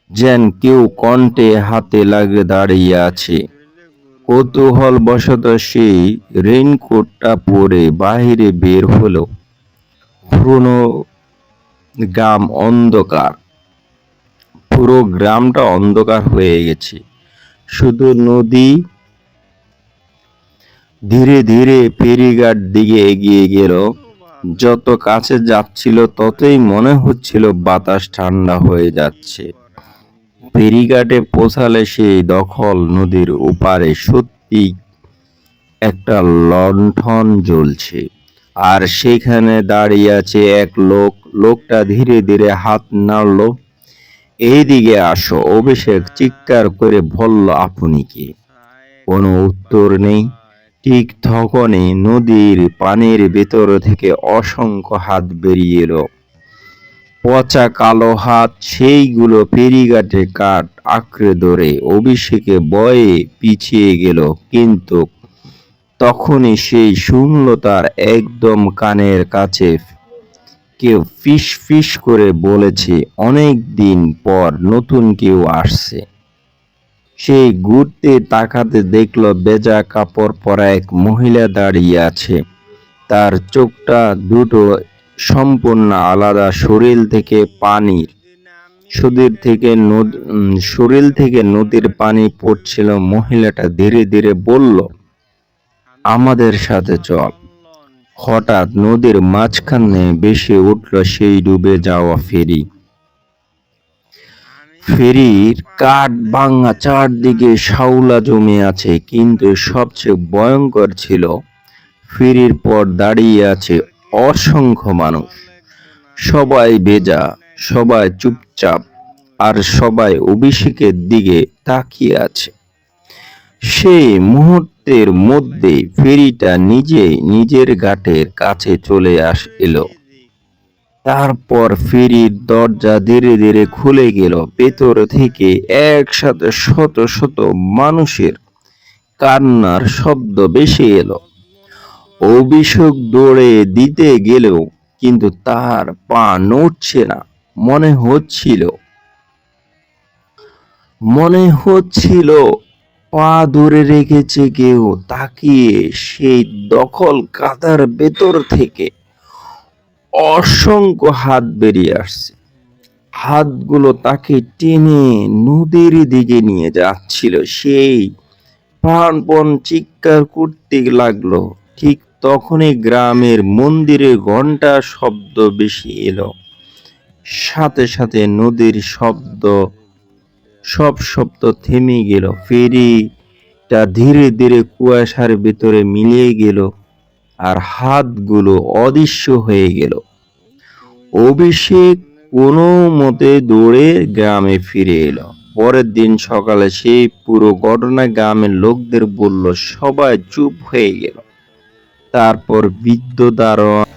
যেন কেউ কণ্ঠে হাতে লাগিয়ে দাঁড়িয়ে আছে। কৌতূহল বশত সেই রেইনকোটটা পরে বাহিরে বের হলো। পুরনো গ্রাম অন্ধকার, পুরো গ্রামটা অন্ধকার হয়ে গেছে, শুধু নদী। ধীরে ধীরে ফেরিঘাট দিকে এগিয়ে গেল। যত কাছে যাচ্ছিল ততই মনে হচ্ছিল বাতাস ঠান্ডা হয়ে যাচ্ছে। ফেরিঘাটে পৌঁছালে সেই দখল নদীর ওপারে সত্যি একটা লণ্ঠন জ্বলছে, আর সেখানে দাঁড়িয়ে আছে এক লোক। লোকটা ধীরে ধীরে হাত নাড়ল। এইদিকে আসো, অভিষেক চিৎকার করে বলল, আপনি কে? কোনো উত্তর নেই। ঠিক তখনই নদীর পানির ভেতর থেকে অসংখ্য হাত বেরিয়ে এলো। পচা কালো হাত, সেইগুলো ফেরিঘাটে কাঠ আঁকড়ে ধরে। অভিষেকে ভয়ে পিছিয়ে গেল, কিন্তু তখনই সেই শুনল তার একদম কানের কাছে কেউ ফিস ফিস করে বলেছে, অনেক দিন পর নতুন কেউ আসছে। সেই ঘুরতে তাকাতে দেখল ভেজা কাপড় পরা এক মহিলা দাঁড়িয়ে আছে। তার চোখটা দুটো সম্পূর্ণ আলাদা, শরীর থেকে পানির শরীর থেকে নদীর পানি পড়ছিল। মহিলাটা ধীরে ধীরে বলল, আমাদের সাথে চল। হঠাৎ নদীর মাঝখানে ভেসে উঠল সেই ডুবে যাওয়া ফেরি। ফেরির কাঠ ভাঙা, চারদিকে শাওলা জমে আছে, কিন্তু সবচেয়ে ভয়ঙ্কর ছিল ফেরির পর দাঁড়িয়ে আছে অসংখ্য মানুষ। সবাই ভেজা, সবাই চুপচাপ, আর সবাই অভিষেকের দিকে তাকিয়ে আছে। সেই মুহূর্তের মধ্যে ফেরিটা নিজেই নিজের ঘাটের কাছে চলে এলো। তারপর ফেরির দরজা ধীরে ধীরে খুলে গেল। ভেতর থেকে একসাথে শত শত মানুষের কান্নার শব্দ ভেসে এলো। অভিষেক দৌড়ে দিতে গেলেও কিন্তু তার পা নড়ছে না। মনে হচ্ছিল পা ধরে রেখেছে কেউ। তাকিয়ে সেই দখল কাদার ভেতর থেকে অসংখ্য হাত বেরিয়ে আসছে। হাতগুলো তাকে টেনে নদীর দিকে নিয়ে যাচ্ছিল। সেই প্রাণপণ চিৎকার করতে লাগলো। ঠিক তখনই গ্রামের মন্দিরের ঘন্টা শব্দ বেশি এলো। সাথে সাথে নদীর সব শব্দ থেমে গেল। ফেরিটা ধীরে ধীরে কুয়াশার ভিতরে মিলিয়ে গেল, আর হাতগুলো অদৃশ্য হয়ে গেল। অভিষেক কোনো মতে দৌড়ে গ্রামে ফিরে এলো। পরের দিন সকালে সেই পুরো ঘটনা গ্রামের লোকদের বলল। সবাই চুপ হয়ে গেল। তারপর বৃদ্ধ দারোয়ান